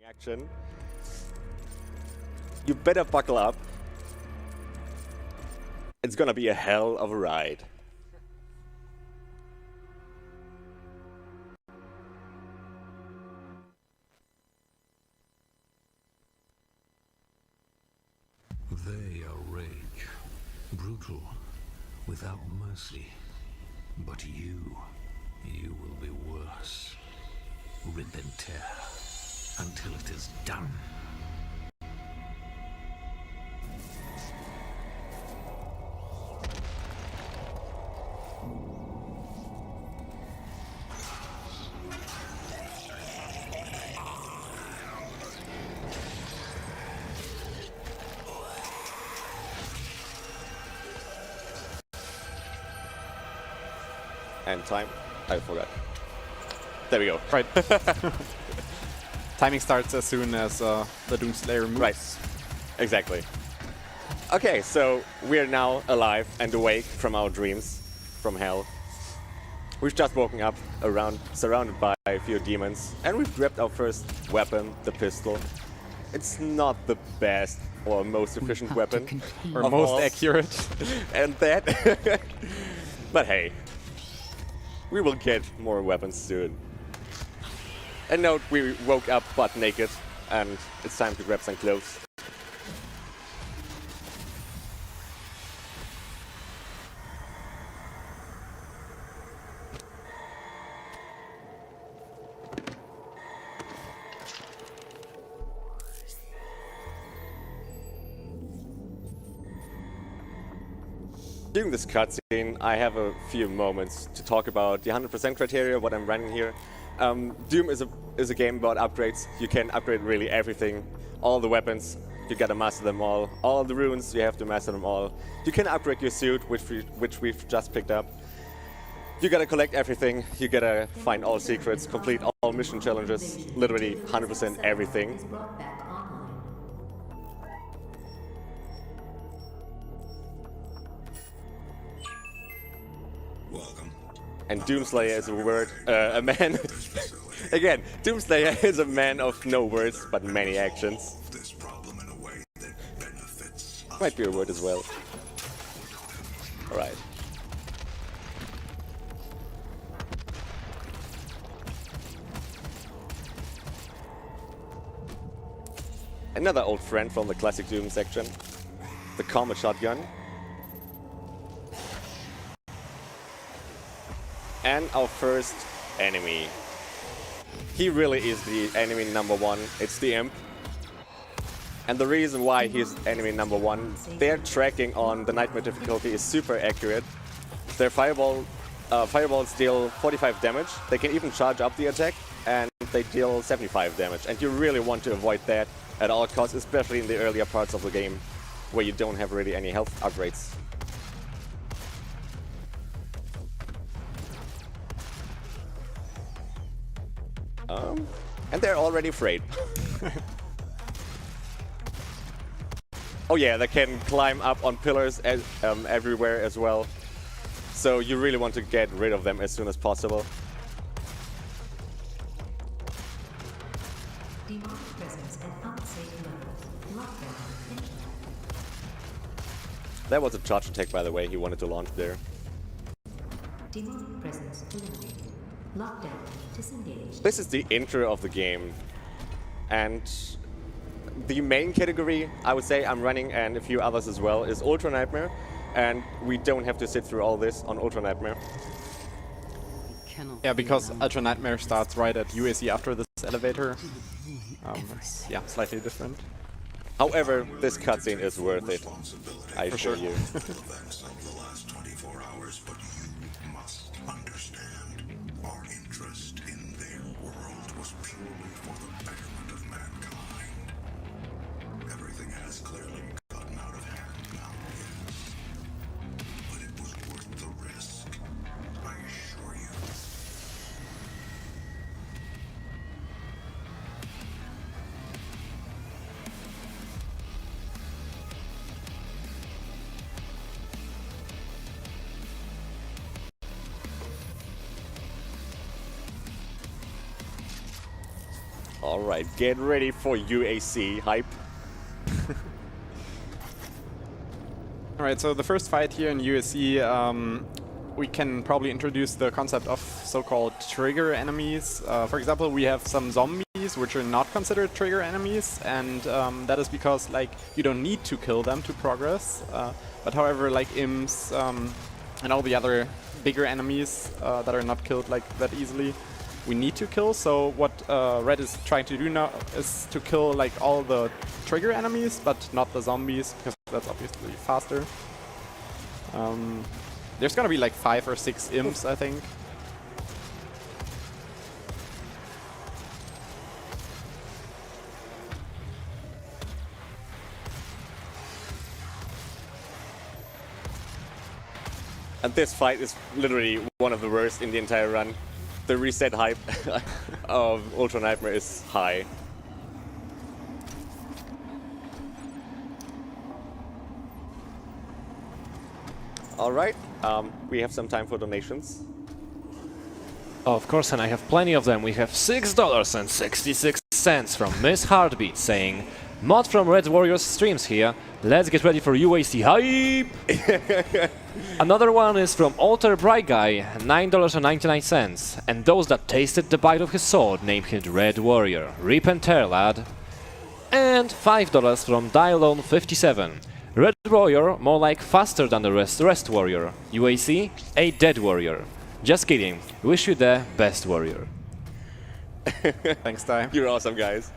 Action. You better buckle up. It's gonna be a hell of a ride. They are rage, brutal, without mercy. But you will be worse. Rip and tear until it is done. And time. I forgot. There we go. Right. Timing starts as soon as the Doomslayer moves. Right. Exactly. Okay, so we're now alive and awake from our dreams from hell. We've just woken up surrounded by a few demons, and we've grabbed our first weapon, the pistol. It's not the best or most efficient weapon. Or most accurate. And that. But hey, we will get more weapons soon. And note, we woke up butt naked, and it's time to grab some clothes. During this cutscene, I have a few moments to talk about the 100% criteria, what I'm running here. Doom is a game about upgrades. You can upgrade really everything, all the weapons, you gotta master them all the runes, you have to master them all. You can upgrade your suit, which we've just picked up. You gotta collect everything, you gotta find all secrets, complete all mission challenges, literally 100% everything. And Doomslayer is a man. Again, Doomslayer is a man of no words but many actions. Might be a word as well. Alright. Another old friend from the classic Doom section, the Comet Shotgun. And our first enemy. He really is the enemy number one. It's the Imp. And the reason why he's enemy number one, their tracking on the Nightmare difficulty is super accurate. Their fireballs deal 45 damage. They can even charge up the attack, and they deal 75 damage. And you really want to avoid that at all costs, especially in the earlier parts of the game, where you don't have really any health upgrades. And they're already afraid. Oh yeah, they can climb up on pillars everywhere as well. So you really want to get rid of them as soon as possible. That was a charge attack, by the way, he wanted to launch there. Demonic presence eliminated. Lockdown. Disengaged. This is the intro of the game, and the main category, I would say I'm running, and a few others as well, is Ultra Nightmare, and we don't have to sit through all this on Ultra Nightmare. Yeah, because Ultra Nightmare starts right at UAC after this elevator. Yeah, slightly different. However, this cutscene is worth it, I assure you. Alright, get ready for UAC hype. Alright, so the first fight here in USC, we can probably introduce the concept of so-called trigger enemies. For example, we have some zombies which are not considered trigger enemies, and that is because like you don't need to kill them to progress. But however, like imps and all the other bigger enemies that are not killed like that easily, we need to kill. So what Red is trying to do now is to kill like all the trigger enemies, but not the zombies, because that's obviously faster. There's gonna be like 5 or 6 imps, I think. And this fight is literally one of the worst in the entire run. The reset hype of Ultra Nightmare is high. Alright, we have some time for donations. Of course, and I have plenty of them. We have $6.66 from Miss Heartbeat saying, "Mod from Red Warriors streams here. Let's get ready for UAC hype!" Another one is from Alter Bright Guy, $9.99. And those that tasted the bite of his sword named him Red Warrior. Rip and tear, lad. And $5 from Dialone57. Red Warrior, more like faster than the rest Warrior. UAC, a dead warrior. Just kidding. Wish you the best warrior. Thanks, Ty. You're awesome, guys.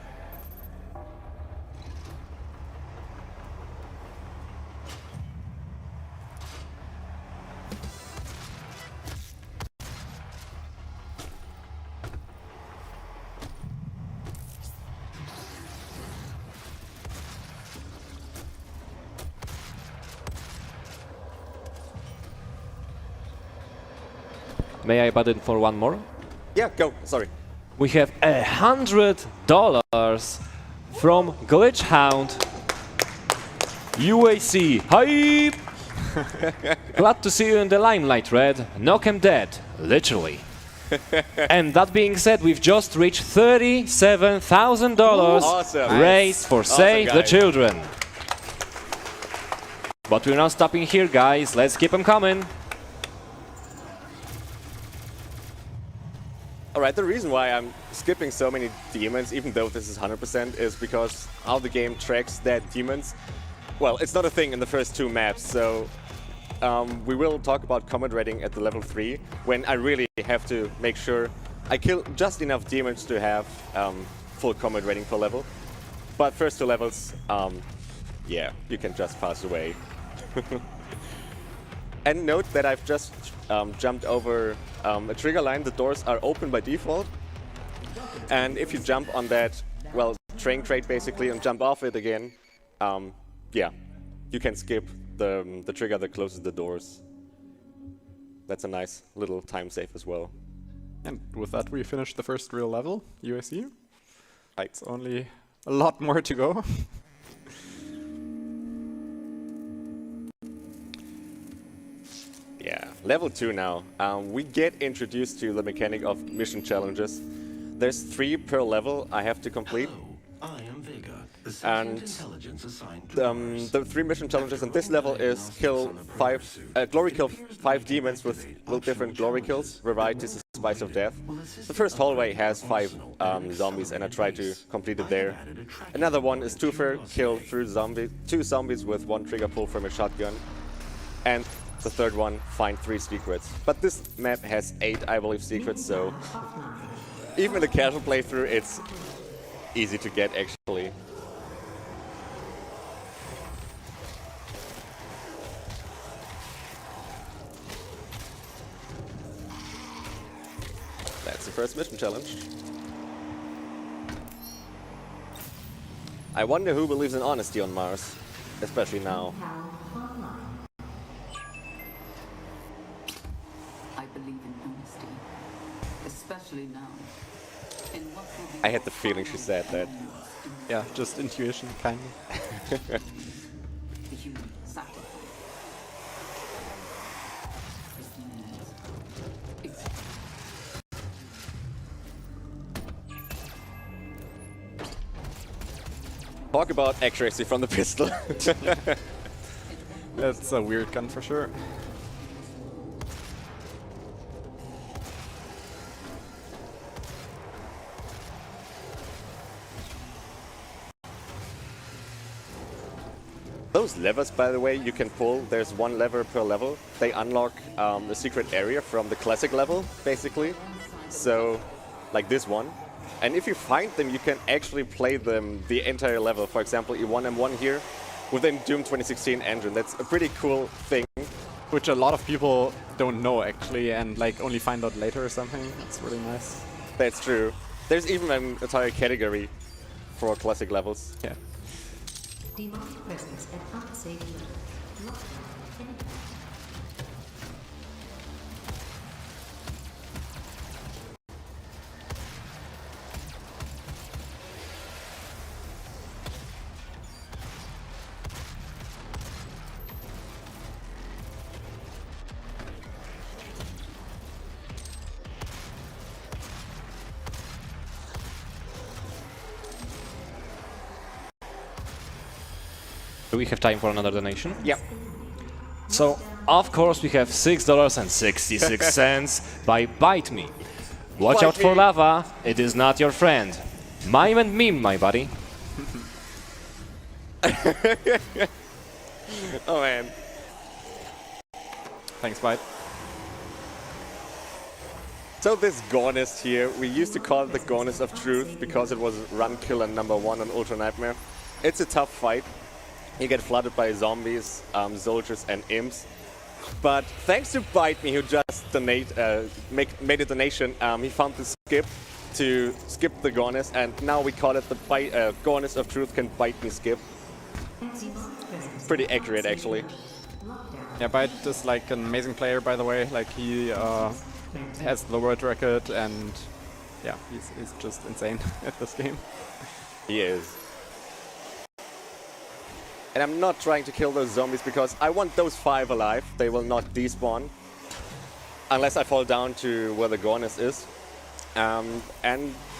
May I butt in for one more? Yeah, go. Sorry. We have $100 from Glitch Hound. UAC hype! Glad to see you in the limelight, Red. Knock 'em dead, literally. And that being said, we've just reached $37,000 Awesome. raised for Awesome, Save the guys. Children. But we're not stopping here, guys. Let's keep them coming. Alright, the reason why I'm skipping so many demons, even though this is 100%, is because how the game tracks dead demons. Well, it's not a thing in the first 2 maps, so we will talk about combat rating at the level 3, when I really have to make sure I kill just enough demons to have full combat rating per level. But first 2 levels, yeah, you can just pass away. And note that I've just jumped over a trigger line. The doors are open by default. And if you jump on that, well, train crate basically, and jump off it again, yeah, you can skip the trigger that closes the doors. That's a nice little time save as well. And with that, we finished the first real level, USC. Right. It's only a lot more to go. Yeah, level 2 now. We get introduced to the mechanic of mission challenges. There's 3 per level I have to complete. I am Vega, the And intelligence assigned to the 3 mission challenges in this level is glory kill 5 demons with different glory kills, varieties of Spice of Death. The first hallway has 5 zombies, and I try to complete it there. Another one is Twofer, kill 2 zombies with 1 trigger pull from a shotgun. And the third one, find 3 secrets. But this map has 8, I believe, secrets, so even in the casual playthrough, it's easy to get, actually. That's the first mission challenge. I wonder who believes in honesty on Mars, especially now. I believe in honesty, especially now. In what will be I had the feeling she said that. Yeah, just intuition, kind of. the human sacrifice. Talk about accuracy from the pistol. That's a weird gun for sure. Those levers, by the way, you can pull. There's one lever per level. They unlock the secret area from the classic level, basically. So, like this one. And if you find them, you can actually play them the entire level. For example, E1M1 here within Doom 2016 engine. That's a pretty cool thing. Which a lot of people don't know actually, and like only find out later or something. That's really nice. That's true. There's even an entire category for classic levels. Yeah. Demonic presence at unsafe level. Lockdown. Heny. Do we have time for another donation? Yep. So, of course, we have $6.66 by Bite Me. Watch Bite out for me. lava, it is not your friend. Mime and meme, my buddy. Oh man. Thanks, Bite. So this Gornist here, we used to call it the Gornist of Truth because it was run killer #1 on Ultra Nightmare. It's a tough fight. You get flooded by zombies, soldiers and imps. But thanks to Bite Me, who just made a donation, he found the skip to skip the Gornist, and now we call it the Gornist of Truth can Bite Me skip. Pretty accurate, actually. Yeah, Bite is like an amazing player, by the way. Like he has the world record, and yeah, he's just insane at this game. He is. And I'm not trying to kill those zombies because I want those 5 alive. They will not despawn. Unless I fall down to where the Gornist is. And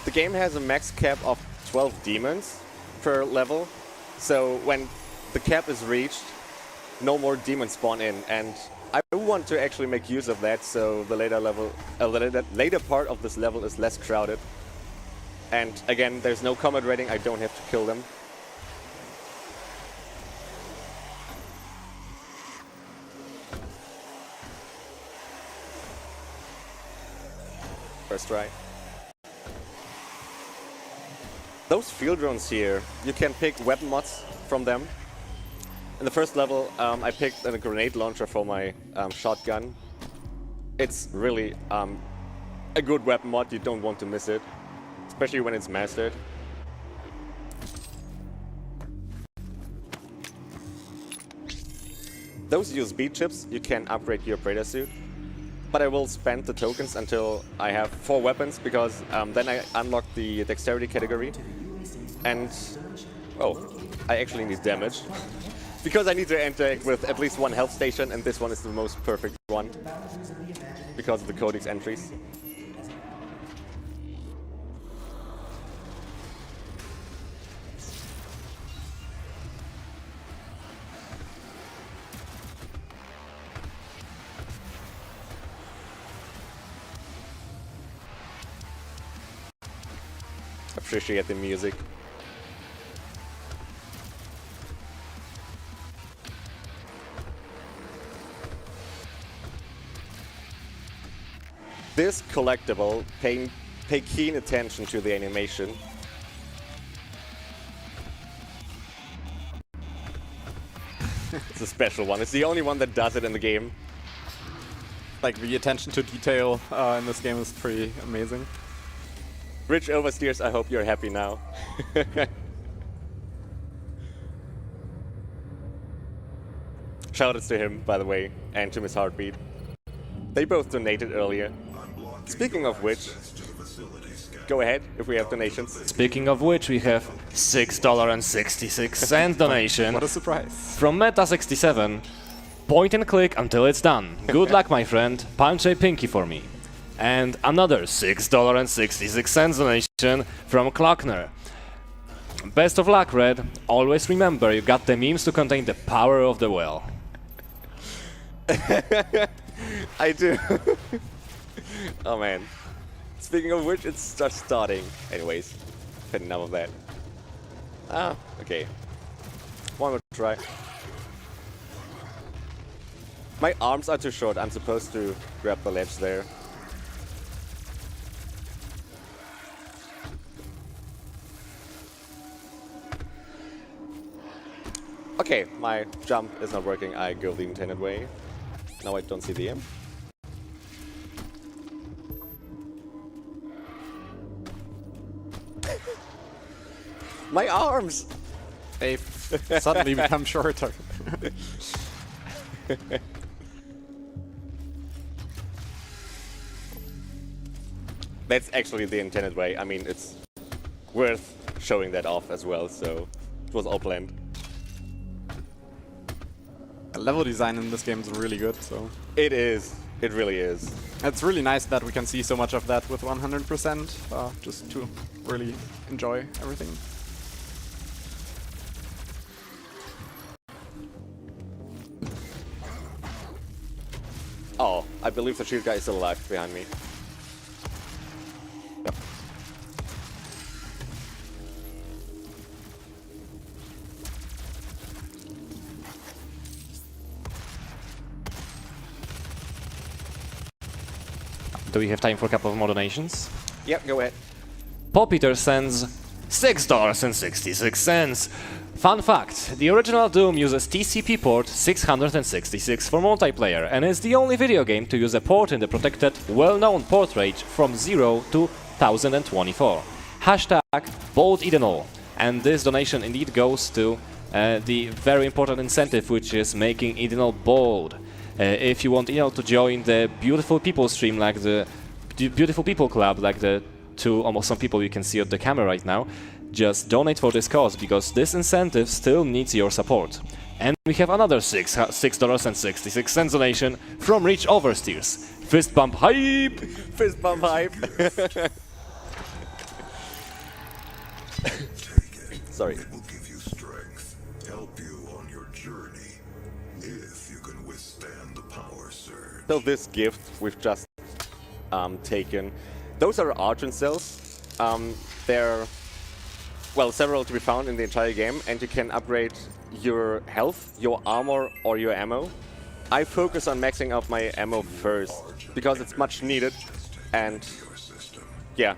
the game has a max cap of 12 demons per level. So when the cap is reached, no more demons spawn in. And I want to actually make use of that so the later part of this level is less crowded. And again, there's no combat rating, I don't have to kill them. First try. Those field drones here, you can pick weapon mods from them. In the first level, I picked a grenade launcher for my shotgun. It's really a good weapon mod, you don't want to miss it. Especially when it's mastered. Those USB chips, you can upgrade your Predator suit. But I will spend the tokens until I have 4 weapons, because then I unlock the dexterity category. And, oh, I actually need damage. Because I need to interact with at least 1 health station, and this one is the most perfect one. Because of the codex entries. Appreciate the music. This collectible, pay keen attention to the animation. It's a special one. It's the only one that does it in the game. Like the attention to detail in this game is pretty amazing. Rich Oversteers, I hope you're happy now. Shoutouts to him, by the way, and to Miss Heartbeat. They both donated earlier. Speaking of which, go ahead if we have donations. Speaking of which, we have $6.66 donation. What a surprise. From Meta67. Point and click until it's done. Good luck, my friend. Punch a pinky for me. And another $6.66 donation from Klockner. Best of luck, Red. Always remember, you got the memes to contain the power of the well. I do. Oh man. Speaking of which, it's just starting. Anyways, enough of that. Ah, okay. One more try. My arms are too short. I'm supposed to grab the ledge there. Okay, my jump is not working. I go the intended way. Now I don't see the imp. My arms! They suddenly become shorter. That's actually the intended way. I mean, it's worth showing that off as well, so it was all planned. The level design in this game is really good, so... It is. It really is. It's really nice that we can see so much of that with 100%, just to really enjoy everything. Oh, I believe the shield guy is still alive behind me. Yep. Do we have time for a couple of more donations? Yep, go ahead. Paul Peter sends $6.66. Fun fact, the original Doom uses TCP port 666 for multiplayer and is the only video game to use a port in the protected, well-known port range from 0 to 1024. Hashtag bold Edenol. And this donation indeed goes to the very important incentive, which is making Edenol bold. If you want to join the Beautiful People stream, like the Beautiful People Club, like the two almost some people you can see at the camera right now, just donate for this cause, because this incentive still needs your support. And we have another $6.66 donation from Rich Oversteers. Fist bump hype! Fist bump hype! Sorry. It will give you strength, help you on your journey, if you can withstand the power surge. So this gift we've just taken, those are Argent cells. They're, well, several to be found in the entire game, and you can upgrade your health, your armor, or your ammo. I focus on maxing out my ammo first, because it's much needed, and yeah,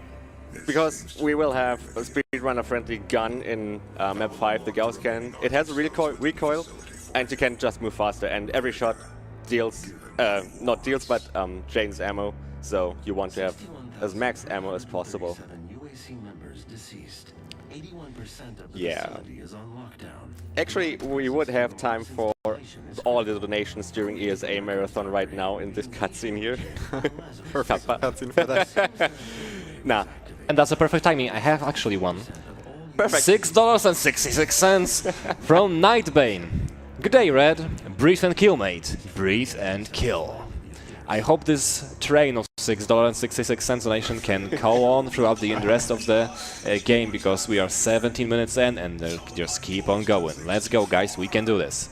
because we will have a speedrunner-friendly gun in map 5, the Gauss Cannon. It has a recoil, and you can just move faster, and every shot deals, not deals, but drains ammo, so you want to have as max ammo as possible. Yeah. Actually, we would have time for all the donations during ESA Marathon right now in this cutscene here. Perfect cutscene for that. Nah. And that's a perfect timing. I have actually one. Perfect. $6.66 from Nightbane. Good day, Red. Breathe and kill, mate. Breathe and kill. I hope this train of $6.66 donation can go on throughout the rest of the game, because we are 17 minutes in and just keep on going. Let's go, guys. We can do this.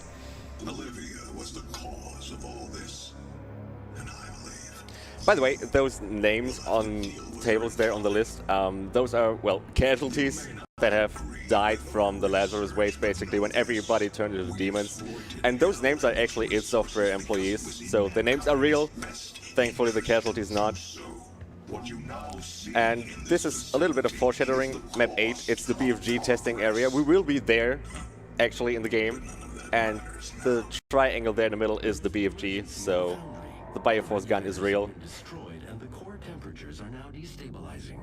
Olivia was the cause of all this, and I believe. By the way, those names on tables there on the list, those are, well, casualties that have died from the Lazarus waste, basically, when everybody turned into demons. And those names are actually id Software employees, so the names are real. Thankfully, the casualties not. And this is a little bit of foreshadowing. Map 8, it's the BFG testing area. We will be there, actually, in the game. And the triangle there in the middle is the BFG, so the Bioforce gun is real. Destroyed, and the core temperatures are now destabilizing.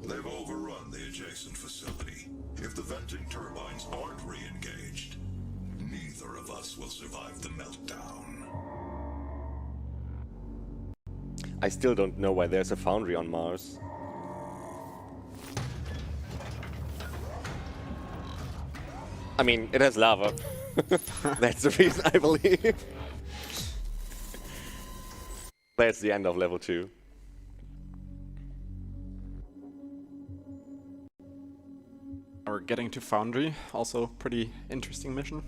They've overrun the adjacent facility. If the venting turbines aren't re-engaged, neither of us will survive the meltdown. I still don't know why there's a foundry on Mars. I mean, it has lava. That's the reason, I believe. That's the end of level 2. getting to Foundry. Also pretty interesting mission.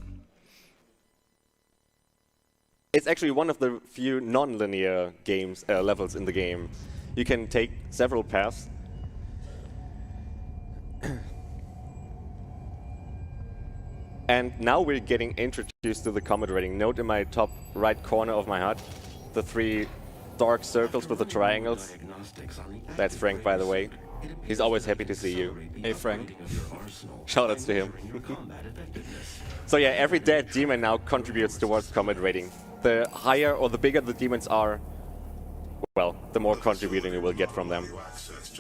It's actually one of the few non-linear games levels in the game. You can take several paths. And now we're getting introduced to the comet rating. Note in my top right corner of my HUD, the 3 dark circles with the triangles. That's Frank, by the way. He's always happy to see you. Hey Frank. Shoutouts to him. So yeah, every dead demon now contributes towards comet rating. The higher or the bigger the demons are, well, the more contributing you will get from them.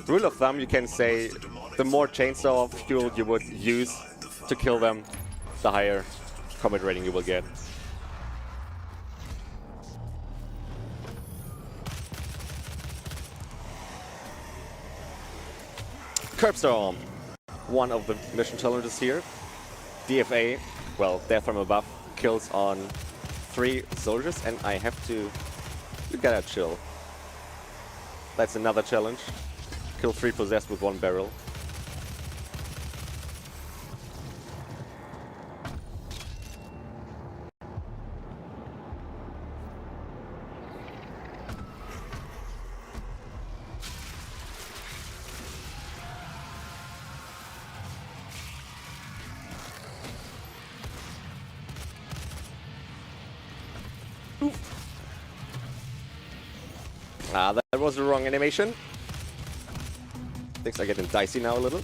Rule of thumb, you can say, the more chainsaw fuel you would use to kill them, the higher comet rating you will get. Curbstorm, one of the mission challenges here. DFA, well, Death from Above, kills on 3 soldiers, and I have to... You gotta chill. That's another challenge. Kill 3 possessed with 1 barrel. Ah, that was the wrong animation. Things are getting dicey now a little.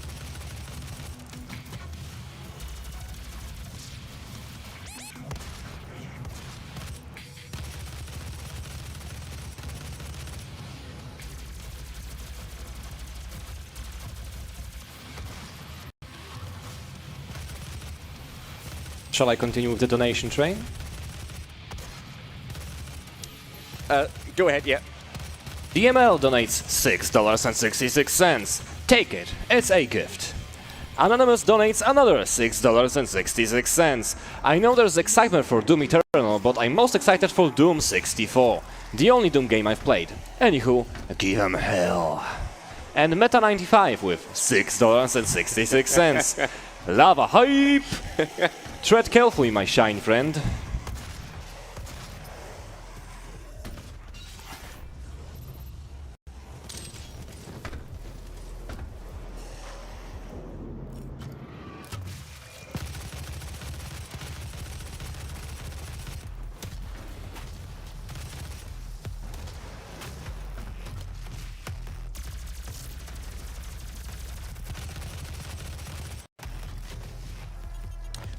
Shall I continue with the donation train? Go ahead, yeah. DML donates $6.66. Take it, it's a gift. Anonymous donates another $6.66. I know there's excitement for Doom Eternal, but I'm most excited for Doom 64. The only Doom game I've played. Anywho, give 'em hell. And Meta95 with $6.66. Lava hype! Tread carefully, my shine friend.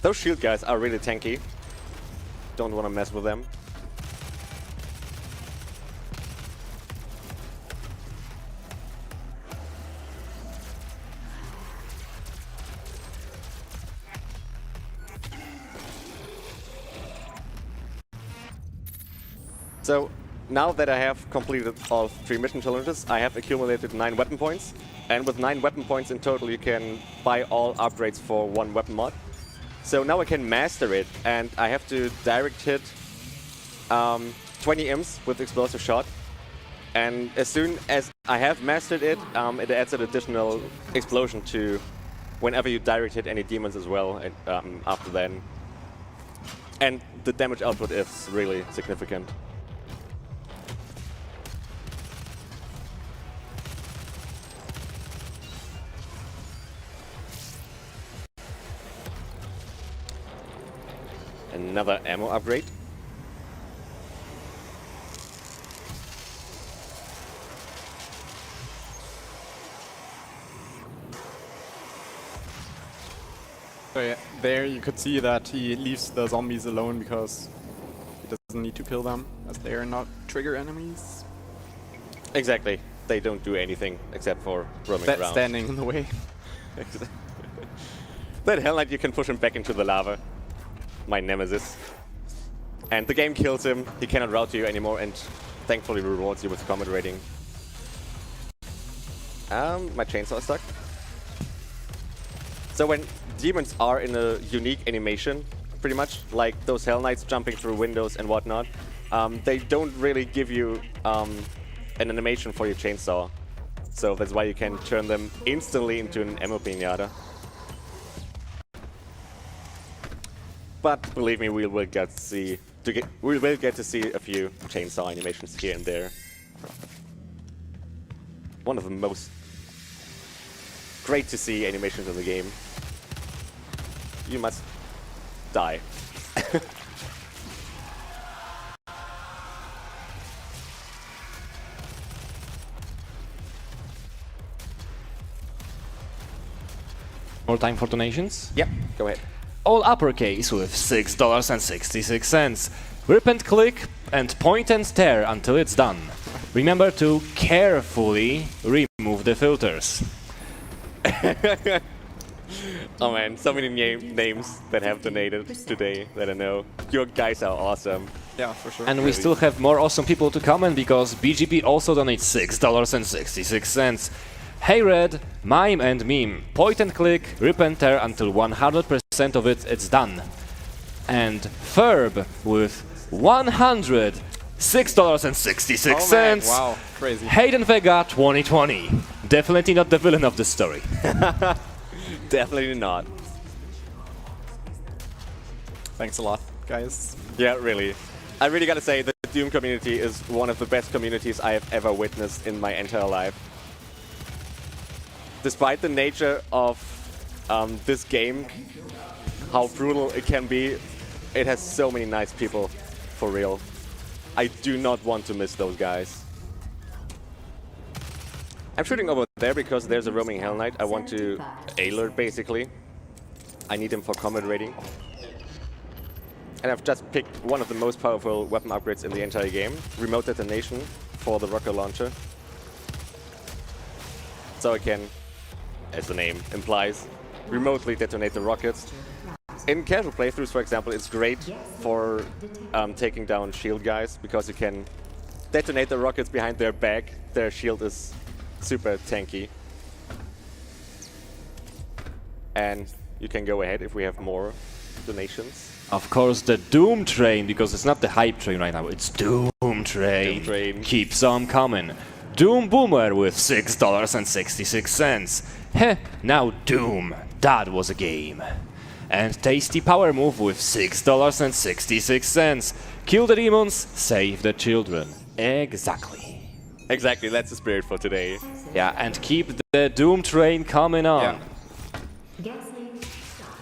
Those shield guys are really tanky. Don't want to mess with them. So, now that I have completed all 3 mission challenges, I have accumulated 9 weapon points. And with 9 weapon points in total, you can buy all upgrades for 1 weapon mod. So now I can master it, and I have to direct hit 20 imps with explosive shot. And as soon as I have mastered it, it adds an additional explosion to whenever you direct hit any demons as well, and, after then. And the damage output is really significant. Another ammo upgrade. So yeah, there you could see that he leaves the zombies alone because he doesn't need to kill them, as they are not trigger enemies. Exactly. They don't do anything except for roaming That's around. standing in the way. That Hell Knight, you can push him back into the lava. My nemesis. And the game kills him, he cannot route to you anymore, and thankfully rewards you with combat rating. My chainsaw is stuck. So when demons are in a unique animation, pretty much, like those Hell Knights jumping through windows and whatnot, they don't really give you an animation for your chainsaw. So that's why you can turn them instantly into an ammo pinata. but believe me, we will get to see a few chainsaw animations here and there. One of the most great to see animations in the game. You must die. More time for donations? Yep, go ahead. All uppercase with $6.66. Rip and click and point and stare until it's done. Remember to carefully remove the filters. Oh man, so many names that have donated today that I know. You guys are awesome. Yeah, for sure. And we still have more awesome people to comment because BGP also donates $6.66. Hey Red, Mime and Meme, point and click, rip and tear until 100% of it's done. And Ferb with $106.66. Oh man, wow, crazy. Hayden Vega 2020. Definitely not the villain of the story. Definitely not. Thanks a lot, guys. Yeah, really. I really gotta say, the Doom community is one of the best communities I have ever witnessed in my entire life. Despite the nature of this game, how brutal it can be, it has so many nice people, for real. I do not want to miss those guys. I'm shooting over there because there's a roaming Hell Knight I want to alert, basically. I need him for combat rating. And I've just picked one of the most powerful weapon upgrades in the entire game, remote detonation for the rocket launcher. So I can, as the name implies, remotely detonate the rockets. In casual playthroughs, for example, it's great for taking down shield guys, because you can detonate the rockets behind their back. Their shield is super tanky. And you can go ahead if we have more donations. Of course, the Doom Train, because it's not the hype train right now, it's Doom Train. Doom Train. Keeps on coming. Doom Boomer with $6.66. Heh, now Doom, that was a game. And Tasty Power Move with $6.66. Kill the demons, save the children. Exactly. Exactly, that's the spirit for today. Yeah, and keep the Doom Train coming on. Yeah. Gasoline start.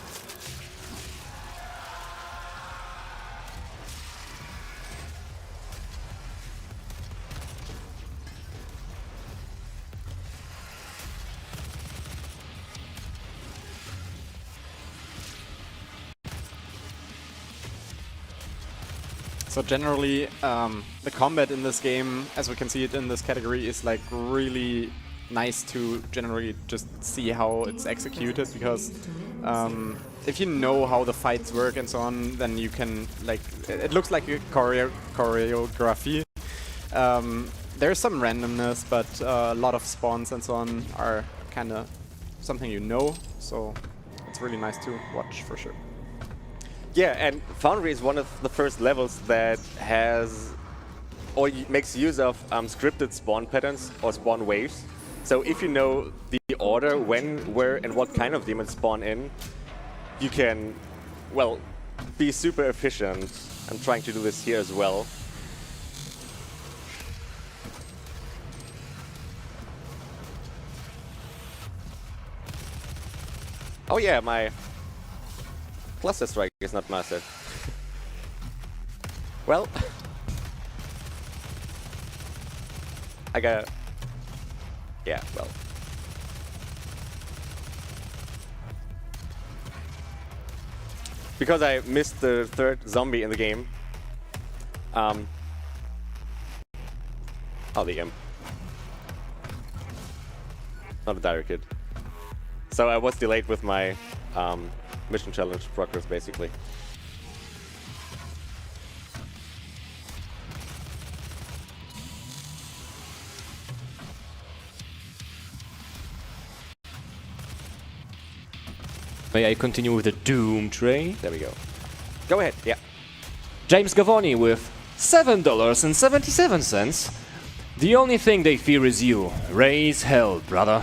So generally, the combat in this game, as we can see it in this category, is like really nice to generally just see how it's executed, because if you know how the fights work and so on, then you can, like, it looks like a choreography. There's some randomness, but a lot of spawns and so on are kind of something you know, so it's really nice to watch for sure. Yeah, and Foundry is one of the first levels that has or makes use of scripted spawn patterns or spawn waves. So if you know the order, when, where, and what kind of demons spawn in, you can, well, be super efficient. I'm trying to do this here as well. Oh yeah, my cluster strike is not mastered. Well, I gotta... Yeah, well. Because I missed the third zombie in the game. Oh, the imp. Not a direct hit. So I was delayed with my mission challenge progress, basically. May I continue with the Doom Train? There we go. Go ahead, yeah. James Gavoni with $7.77. The only thing they fear is you. Raise hell, brother.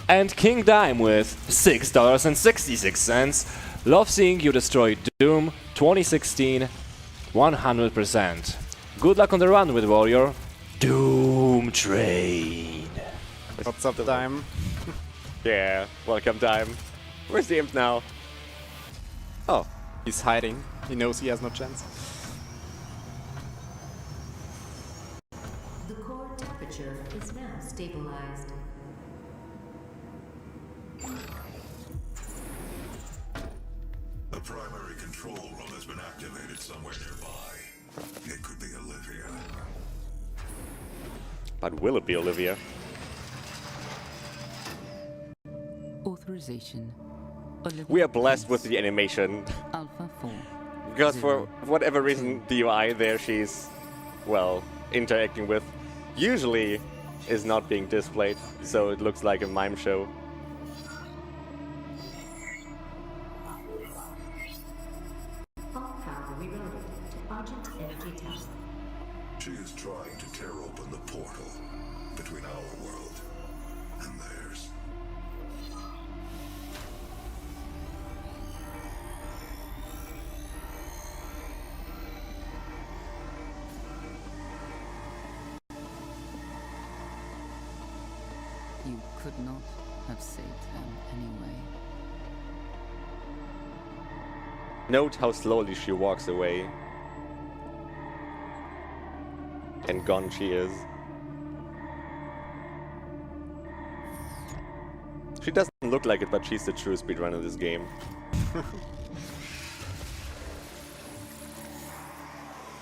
And King Dime with $6.66. Love seeing you destroy Doom 2016 100%. Good luck on the run with Warrior. Doom Train. What's up, Dime? Yeah, welcome time. Where's the imp now? Oh, He's hiding. He knows he has no chance. The core temperature is now stabilized. The primary control room has been activated somewhere nearby. It could be Olivia. but will it be Olivia? Authorization. Olivia We are blessed Prince, with the animation. Alpha 4. Because for whatever reason, the UI there she's, well, interacting with usually is not being displayed, so it looks like a mime show. All power rerouted to Argent Energy Tower. She is trying to tear open the portal between our world and theirs. You could not have saved them anyway. Note how slowly she walks away. And gone she is. She doesn't look like it, but she's the true speedrunner of this game.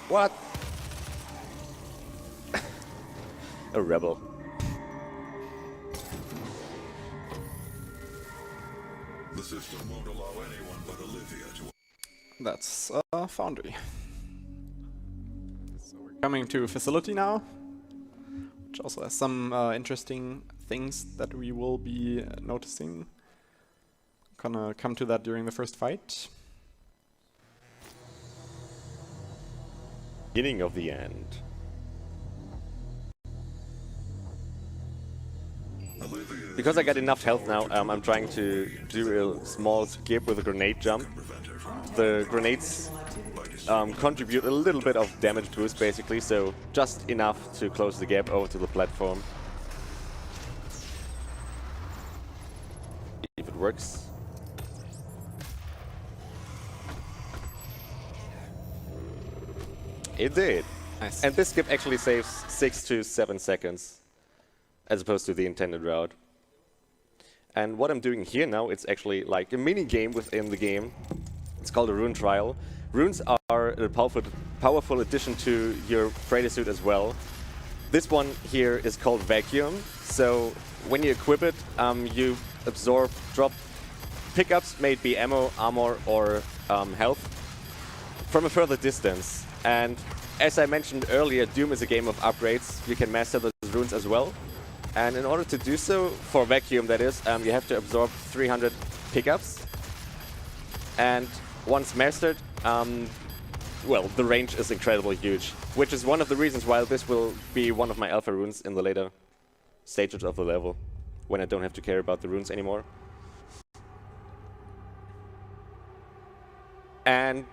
What? A rebel. The system won't allow anyone but Olivia to... That's Foundry. So we're coming to Facility now, which also has some interesting things that we will be noticing. Gonna come to that during the first fight. Beginning of the end. Because I got enough health now, I'm trying to do a small skip with a grenade jump. The grenades contribute a little bit of damage boost basically, so just enough to close the gap over to the platform. If it works. It did. Nice. And this skip actually saves 6 to 7 seconds, as opposed to the intended route. And what I'm doing here now, it's actually like a mini game within the game. It's called a rune trial. Runes are a powerful addition to your Predator suit as well. This one here is called Vacuum. So when you equip it, you drop pickups, may it be ammo, armor, or health, from a further distance. And as I mentioned earlier, Doom is a game of upgrades. You can master those runes as well. And in order to do so, for Vacuum that is, you have to absorb 300 pickups. And once mastered, well, the range is incredibly huge, which is one of the reasons why this will be one of my alpha runes in the later stages of the level, when I don't have to care about the runes anymore. And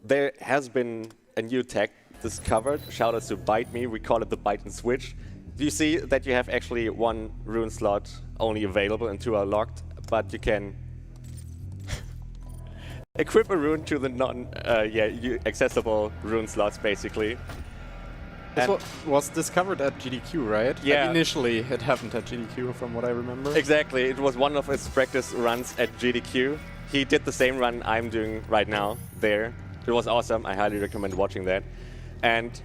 there has been a new tech discovered. Shoutous to Bite Me. We call it the Bite and Switch. Do you see that you have actually one rune slot only available and 2 are locked, but you can equip a rune to the accessible rune slots basically. This was discovered at GDQ, right? Yeah. Like initially, it happened at GDQ, from what I remember. Exactly. It was one of his practice runs at GDQ. He did the same run I'm doing right now there. It was awesome. I highly recommend watching that. And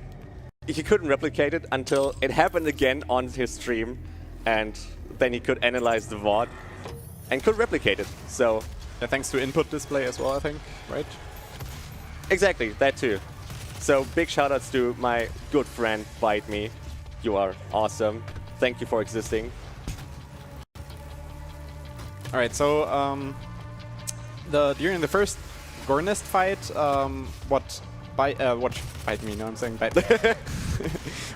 he couldn't replicate it until it happened again on his stream. And then he could analyze the VOD and could replicate it. So Yeah, thanks to input display as well, I think, right? exactly, that too. So big shoutouts to my good friend Bite Me. You are awesome. Thank you for existing. All right, so during the first Gornest fight, what bite me, no, I'm saying bite.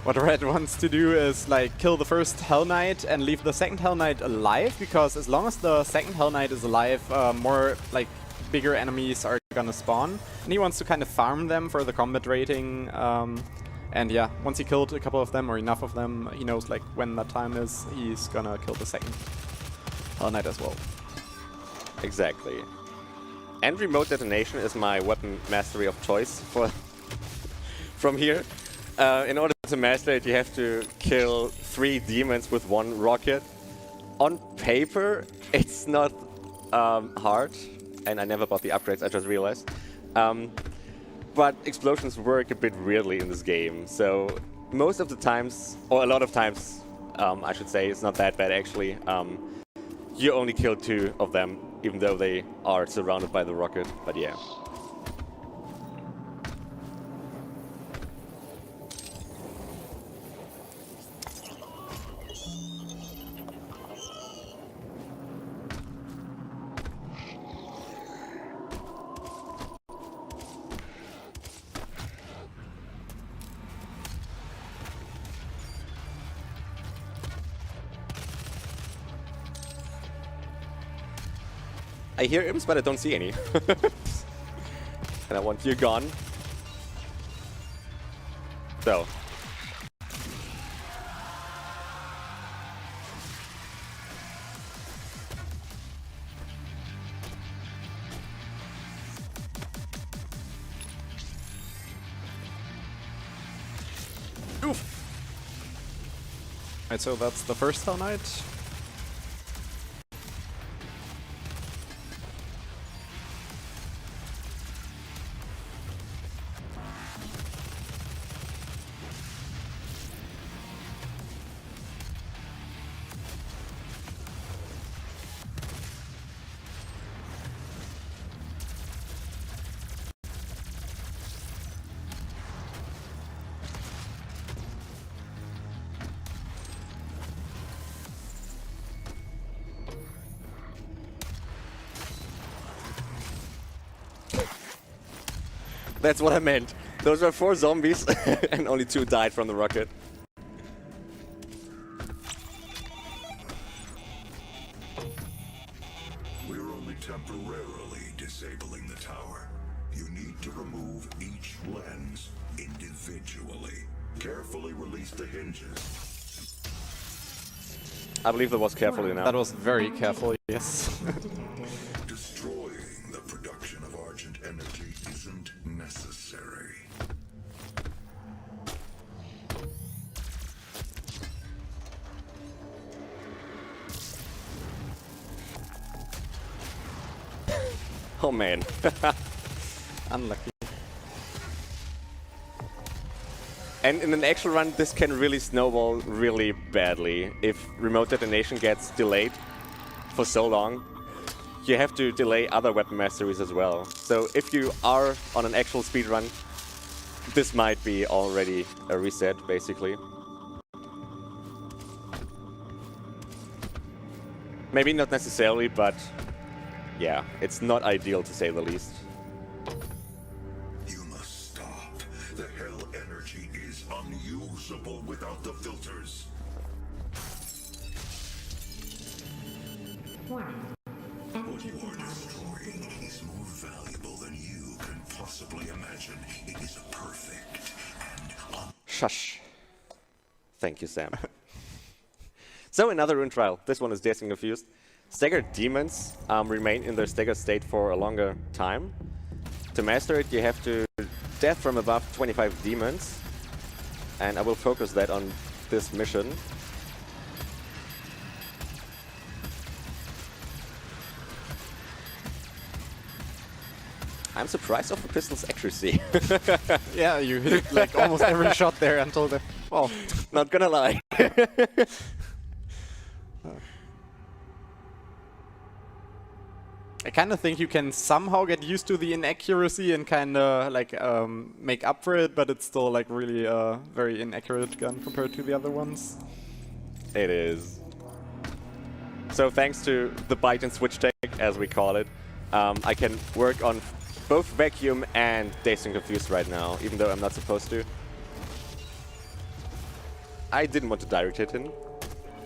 What Red wants to do is like kill the first Hell Knight and leave the second Hell Knight alive, because as long as the second Hell Knight is alive, more like bigger enemies are gonna spawn, and he wants to kind of farm them for the combat rating. And yeah, once he killed a couple of them or enough of them, he knows like when that time is, he's gonna kill the second Hell Knight as well. Exactly. And remote detonation is my weapon mastery of choice for from here. In order to master it, you have to kill 3 demons with 1 rocket. On paper, it's not hard, and I never bought the upgrades, I just realized. But explosions work a bit weirdly in this game, so most of the times, or a lot of times, I should say, it's not that bad actually. You only kill 2 of them, even though they are surrounded by the rocket, but yeah. I hear imps, but I don't see any. And I want you gone. So. Oof. Alright, so that's the first Hell Knight. That's what I meant. Those were 4 zombies and only 2 died from the rocket. We're only temporarily disabling the tower. You need to remove each lens individually. Carefully release the hinges. I believe that was carefully enough. That was very careful, yes. Destroying the production of Argent energy isn't necessary. Oh man. Unlucky. And in an actual run, this can really snowball really badly. If remote detonation gets delayed for so long, you have to delay other weapon masteries as well. So if you are on an actual speed run, this might be already a reset, basically. Maybe not necessarily, but yeah, it's not ideal to say the least. You must stop. The hell energy is unusable without the filters. Warning. What Energy you are contamination. destroying is more valuable than you can possibly imagine. It is a perfect and Shush. Thank you, Sam. So another rune trial. This one is Dancing Confused. Staggered demons remain in their staggered state for a longer time. To master it, you have to death from above 25 demons. And I will focus that on this mission. I'm surprised of the pistol's accuracy. Yeah, you hit like almost every shot there until the... Well, Not gonna lie. I kind of think you can somehow get used to the inaccuracy and kind of like make up for it, but it's still like really very inaccurate gun compared to the other ones. It is. So thanks to the bite and switch tech, as we call it, I can work on both vacuum and dazed and confused right now, even though I'm not supposed to. I didn't want to direct hit him.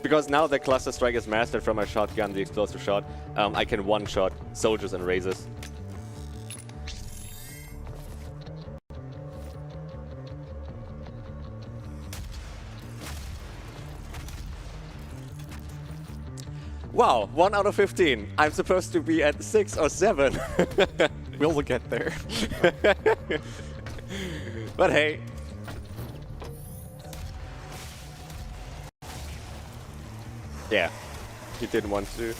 Because now the cluster strike is mastered from my shotgun, the explosive shot, I can one-shot soldiers and razors. Wow, 1 out of 15. I'm supposed to be at 6 or 7. We'll get there. But hey. Yeah, he didn't want to.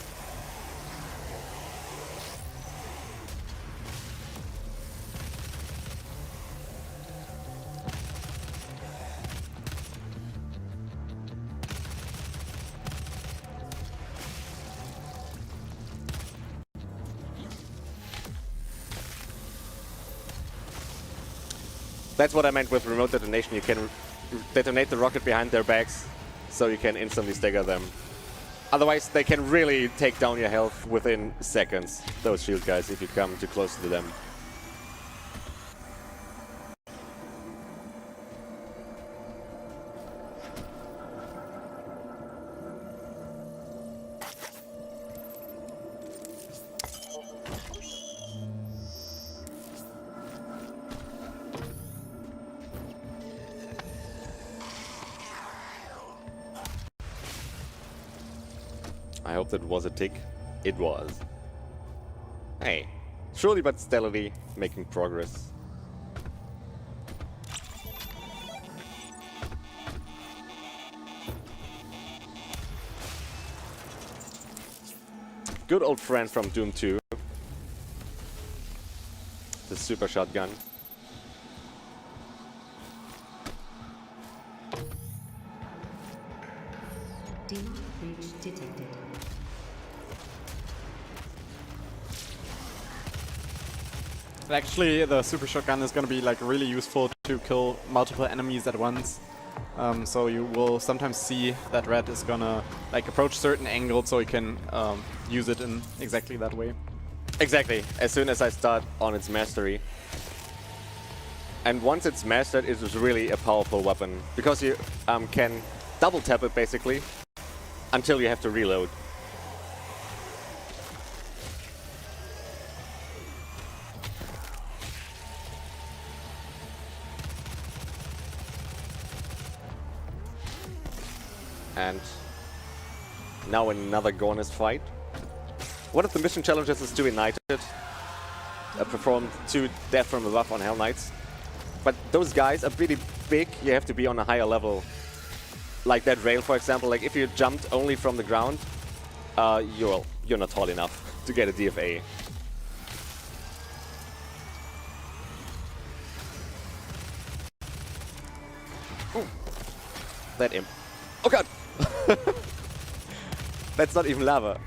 That's what I meant with remote detonation. You can detonate the rocket behind their backs, so you can instantly stagger them. Otherwise, they can really take down your health within seconds, those shield guys, if you come too close to them. I hope that was a tick. It was. Hey, slowly but steadily making progress. Good old friend from Doom 2. The super shotgun. Demon breach detected. Actually, the super shotgun is going to be like really useful to kill multiple enemies at once. So you will sometimes see that Red is gonna like approach certain angles, so you can use it in exactly that way. Exactly. As soon as I start on its mastery. And once it's mastered, it is really a powerful weapon because you can double tap it basically until you have to reload. And now another Gornist fight. One of the mission challenges is to United. Perform 2 Death from Above on Hell Knights. But those guys are pretty big, you have to be on a higher level. Like that rail, for example. Like if you jumped only from the ground, you're not tall enough to get a DFA. Ooh. That imp. Oh god! That's not even lava.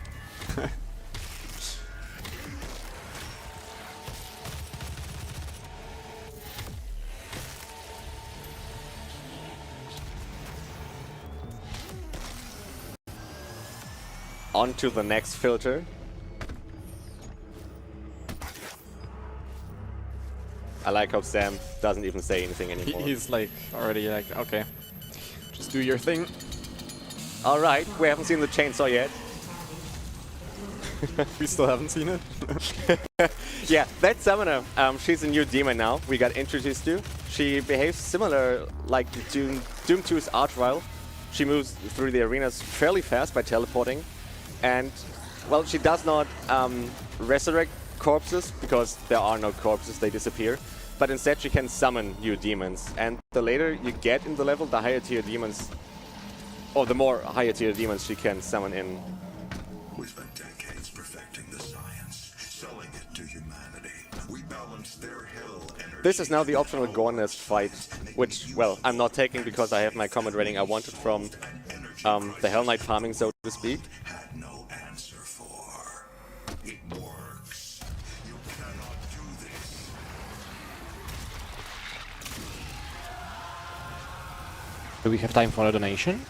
On to the next filter. I like how Sam doesn't even say anything anymore. He's like already like, okay, just do your thing. Alright, we haven't seen the chainsaw yet. We still haven't seen it. Yeah, that summoner, she's a new demon now, we got introduced to. She behaves similar like Doom 2's archvile. She moves through the arenas fairly fast by teleporting. And, well, she does not resurrect corpses, because there are no corpses, they disappear. But instead she can summon new demons. And the later you get in the level, the higher tier demons, or the more higher tier demons she can summon in. We spent decades perfecting the science, selling it to humanity. We balanced their hell energy. This is now the optional Gornist fight, which, well, I'm not taking because I have my combat rating I wanted from the Hell Knight farming, so to speak. Had no answer for. It works. You cannot do this. Do we have time for a donation?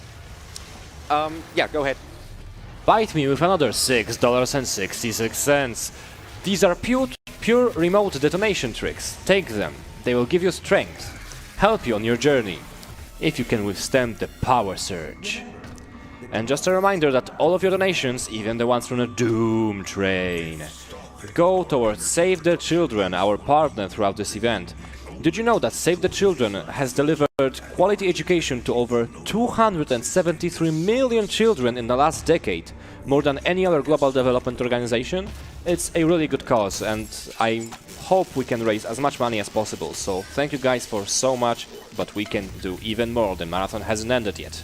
Yeah, go ahead. Bite me with another $6.66. These are Pure remote detonation tricks. Take them. They will give you strength, help you on your journey, if you can withstand the power surge. And just a reminder that all of your donations, even the ones from the Doom Train, go towards Save the Children, our partner throughout this event. Did you know that Save the Children has delivered quality education to over 273 million children in the last decade, more than any other global development organization? It's a really good cause, and I hope we can raise as much money as possible. So thank you guys for so much, but we can do even more. The marathon hasn't ended yet.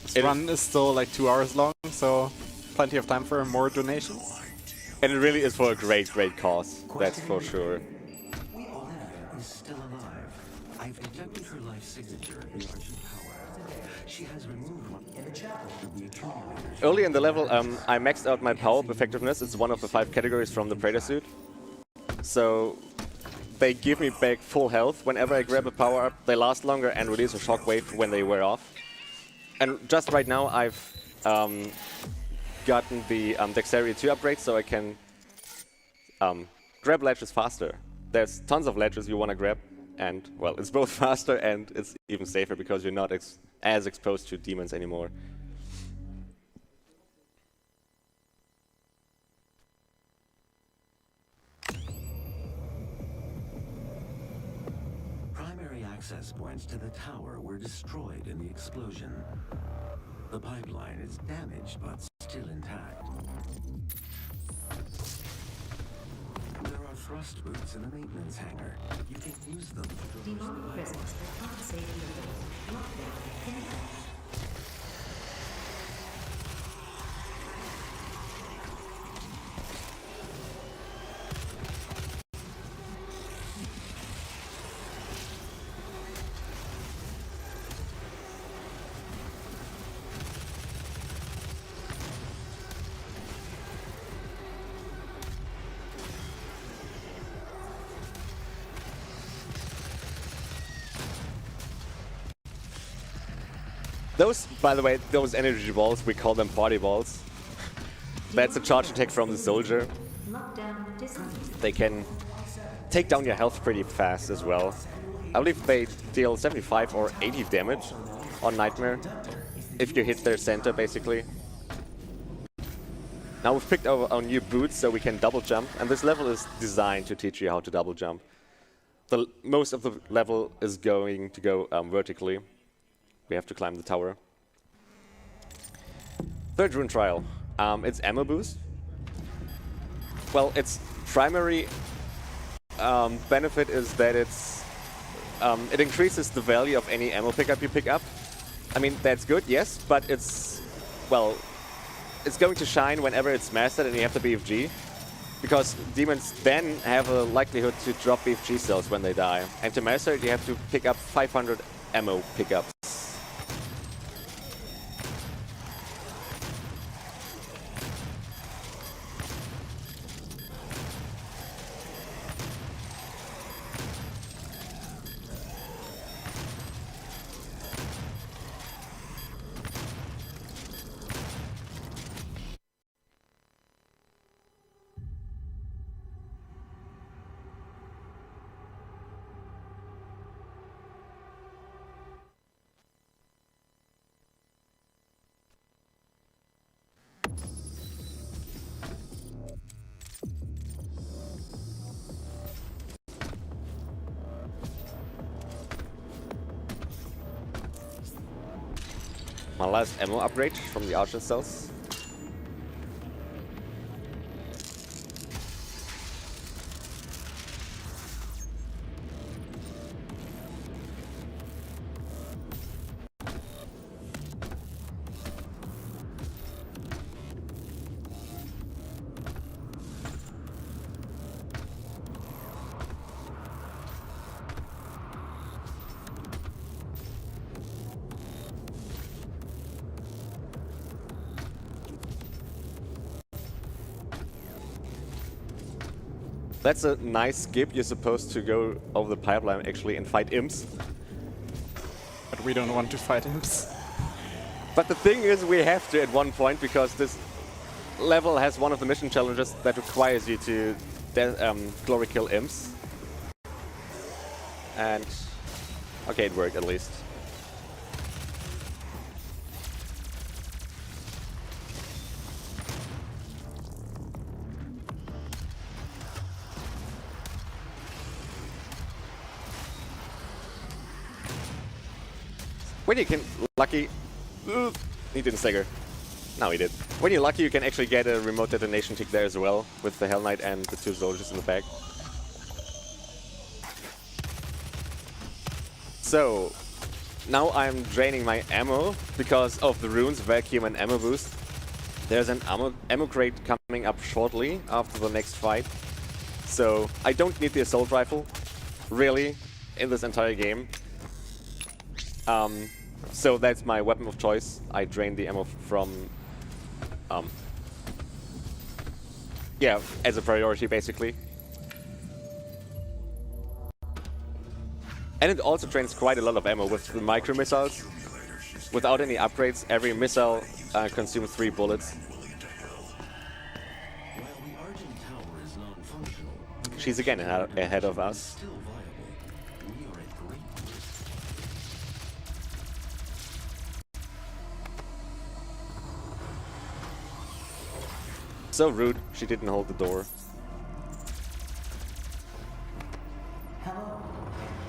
This run is still like 2 hours long, so plenty of time for more donations. And it really is for a great, great cause. That's for sure. Is still alive. I've detected her life signature in the Argent Power. She has removed one in the chapel of the accumulator. Early in the level, I maxed out my power-up effectiveness. It's one of the 5 categories from the Praetor suit. So they give me back full health whenever I grab a power-up. They last longer and release a shockwave when they wear off. And just right now I've gotten the Dexterity 2 upgrade, so I can grab ledges faster. There's tons of ledges you want to grab, and well, it's both faster and it's even safer because you're not as exposed to demons anymore. Primary access points to the tower were destroyed in the explosion. The pipeline is damaged but still intact. There are thrust boots in the maintenance hangar. You can use them to traverse the Demonic pipeline. presence that can't save you. Lockdown. Heny. Those, by the way, those energy balls, we call them party balls. That's a charge attack from the soldier. Lockdown disconnected. They can take down your health pretty fast as well. I believe they deal 75 or 80 damage on Nightmare if you hit their center, basically. Now we've picked our new boots so we can double jump, and this level is designed to teach you how to double jump. Most of the level is going to go vertically. We have to climb the tower. Third rune trial. It's ammo boost. Well, its primary benefit is that it increases the value of any ammo pickup you pick up. I mean, that's good, yes, but it's going to shine whenever it's mastered and you have the BFG. Because demons then have a likelihood to drop BFG cells when they die. And to master it, you have to pick up 500 ammo pickups. My last ammo upgrade from the Archer cells. That's a nice skip. You're supposed to go over the pipeline actually and fight imps. But we don't want to fight imps. But the thing is, we have to at one point because this level has one of the mission challenges that requires you to glory kill imps. And okay, it worked at least. When you can lucky, he didn't stagger. No, he did. When you're lucky, you can actually get a remote detonation tick there as well with the Hell Knight and the 2 soldiers in the back. So now I'm draining my ammo because of the runes, vacuum and ammo boost. There's an ammo crate coming up shortly after the next fight. So I don't need the assault rifle, really, in this entire game. So that's my weapon of choice. I drain the ammo from, yeah, as a priority basically. And it also drains quite a lot of ammo with the micro missiles. Without any upgrades, every missile consumes 3 bullets. While the Argent Tower is non-functional, She's again ahead of us. still viable. We are at great risk. So rude, she didn't hold the door. Hello, and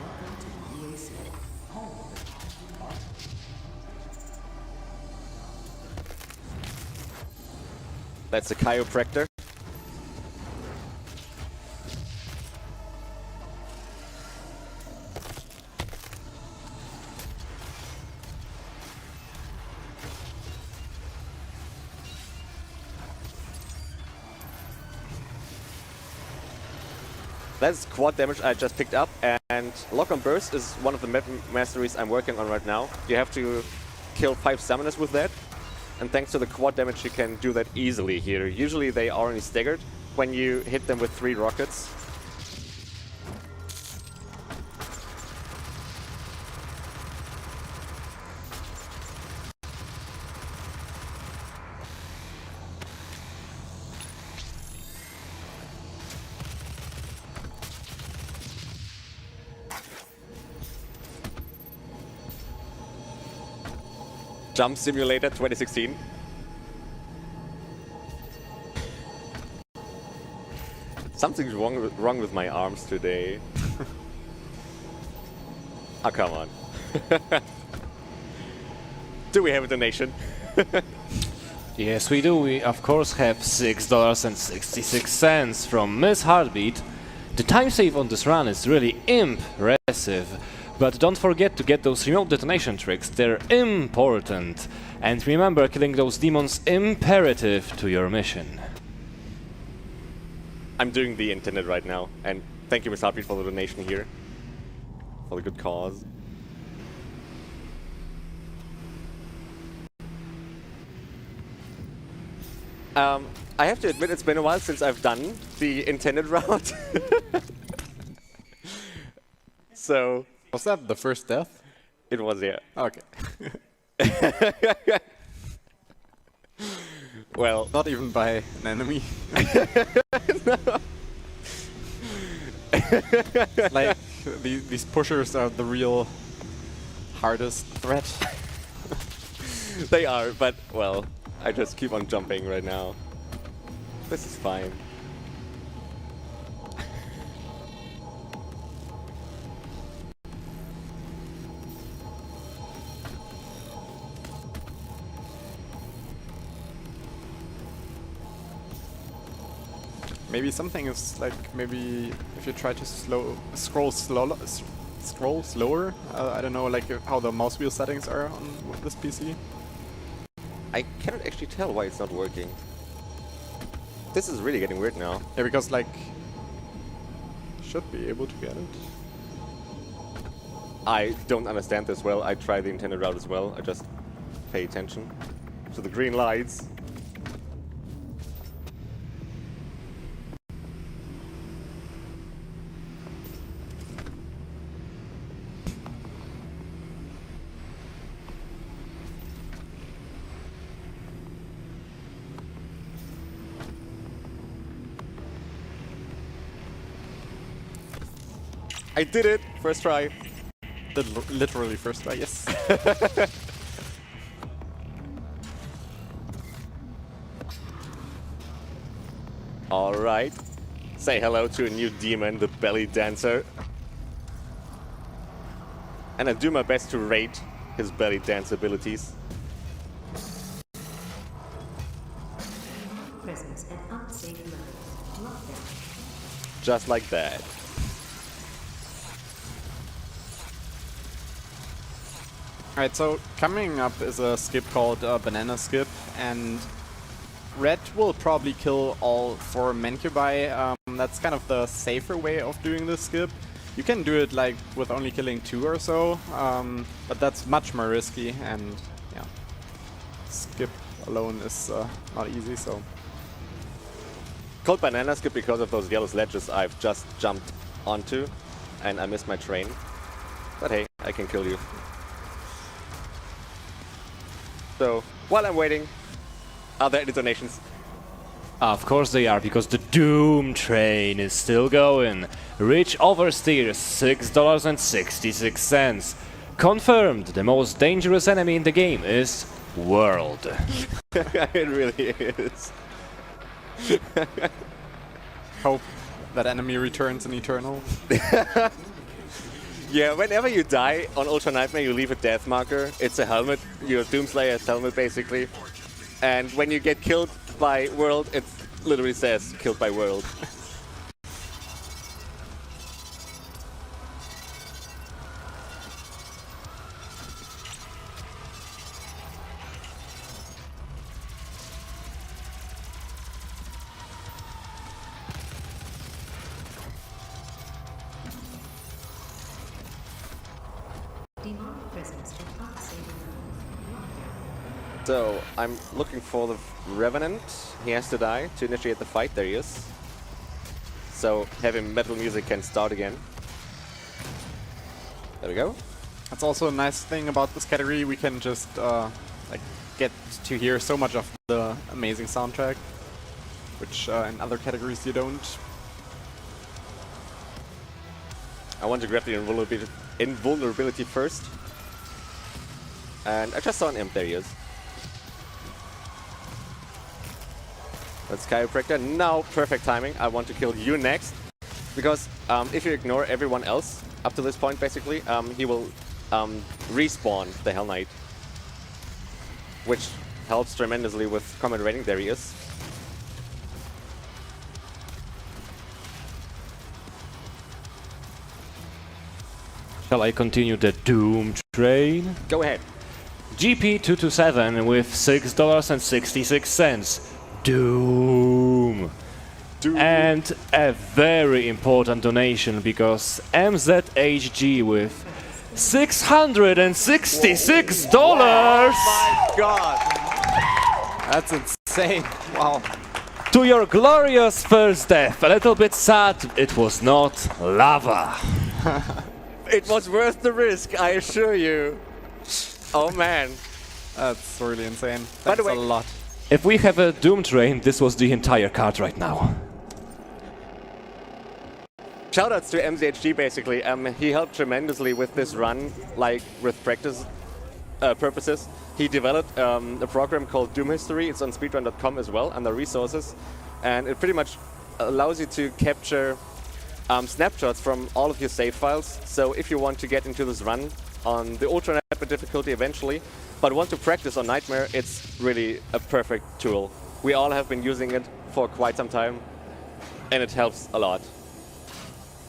welcome to the ESA, home of the Argent. That's a chiropractor. That's quad damage I just picked up, and Lock on Burst is one of the masteries I'm working on right now. You have to kill 5 summoners with that, and thanks to the quad damage you can do that easily here. Usually they are only staggered when you hit them with 3 rockets. Jump Simulator 2016. Something's wrong with my arms today. Oh, come on. Do we have a donation? Yes, we do. We, of course, have $6.66 from Miss Heartbeat. The time save on this run is really impressive. But don't forget to get those remote detonation tricks, they're important. And remember, killing those demons imperative to your mission. I'm doing the intended right now, and thank you, Miss Heartbeat, for the donation here. For the good cause. I have to admit, it's been a while since I've done the intended route. So... Was that the first death? It was, yeah. Okay. Well... Not even by an enemy. Like, these pushers are the real hardest threat. They are, but, well, I just keep on jumping right now. This is fine. Maybe something is like, maybe if you try to scroll slower, I don't know, like how the mouse wheel settings are on this PC. I cannot actually tell why it's not working. This is really getting weird now. Yeah, because like, should be able to get it. I don't understand this well. I try the intended route as well. I just pay attention to the green lights. I did it! First try. Literally first try, yes. Alright. Say hello to a new demon, the Belly Dancer. And I do my best to rate his belly dance abilities. Presence at unsafe levels. Lockdown. Just like that. Alright, so coming up is a skip called Banana Skip, and Red will probably kill all 4 Mancubi. That's kind of the safer way of doing this skip. You can do it like with only killing 2 or so, but that's much more risky, and yeah, skip alone is not easy, so. Called Banana Skip because of those yellow ledges I've just jumped onto, and I missed my train. But hey, I can kill you. So, while I'm waiting, are there any donations? Of course they are, because the Doom train is still going. Rich Oversteer, $6.66. Confirmed, the most dangerous enemy in the game is World. It really is. Hope that enemy returns in Eternal. Yeah, whenever you die on Ultra Nightmare, you leave a death marker. It's a helmet, your Doomslayer's helmet, basically. And when you get killed by World, it literally says, killed by World. Demand presence at unsafe levels. Lockdown. So, I'm looking for the Revenant. He has to die to initiate the fight. There he is. So, heavy metal music can start again. There we go. That's also a nice thing about this category. We can just like get to hear so much of the amazing soundtrack, which in other categories you don't. I want to grab the invulnerability first. And I just saw an imp. There he is. That's Chiropractor. Now, perfect timing. I want to kill you next. Because if you ignore everyone else up to this point, basically, he will respawn the Hell Knight. Which helps tremendously with combat rating. There he is. Shall I continue the Doom train? Go ahead. GP227 with $6.66. Doom. And a very important donation, because MZHG with $666. My God. That's insane. Wow. To your glorious first death. A little bit sad it was not lava. It was worth the risk, I assure you. Oh man. That's really insane. By the Thanks way- a lot. If we have a Doom train, this was the entire card right now. Shoutouts to MZHG, basically. He helped tremendously with this run, like with practice purposes. He developed a program called Doom History. It's on speedrun.com as well, under resources. And it pretty much allows you to capture snapshots from all of your save files. So if you want to get into this run on the Ultra Nightmare difficulty eventually, but want to practice on Nightmare, it's really a perfect tool. We all have been using it for quite some time, and it helps a lot.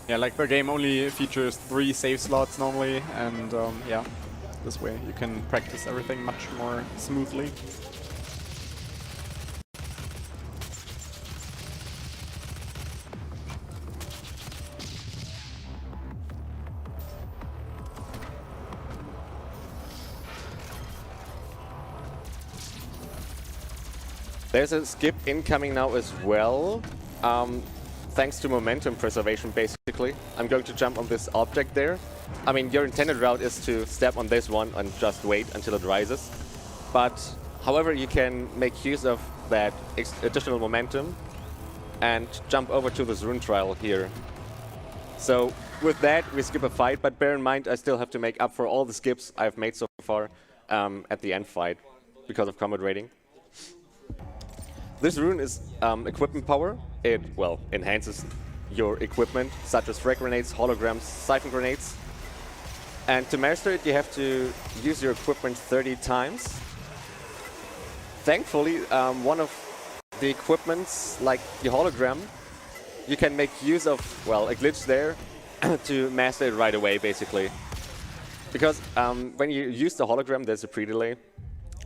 Yeah, like the game only features 3 save slots normally, and yeah, this way you can practice everything much more smoothly. There's a skip incoming now as well, thanks to momentum preservation, basically. I'm going to jump on this object there. I mean, your intended route is to step on this one and just wait until it rises. But, however, you can make use of that additional momentum and jump over to this rune trial here. So, with that, we skip a fight, but bear in mind, I still have to make up for all the skips I've made so far at the end fight because of combat rating. This rune is equipment power. It, well, enhances your equipment, such as frag grenades, holograms, siphon grenades. And to master it, you have to use your equipment 30 times. Thankfully, one of the equipments, like the hologram, you can make use of, well, a glitch there to master it right away, basically. Because when you use the hologram, there's a pre-delay.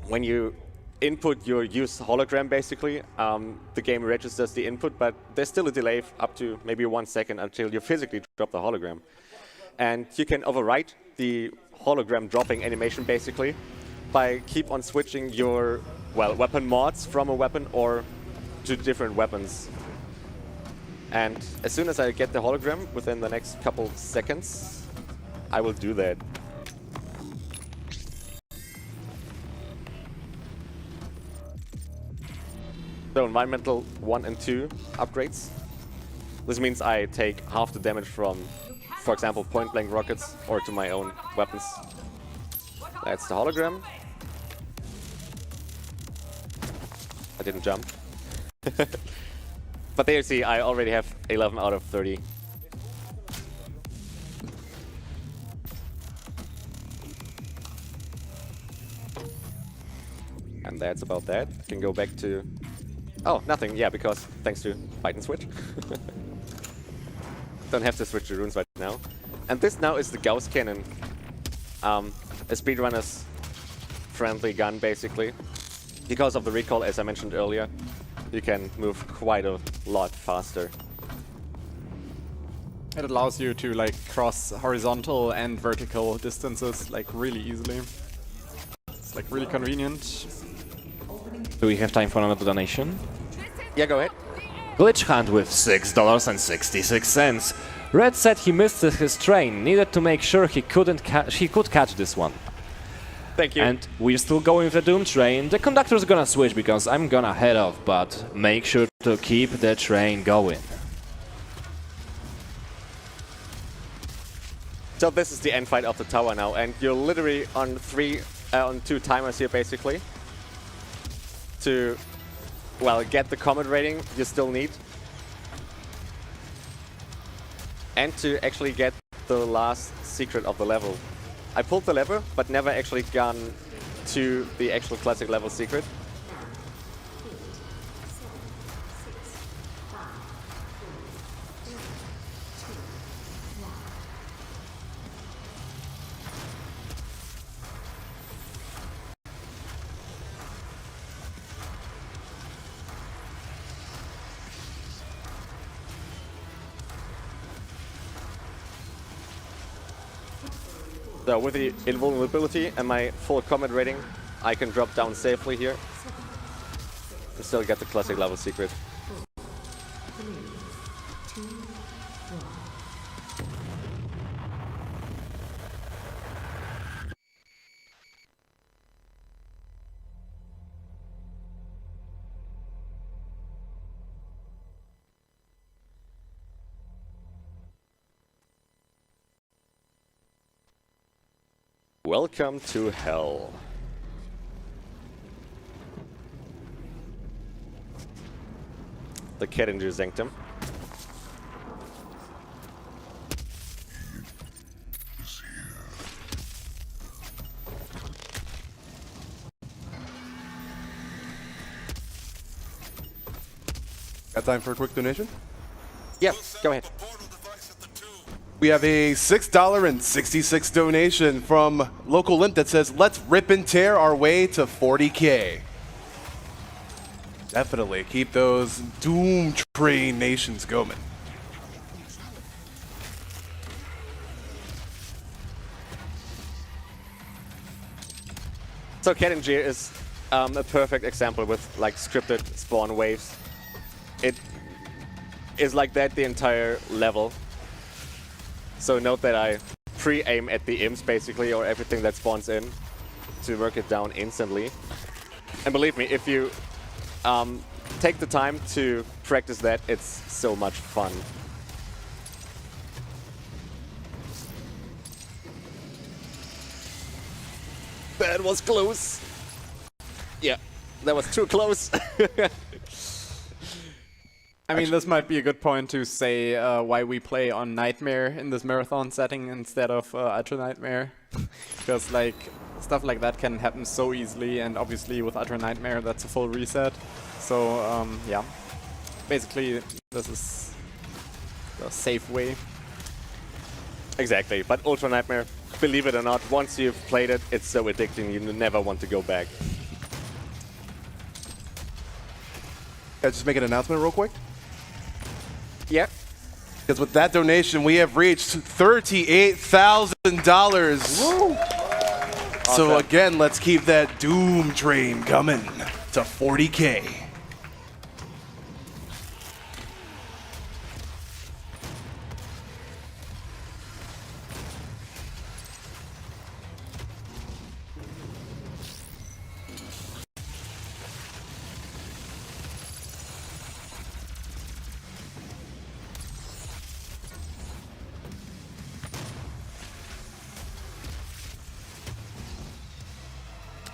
When you input your used hologram, basically, the game registers the input, but there's still a delay up to maybe 1 second until you physically drop the hologram. And you can overwrite the hologram dropping animation, basically, by keep on switching your, well, weapon mods from a weapon or to different weapons. And as soon as I get the hologram, within the next couple seconds, I will do that. So environmental 1 and 2 upgrades. This means I take half the damage from, for example, point-blank rockets or to my own weapons. That's the hologram. I didn't jump. But there you see, I already have 11 out of 30. And that's about that. Can go back to... Oh, nothing, yeah, because thanks to fight and switch. Don't have to switch the runes right now. And this now is the Gauss Cannon. A speedrunner's friendly gun, basically. Because of the recoil, as I mentioned earlier, you can move quite a lot faster. It allows you to like cross horizontal and vertical distances like really easily. It's like really convenient. Do we have time for another donation? Yeah, go ahead. Glitch Hunt with $6.66. Red said he missed his train, needed to make sure he could catch this one. Thank you. And we're still going with the Doom train. The conductor's gonna switch because I'm gonna head off, but make sure to keep the train going. So this is the end fight of the tower now, and you're literally on 2 timers here, basically. To, well, get the comet rating you still need. And to actually get the last secret of the level. I pulled the lever, but never actually gone to the actual classic level secret. So with the invulnerability and my full combat rating, I can drop down safely here and still get the classic level secret. Welcome to hell. The Kettinger Sanctum. Got time for a quick donation? Yeah, go ahead. We have a $6.66 donation from Local Limp that says, let's rip and tear our way to 40K. Definitely keep those Doom Train nations going. So Kettinger is a perfect example with like scripted spawn waves. It is like that the entire level. So note that I pre-aim at the imps basically, or everything that spawns in, to work it down instantly. And believe me, if you take the time to practice that, it's so much fun. That was close. Yeah, that was too close. I mean, this might be a good point to say why we play on Nightmare in this marathon setting instead of Ultra Nightmare. Because like stuff like that can happen so easily, and obviously with Ultra Nightmare that's a full reset. So yeah, basically this is the safe way. Exactly, but Ultra Nightmare, believe it or not, once you've played it, it's so addicting you never want to go back. Can I just make an announcement real quick? Yeah. Because with that donation, we have reached $38,000. So Awesome. again, let's keep that doom train coming to 40K.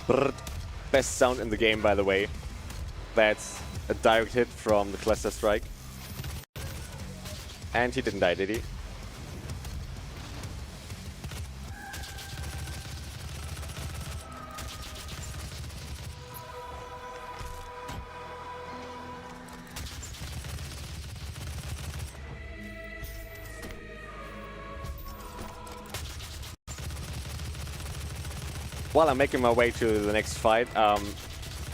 Brrrt. Best sound in the game, by the way. That's a direct hit from the cluster strike. And he didn't die, did he? While I'm making my way to the next fight,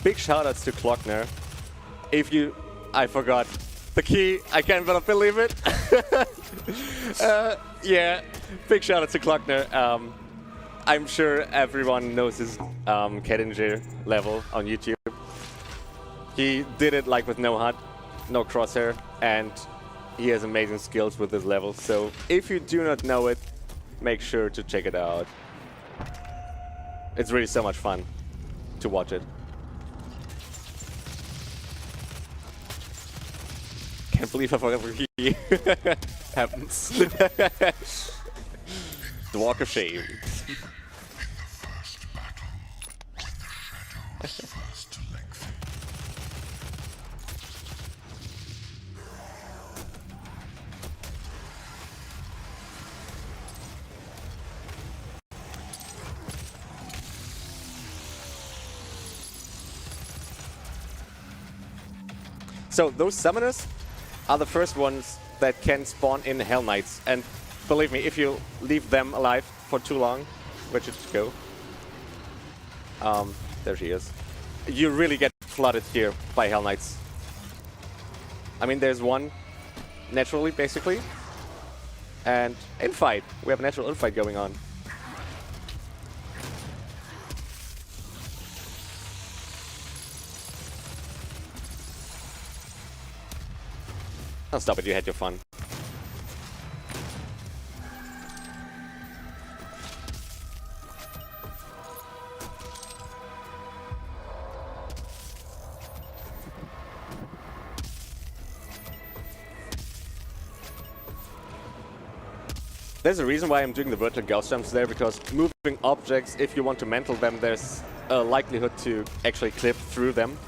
big shoutouts to Klockner. I forgot the key, I can't believe it. Yeah, big shoutouts to Klockner. I'm sure everyone knows his Kettinger level on YouTube. He did it like with no HUD, no crosshair, and he has amazing skills with this level. So if you do not know it, make sure to check it out. It's really so much fun to watch it. Can't believe I forgot the key. Happens. The walk of shame. So those summoners are the first ones that can spawn in Hell Knights, and believe me, if you leave them alive for too long, where should you go? There she is. You really get flooded here by Hell Knights. I mean, there's one naturally, basically, and infight. We have a natural infight going on. Oh, stop it, you had your fun. There's a reason why I'm doing the vertical gauss jumps there, because moving objects, if you want to mantle them, there's a likelihood to actually clip through them.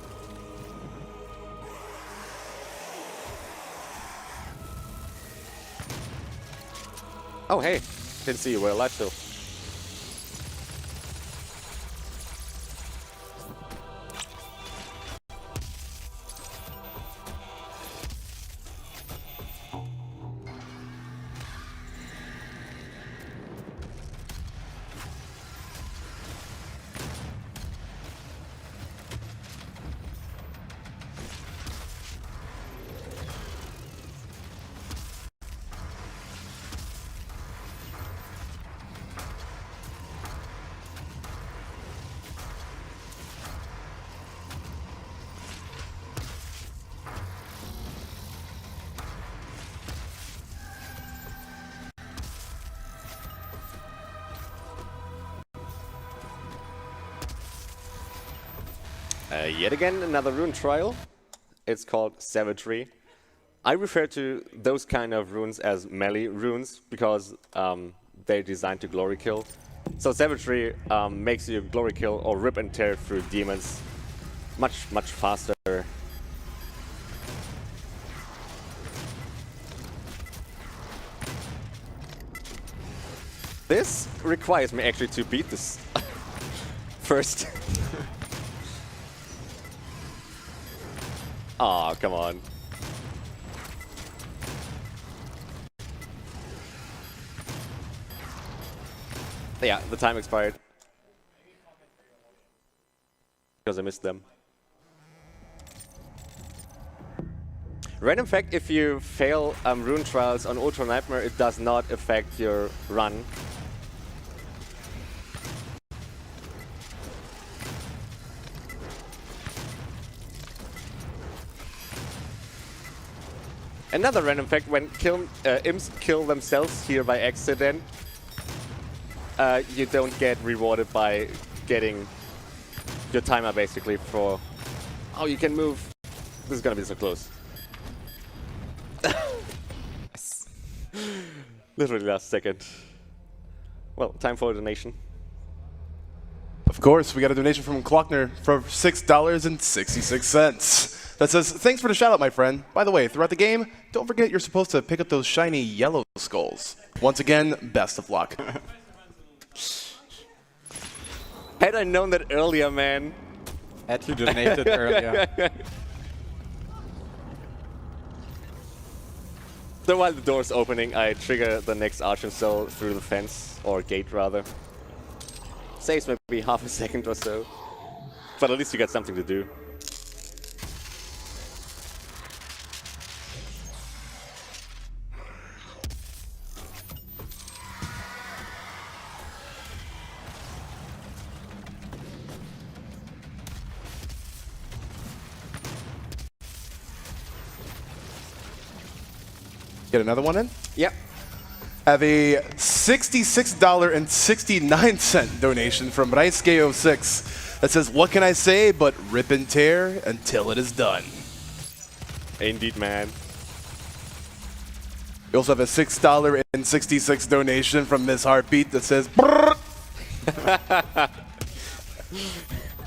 Oh, hey. Didn't see you were alive still. Yet again, another rune trial. It's called Savagery. I refer to those kind of runes as melee runes because they're designed to glory kill. So Savagery makes you glory kill or rip and tear through demons much faster. This requires me actually to beat this first. Aw, come on. Yeah, the time expired. Because I missed them. Random fact, if you fail Rune Trials on Ultra Nightmare, it does not affect your run. Another random fact, when imps kill themselves here by accident, you don't get rewarded by getting your timer basically for... Oh, you can move. This is gonna be so close. Literally last second. Well, time for a donation. Of course, we got a donation from Klockner for $6.66. That says, thanks for the shout out, my friend. By the way, throughout the game, don't forget you're supposed to pick up those shiny yellow skulls. Once again, best of luck. Had I known that earlier, man. Had you donated earlier. So while the door's opening, I trigger the next Archon Cell through the fence, or gate rather. Saves maybe half a second or so. But at least you got something to do. Get another one in? Yep. Have a $66.69 donation from Raisuke06 that says, what can I say but rip and tear until it is done. Indeed, man. We also have a $6.66 donation from Miss Heartbeat that says, brrr.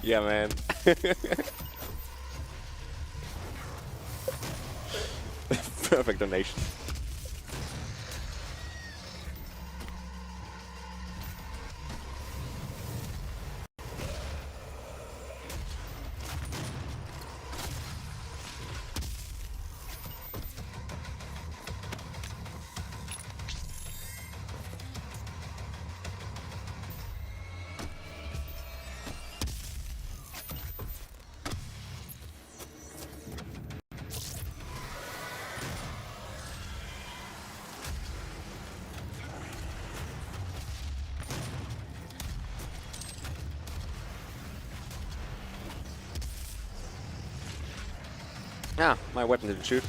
Yeah, man. Perfect donation. Ah, my weapon didn't shoot.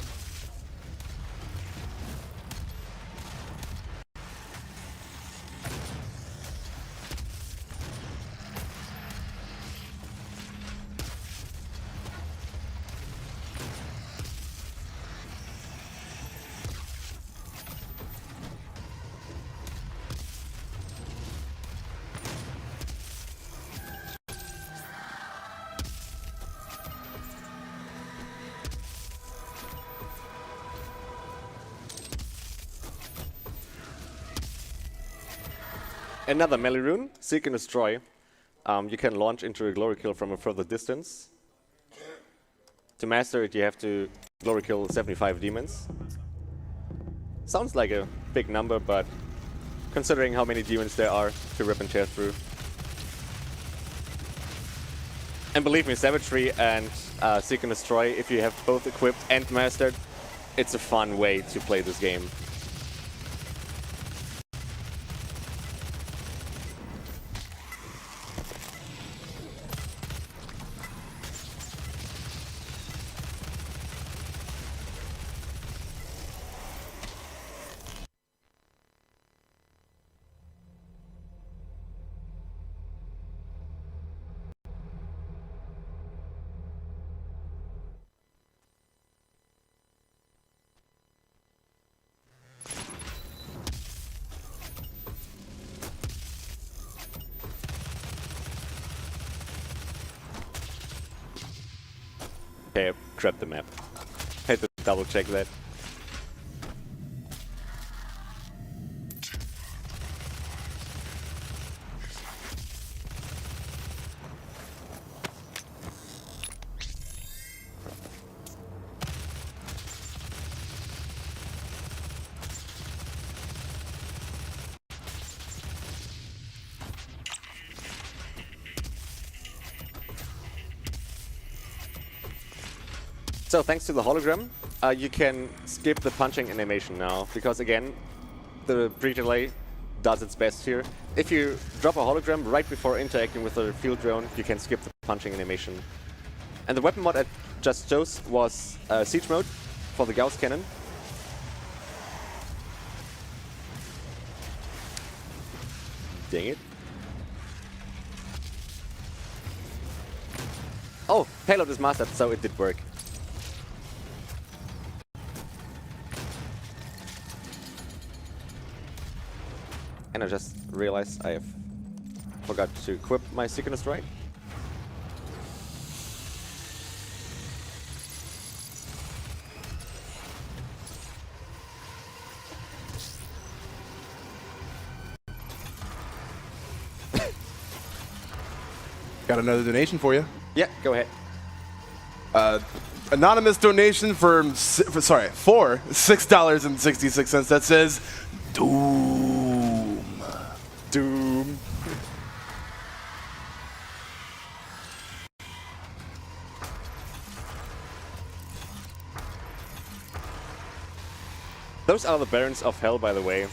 Another melee rune, Seek and Destroy. You can launch into a glory kill from a further distance. To master it, you have to glory kill 75 demons. Sounds like a big number, but considering how many demons there are to rip and tear through. And believe me, Savagery and Seek and Destroy, if you have both equipped and mastered, it's a fun way to play this game. Okay, I grabbed the map. Had to double check that. So thanks to the hologram, you can skip the punching animation now, because again, the pre-delay does its best here. If you drop a hologram right before interacting with the field drone, you can skip the punching animation. And the weapon mod I just chose was Siege Mode for the Gauss Cannon. Dang it. Oh, payload is mastered, so it did work. And I just realized I have forgot to equip my Synchronous Strike. Got another donation for you. Yeah, go ahead. Anonymous donation for $6.66 that says Doom. Doom. Those are the Barons of Hell, by the way.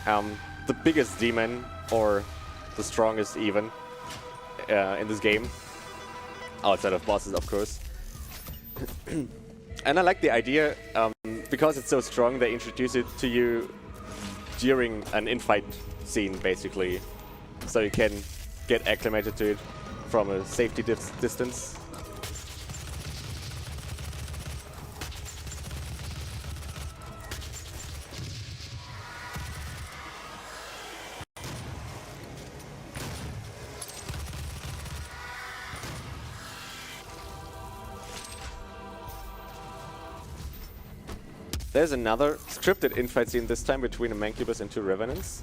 The biggest demon, or the strongest even, in this game. Outside of bosses, of course. And I like the idea, because it's so strong, they introduce it to you during an infight scene, basically. So you can get acclimated to it from a safety distance. There's another scripted infight scene, this time between a Mancubus and 2 Revenants.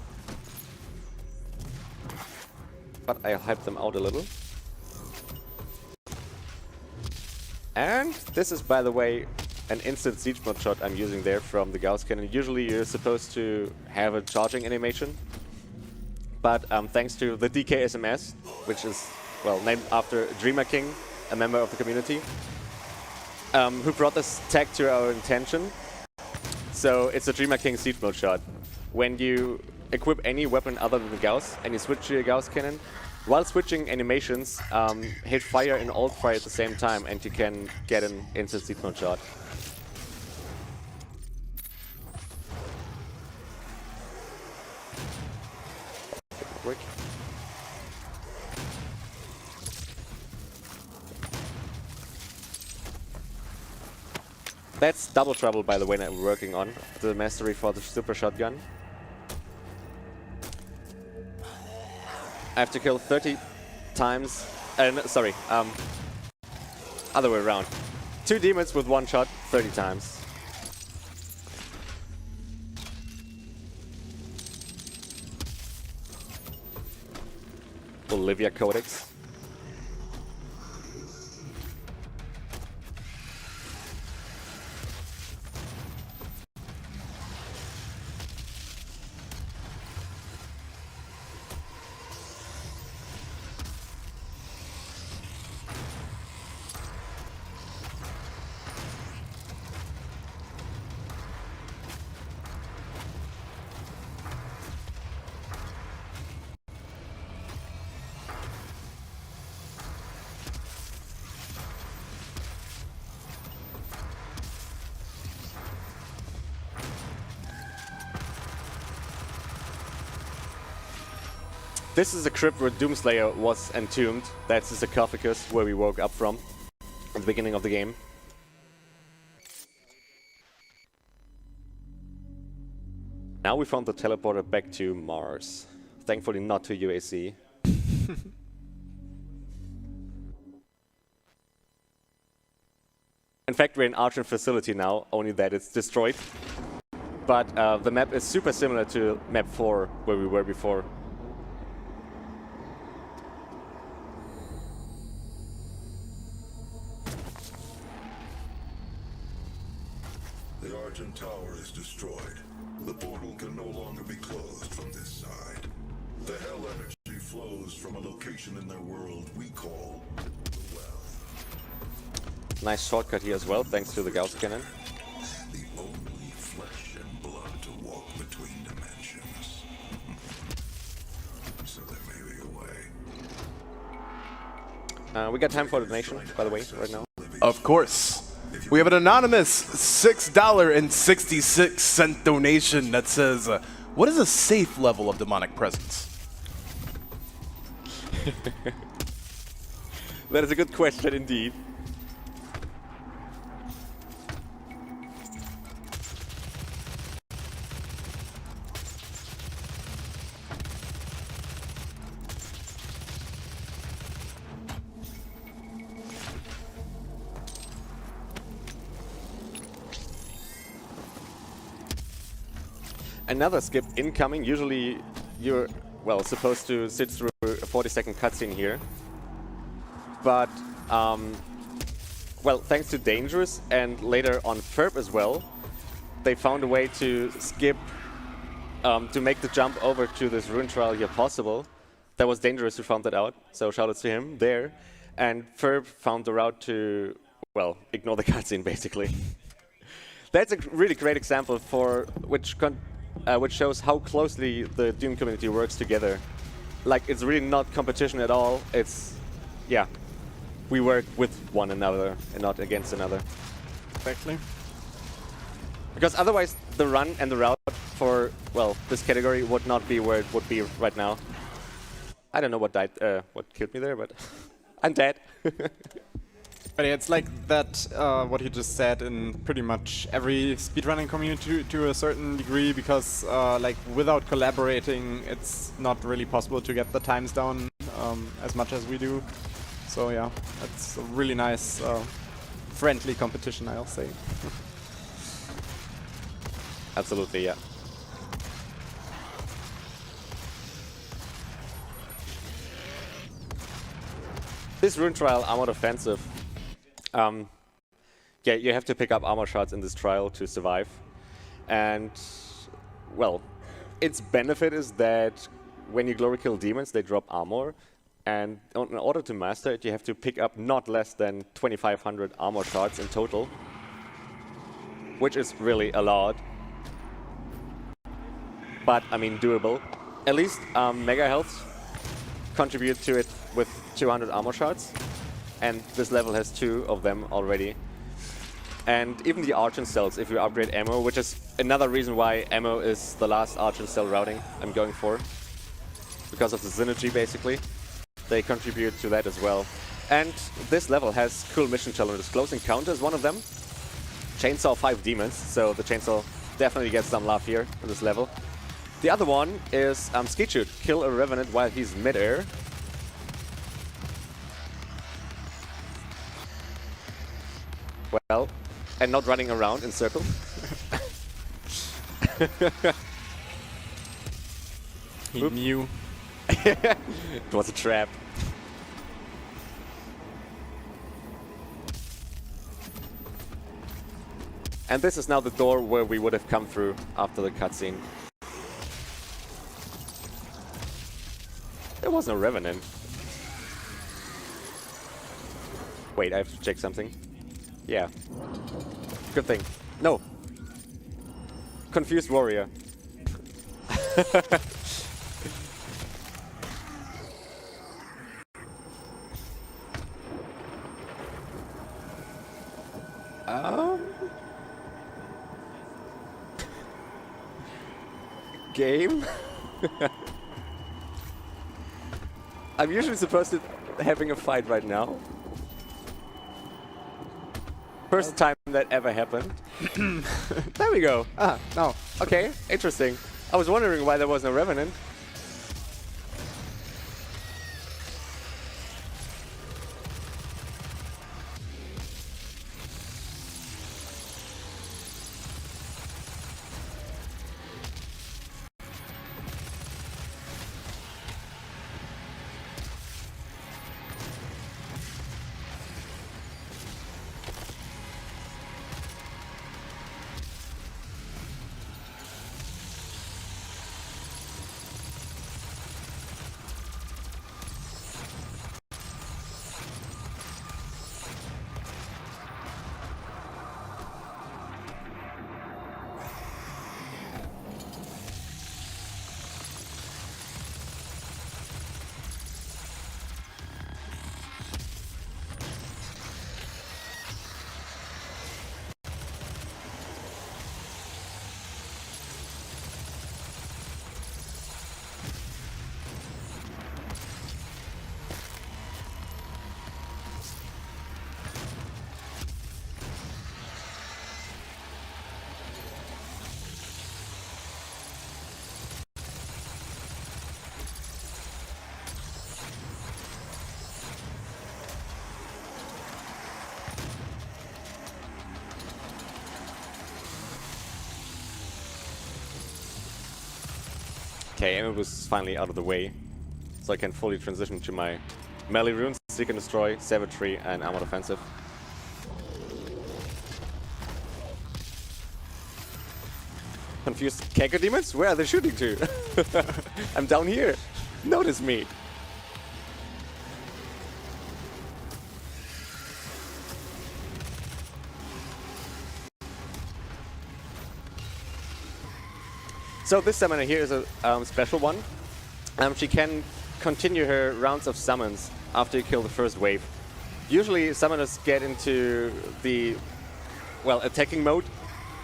But I'll hype them out a little. And this is, by the way, an instant siege mode shot I'm using there from the Gauss Cannon. Usually you're supposed to have a charging animation. But thanks to the DKSMS, which is, well, named after Dreamer King, a member of the community, who brought this tag to our attention. So it's a Dreamer King siege mode shot. When you equip any weapon other than the Gauss and you switch to your Gauss Cannon, while switching animations, hit fire and alt fire at the same time, and you can get an instant siege mode shot. Quick. That's Double Trouble, by the way, that we're working on. The mastery for the super shotgun. I have to kill 30 times. Sorry, other way around. 2 demons with 1 shot, 30 times. Olivia Codex. This is a crypt where Doomslayer was entombed. That's the sarcophagus where we woke up from at the beginning of the game. Now we found the teleporter back to Mars. Thankfully not to UAC. In fact, we're in Archon Facility now, only that it's destroyed. But the map is super similar to map 4, where we were before. The Argent Tower is destroyed. The portal can no longer be closed from this side. The hell energy flows from a location in their world we call the Well. Nice shortcut here as well, thanks to the Gauss Cannon. The only flesh and blood to walk between dimensions. So there may be a way. We got time for a donation, by the way, right now. Of course. We have an anonymous $6.66 donation that says, what is a safe level of demonic presence? That is a good question indeed. Another skip incoming. Usually you're, well, supposed to sit through a 40-second cutscene here. But, well, thanks to Dangerous and later on FERP as well, they found a way to skip, to make the jump over to this rune trial here possible. That was Dangerous who found that out, so shoutouts to him there. And FERP found the route to, well, ignore the cutscene basically. That's a really great example for which shows how closely the Doom community works together. Like, it's really not competition at all. It's, yeah, we work with one another and not against another. Exactly. Because otherwise, the run and the route for, well, this category would not be where it would be right now. I don't know what died, what killed me there, but I'm dead. But yeah, it's like that, what he just said in pretty much every speedrunning community to a certain degree, because like without collaborating, it's not really possible to get the times down as much as we do. So yeah, it's a really nice, friendly competition, I'll say. Absolutely, yeah. This rune trial armored offensive. Yeah, you have to pick up armor shards in this trial to survive. And, well, its benefit is that when you glory kill demons, they drop armor. And in order to master it, you have to pick up not less than 2,500 armor shards in total. Which is really a lot. But, I mean, doable. At least Mega Health contribute to it with 200 armor shards. And this level has 2 of them already. And even the Archon cells, if you upgrade ammo, which is another reason why ammo is the last Archon cell routing I'm going for. Because of the synergy, basically. They contribute to that as well. And this level has cool mission challenges. Close Encounter is one of them. Chainsaw 5 demons, so the chainsaw definitely gets some love here in this level. The other one is Skeet Shoot. Kill a Revenant while he's mid-air. Well, and not running around in circles. He knew. It was a trap. And this is now the door where we would have come through after the cutscene. There was no Revenant. Wait, I have to check something. Yeah. Good thing. No. Confused Warrior. Game? I'm usually supposed to having a fight right now. First time that ever happened. There we go. Ah, no. Okay, interesting. I was wondering why there was no Revenant. Okay, Emma was finally out of the way, so I can fully transition to my melee runes, Seek and Destroy, Savagery, and Armored Offensive. Confused Keko demons? Where are they shooting to? I'm down here. Notice me. So this summoner here is a special one. She can continue her rounds of summons after you kill the first wave. Usually summoners get into the, well, attacking mode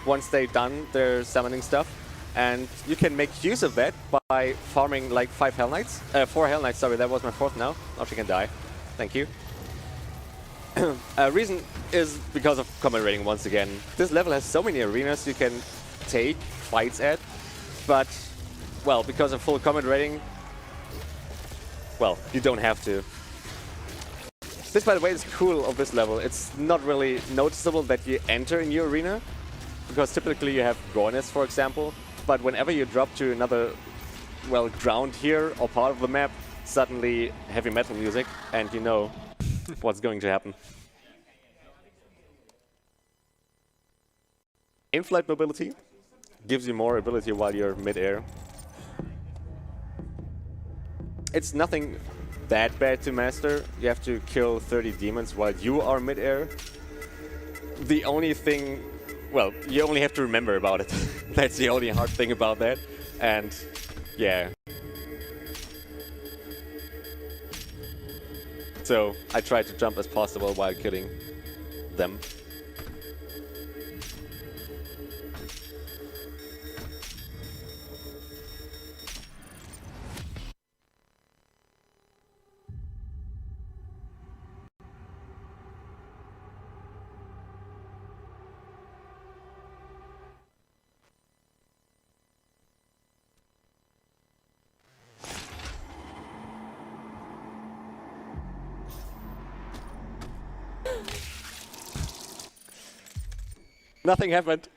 once they've done their summoning stuff. And you can make use of that by farming like 4 Hell Knights, sorry, that was my 4th now. Now she can die. Thank you. Reason is because of combat rating once again. This level has so many arenas you can take fights at. But, well, because of full combat rating, well, you don't have to. This, by the way, is cool of this level. It's not really noticeable that you enter a new arena, because typically you have Gornis, for example. But whenever you drop to another, well, ground here or part of the map, suddenly heavy metal music, and you know what's going to happen. In-flight mobility gives you more ability while you're mid-air. It's nothing that bad to master. You have to kill 30 demons while you are mid-air. The only thing, well, you only have to remember about it. That's the only hard thing about that. And yeah. So I try to jump as possible while killing them. Nothing happened.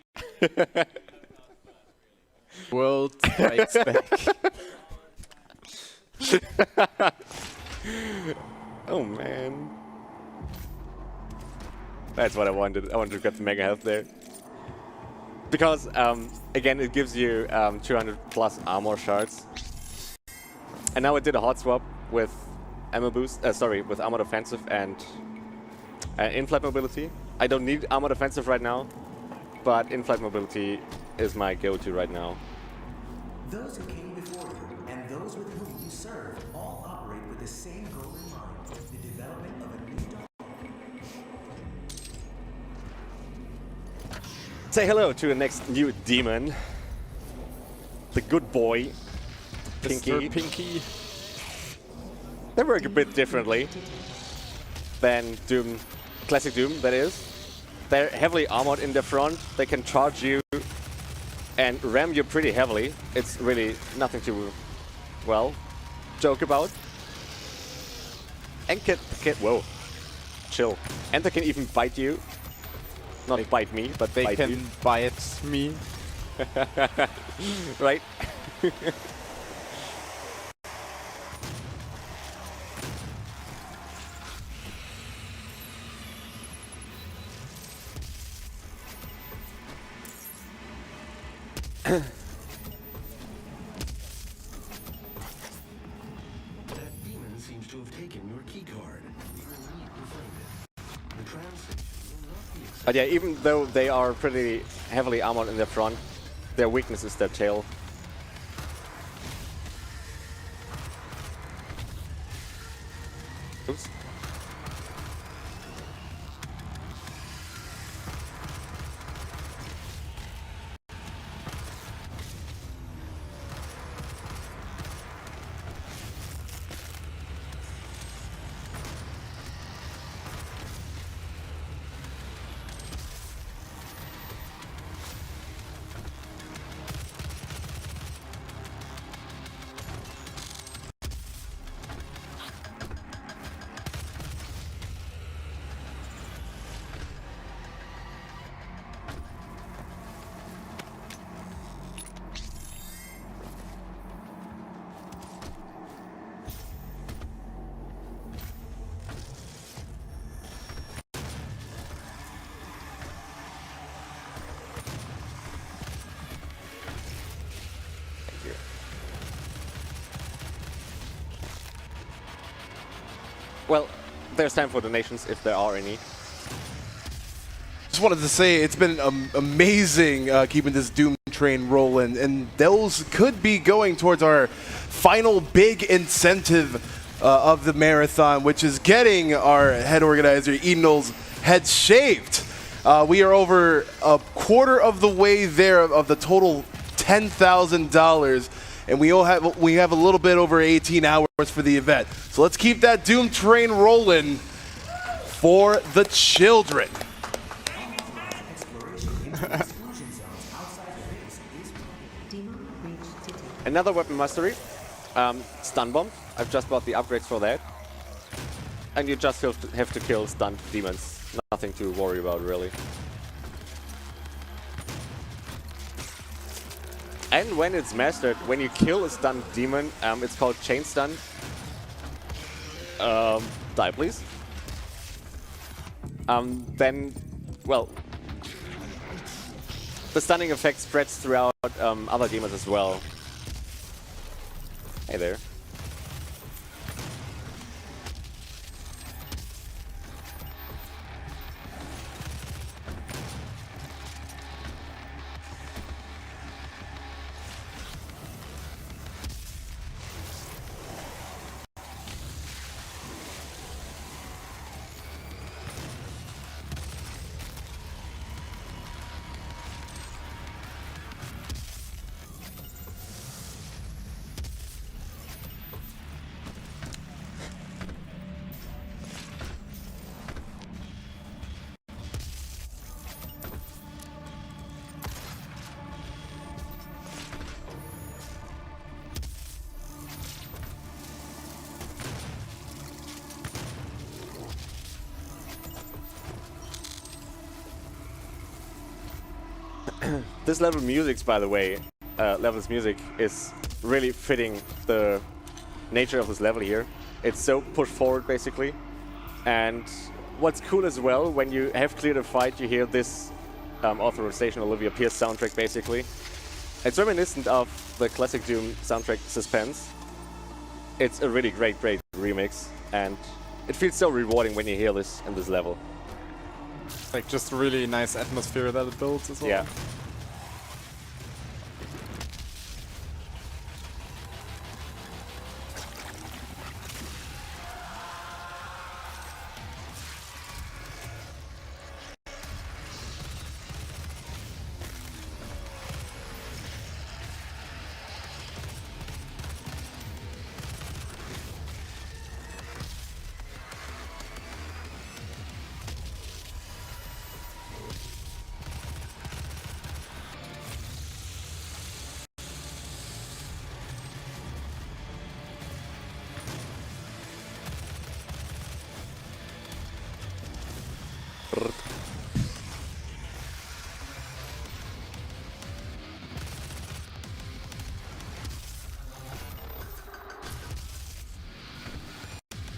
World strikes back. Oh man. That's what I wanted. I wanted to get the mega health there. Because, again, it gives you 200 plus armor shards. And now I did a hot swap with ammo boost, with armored offensive and in-flight mobility. I don't need armored offensive right now, but in-flight mobility is my go-to right now. Those who came before you and those with whom you serve all operate with the same goal in mind, the development of a new dawn. Say hello to the next new demon. The good boy, Pinky. Mr. Pinky. They work a bit differently than Doom, classic Doom, that is. They're heavily armored in the front. They can charge you and ram you pretty heavily. It's really nothing to, well, joke about. And whoa, chill. And they can even bite you. Not bite me, but They bite can you. bite me. Right? That demon seems to have taken your key card. You need to find it. The transit will not be accepted. But yeah, even though they are pretty heavily armored in their front, their weakness is their tail. Oops. Well, there's time for donations if there are any. Just wanted to say it's been amazing keeping this Doom train rolling, and those could be going towards our final big incentive of the marathon, which is getting our head organizer Edenol's head shaved. We are over a quarter of the way there of the total $10,000, and we have a little bit over 18 hours for the event. So let's keep that Doom train rolling for the children. Another weapon mastery, stun bomb. I've just bought the upgrades for that. And you just have to kill stunned demons. Nothing to worry about, really. And when it's mastered, when you kill a stunned demon, it's called chain stun. Die, please. Then, well, the stunning effect spreads throughout other demons as well. Hey there. This level's music is really fitting the nature of this level here. It's so push forward, basically. And what's cool as well, when you have cleared a fight, you hear this Authorization Olivia Pierce soundtrack, basically. It's reminiscent of the classic Doom soundtrack Suspense. It's a really great remix, and it feels so rewarding when you hear this in this level. Like, just really nice atmosphere that it builds as well. Yeah.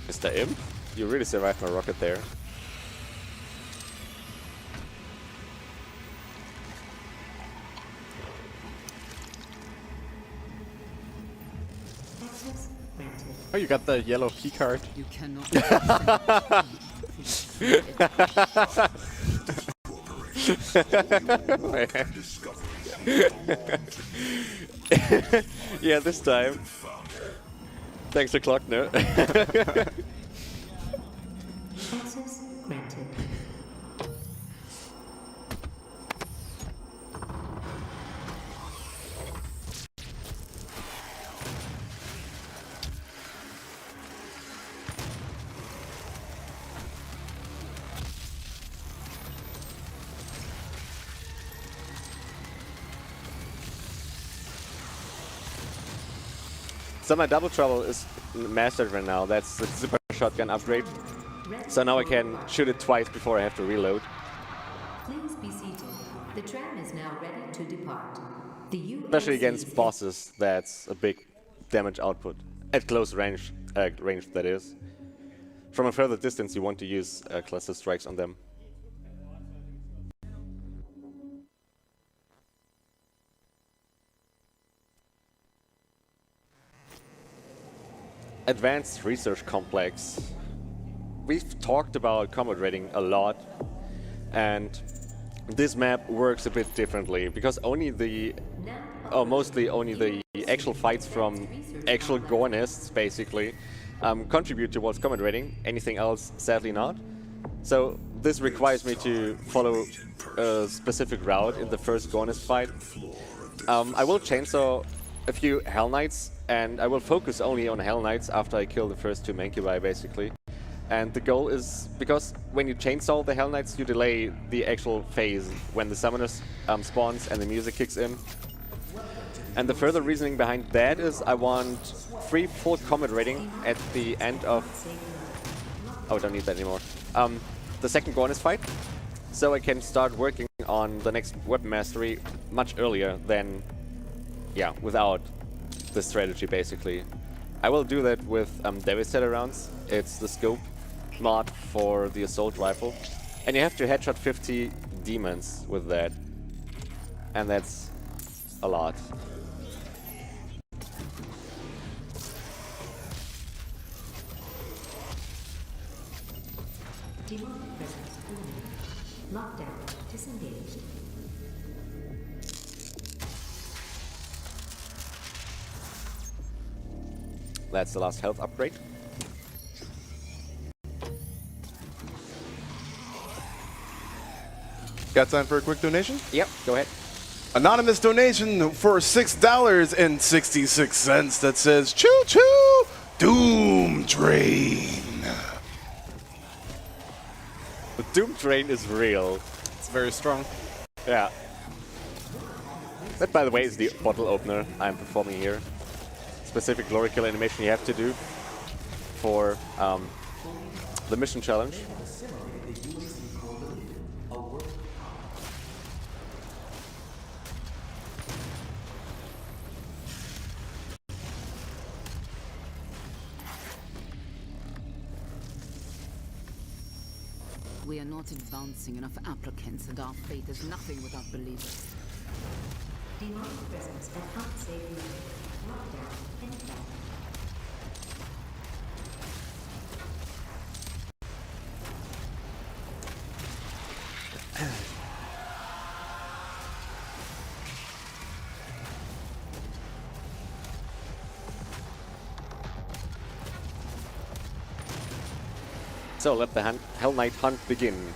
Mr. Imp, you really survived my rocket there. Oh, you got the yellow key card. You cannot. Yeah, this time. Thanks to Klockner. Access granted. So my double trouble is mastered right now. That's the super shotgun upgrade. So now I can shoot it twice before I have to reload. Please be seated. The tram is now ready to depart. The UAC Especially against bosses, that's a big damage output. At close range, that is. From a further distance, you want to use cluster strikes on them. Advanced Research Complex. we've talked about combat rating a lot, and this map works a bit differently because mostly only the actual fights from actual Gornists basically contribute towards combat rating. Anything else, sadly not. So this requires me to follow a specific route in the first Gornist fight. I will chainsaw a few Hell Knights, and I will focus only on Hell Knights after I kill the first 2 Mancubi basically. And the goal is, because when you chainsaw the Hell Knights, you delay the actual phase when the summoner spawns and the music kicks in. And the further reasoning behind that is I want free full combat rating at the end of... Oh, I don't need that anymore. The second Gornist fight, so I can start working on the next weapon mastery much earlier than, yeah, without the strategy basically. I will do that with Devastator rounds. It's the scope mod for the assault rifle, and you have to headshot 50 demons with that, and that's a lot. Demonic presence eliminated. Lockdown disengaged. That's the last health upgrade. Got time for a quick donation? Yep, go ahead. Anonymous donation for $6.66 that says, "Choo choo, Doom Train." The Doom Train is real. It's very strong. Yeah. That, by the way, is the bottle opener I'm performing here. Specific glory kill animation you have to do for the mission challenge. We are not advancing enough applicants, and our fate is nothing without believers. Demonic presence at unsafe limit. Lockdown ended. So let the Hell Knight hunt begin.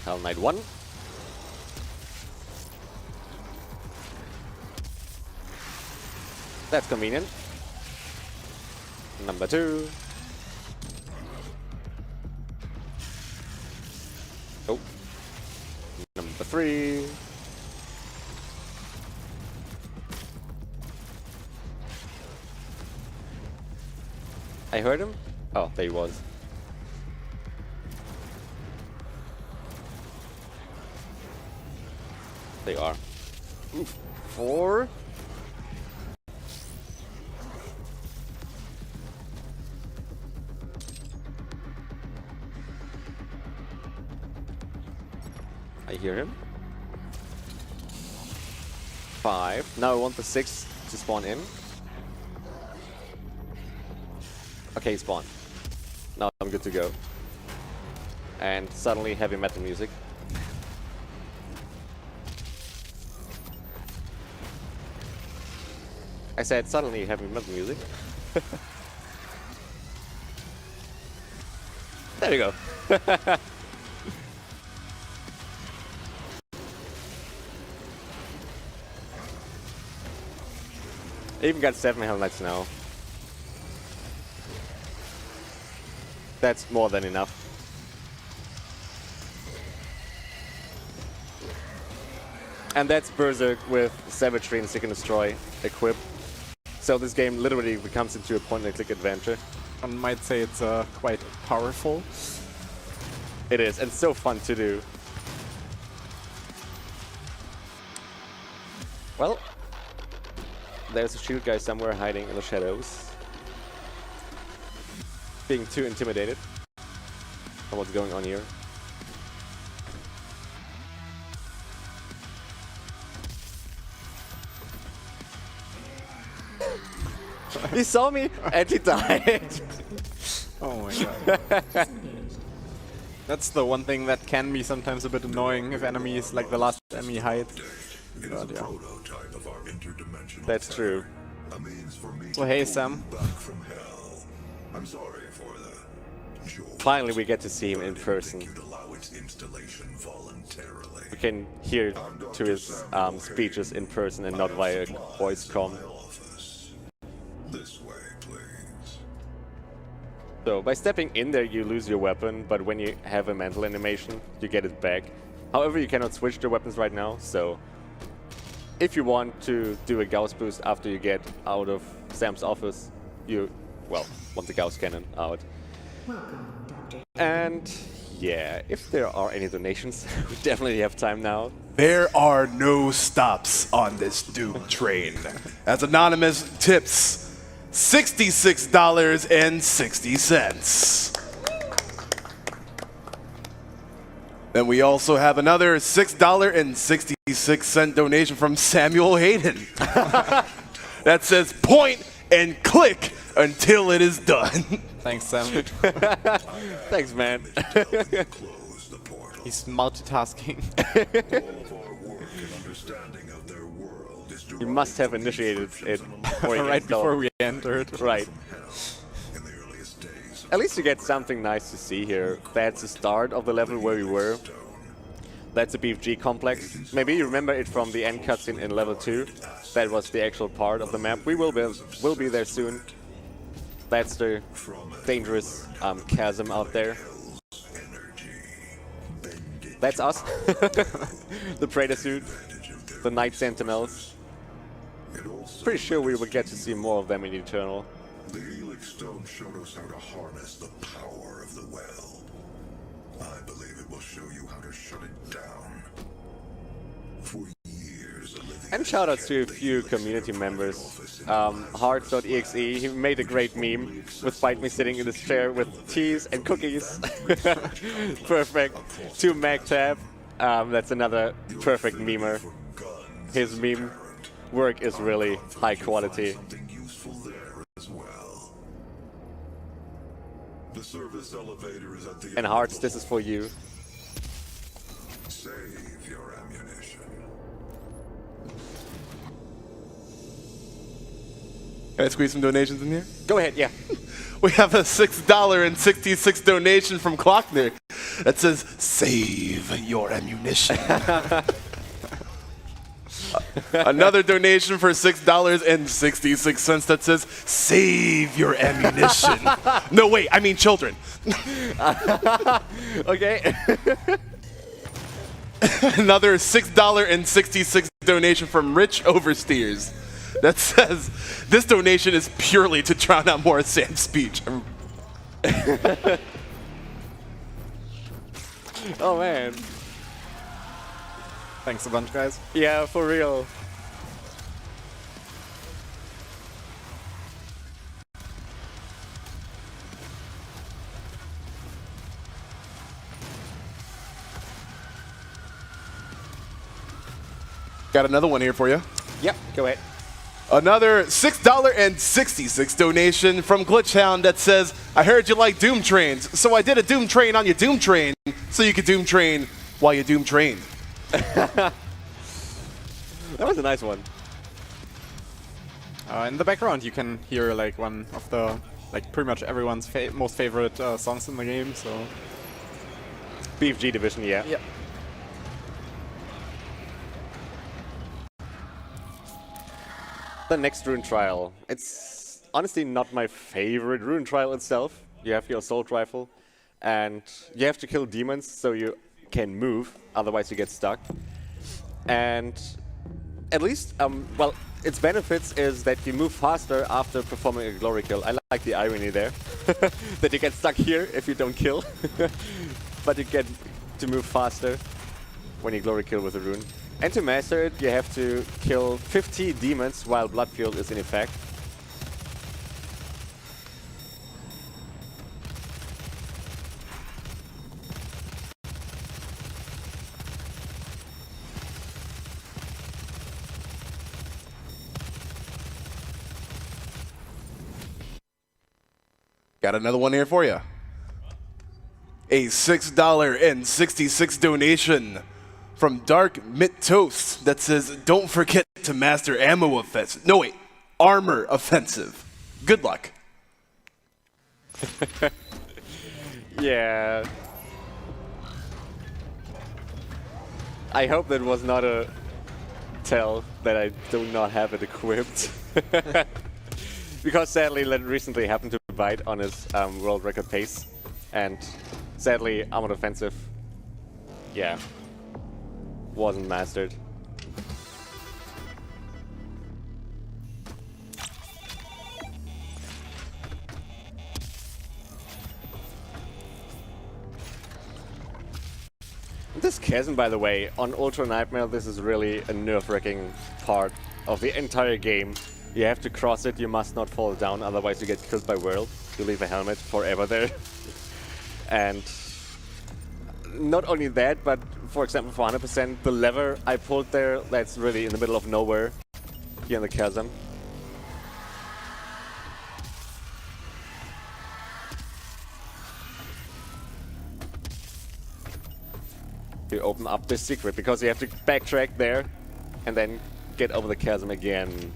Hell Knight 1. That's convenient. Number 2. Oh. Number 3. I heard him? Oh, there he was. They are. Oof. 4. I hear him. 5. Now I want the 6 to spawn in. Okay, spawn. Now I'm good to go. And suddenly heavy metal music. I said suddenly heavy metal music. There you go. I even got 7 Hell Knights now. That's more than enough. And that's Berserk with Savagery and Seek and Destroy equipped. So this game literally becomes into a point-and-click adventure. One might say it's quite powerful. It is, and so fun to do. Well, there's a shield guy somewhere hiding in the shadows. Being too intimidated from what's going on here. He saw me and he died. Oh my god. That's the one thing that can be sometimes a bit annoying if enemies, like the last enemy, hide. It is a prototype of our interdimensional That's true. a means for me So to hey pull Sam. you back from hell. I'm sorry for the joy. Finally, we get to see him in But person. you'd allow its installation voluntarily. We can hear to his speeches in person and not via voice comm. My office. This way, please. So by stepping in there, you lose your weapon, but when you have a mental animation, you get it back. However, you cannot switch the weapons right now, so if you want to do a Gauss boost after you get out of Sam's office, you, well, want the Gauss cannon out. And yeah, if there are any donations, we definitely have time now. There are no stops on this Doom train. As Anonymous tips $66.60. Then we also have another $6.66 donation from Samuel Hayden. That says point and click until it is done. Thanks, Sam. Thanks, man. Close the portal. He's multitasking. All of our work and understanding of their world is You must have initiated it before you Right install. before we entered. Right. in the earliest days of At least you get something nice to see here. That's the start of the level where we were. That's a BFG complex. Maybe you remember it from the end cutscene in level 2. That was the actual part of the map. We will be there soon. That's the dangerous chasm out there. That's us. The Praetor suit. The Night Sentinels. Pretty sure we will get to see more of them in Eternal. the Helix Stone showed us how to harness the power of the well. I believe it will show you how to shut it down. For years, Olivia And shoutouts to a few community members. Hearts.exe, he made a great meme with Fight Me sitting in his chair with teas and cookies. Perfect. To MagTab, that's another perfect memer. His meme work is really high quality. something useful there as well. The service elevator is at the And Hearts, this is for you. Save your ammunition. Can I squeeze some donations in here? Go ahead, yeah. We have a $6.66 donation from Klockner that says, save your ammunition. Another donation for $6.66 that says, save your ammunition. No, wait, I mean children. Okay. Another $6.66 donation from Rich Oversteers that says, this donation is purely to drown out more of Sam's speech. Oh man. Thanks a bunch, guys. Yeah, for real. Got another one here for you. Yep, go ahead. Another $6.66 donation from Glitchhound that says, I heard you like Doom Trains, so I did a Doom Train on your Doom Train, so you could Doom Train while you Doom Train. That was a nice one. In the background, you can hear like one of the, like pretty much everyone's most favorite songs in the game. So BFG division, yeah. yeah. The next rune trial. It's honestly not my favorite rune trial itself. You have your assault rifle, and you have to kill demons so you can move, otherwise you get stuck. And at least, well, its benefits is that you move faster after performing a glory kill. I like the irony there, that you get stuck here if you don't kill, but you get to move faster when you glory kill with a rune. And to master it, you have to kill 50 demons while Blood Field is in effect. Got another one here for you. A $6.66 donation from Dark Mit Toast that says, "Don't forget to master ammo offensive." No, wait, armor offensive. Good luck. Yeah. I hope that was not a tell that I do not have it equipped. Because sadly, that recently happened to bite on his world record pace. And sadly, armored offensive, yeah, wasn't mastered. This chasm, by the way, on Ultra Nightmare, this is really a nerve-wracking part of the entire game. You have to cross it, you must not fall down, otherwise you get killed by Whirl. You leave a helmet forever there. And not only that, but for example, for 100%, the lever I pulled there, that's really in the middle of nowhere, here in the chasm. To open up this secret, because you have to backtrack there and then get over the chasm again.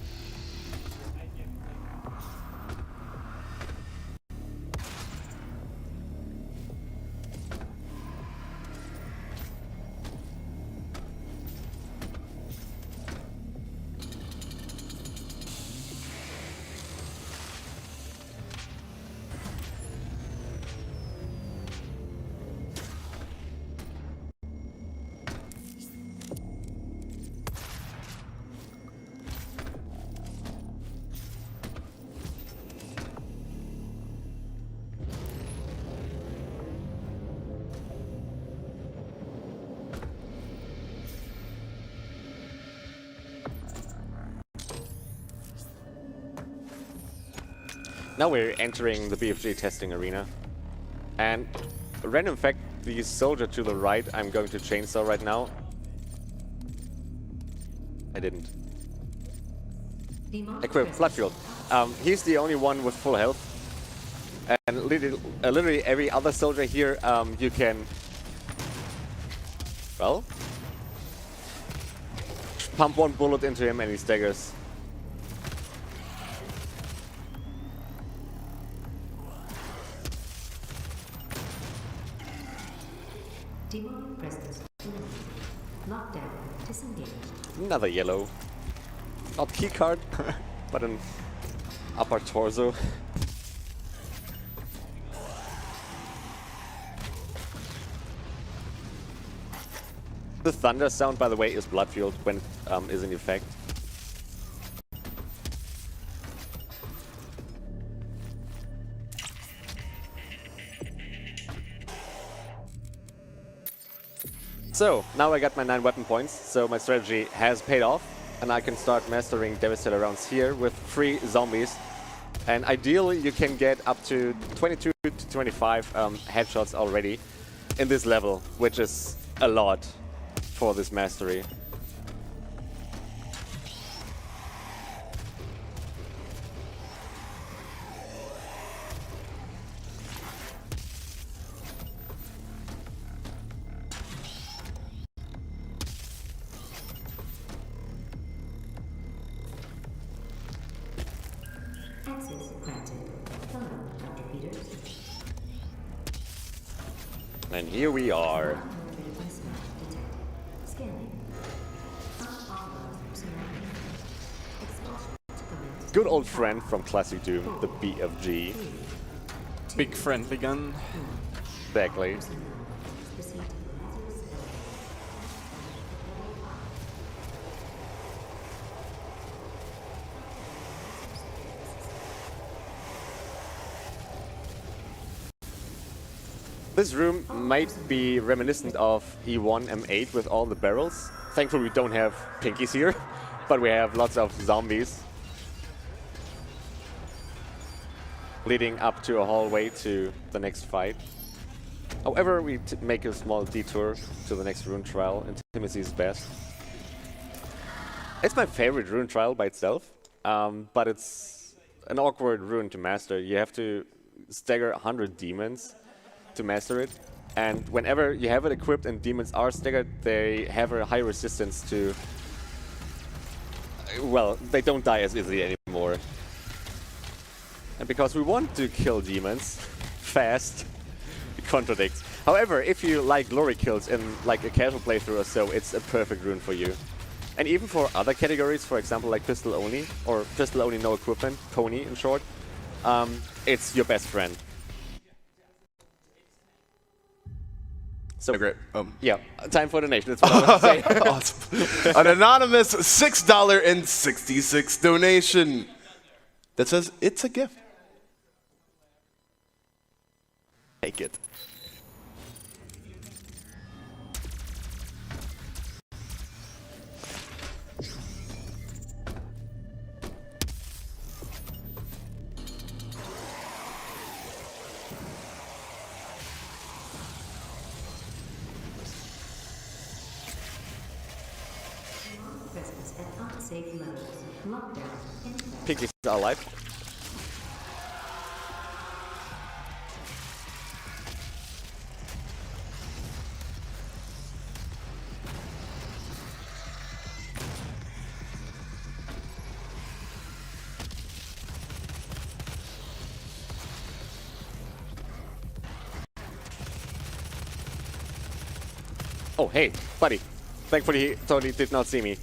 Now we're entering the BFG testing arena. And a random fact, the soldier to the right, I'm going to chainsaw right now. I didn't. Equip Floodfield. He's the only one with full health. And literally every other soldier here, you can, well, pump one bullet into him and he staggers. Demon presence. Knockdown. Disengaged. Another yellow. Not keycard, but an upper torso. The thunder sound, by the way, is Bloodfield when it is in effect. So, now I got my 9 weapon points, so my strategy has paid off, and I can start mastering Devastator rounds here with 3 zombies. And ideally, you can get up to 22 to 25 headshots already in this level, which is a lot for this mastery. Access granted. Hello, Dr. Peters. And here we are. Scanning. Good old friend from Classic Doom, the BFG. Big friendly gun. Exactly. This room might be reminiscent of E1 M8 with all the barrels. Thankfully we don't have pinkies here, but we have lots of zombies. Leading up to a hallway to the next fight. However, we make a small detour to the next rune trial. Intimacy is best. It's my favorite rune trial by itself, but it's an awkward rune to master. You have to stagger 100 demons to master it. And whenever you have it equipped and demons are staggered, they have a high resistance to... Well, they don't die as easily anymore. And because we want to kill demons fast, it contradicts. However, if you like glory kills in like a casual playthrough or so, it's a perfect rune for you. And even for other categories, for example like pistol only, or pistol only no equipment, pony in short, it's your best friend. So great. Yeah, time for donation. That's what I was saying. Awesome. An anonymous $6.66 donation that says it's a gift. Take it. Presence at unsafe levels. Lockdown in effect. Pinky's alive. Oh, hey, buddy. Thankfully, he totally did not see me.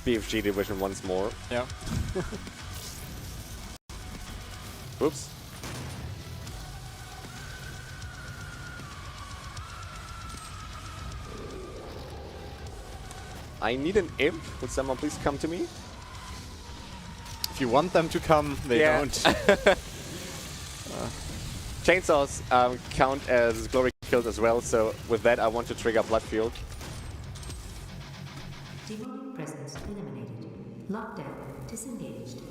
BFG division once more. Yeah. Oops. I need an imp. Would someone please come to me? If you want them to come, they don't. Chainsaws count as glory kills as well, so with that I want to trigger Blood Field. Demonic presence eliminated. Lockdown disengaged.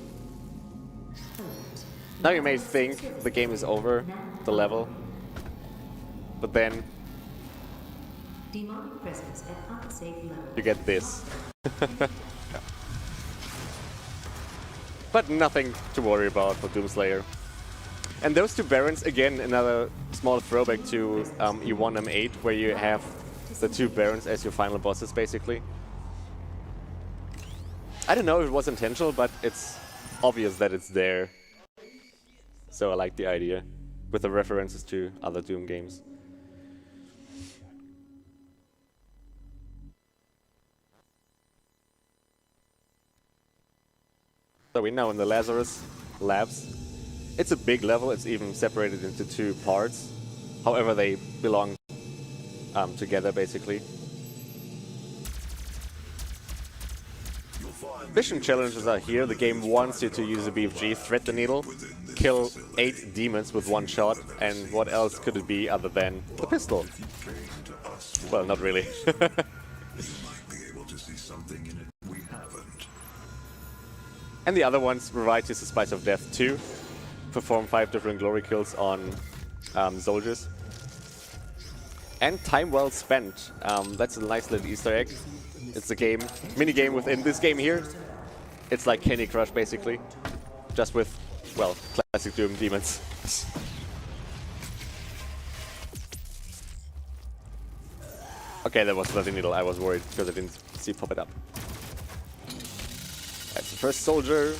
Alert. Now you may think the game is over, the level, but then Demonic presence at unsafe level. you get this. But nothing to worry about for Doomslayer. And those two Barons, again, another small throwback to E1 M8, where you have the two Barons as your final bosses, basically. I don't know if it was intentional, but it's obvious that it's there. So I like the idea, with the references to other Doom games. So we're now in the Lazarus labs. It's a big level, it's even separated into two parts. However, they belong together, basically. Mission challenges are here. The game wants you to use a BFG, thread the needle, kill 8 demons with one shot, and what else could it be other than the pistol? Well, not really. And the other ones, Varieties of Spice of Death 2, perform 5 different glory kills on soldiers. And Time Well Spent, that's a nice little Easter egg. It's a game, mini-game within this game here. It's like Candy Crush, basically. Just with, well, classic Doom demons. Okay, that was not the needle, I was worried because I didn't see it pop it up. That's the first soldier.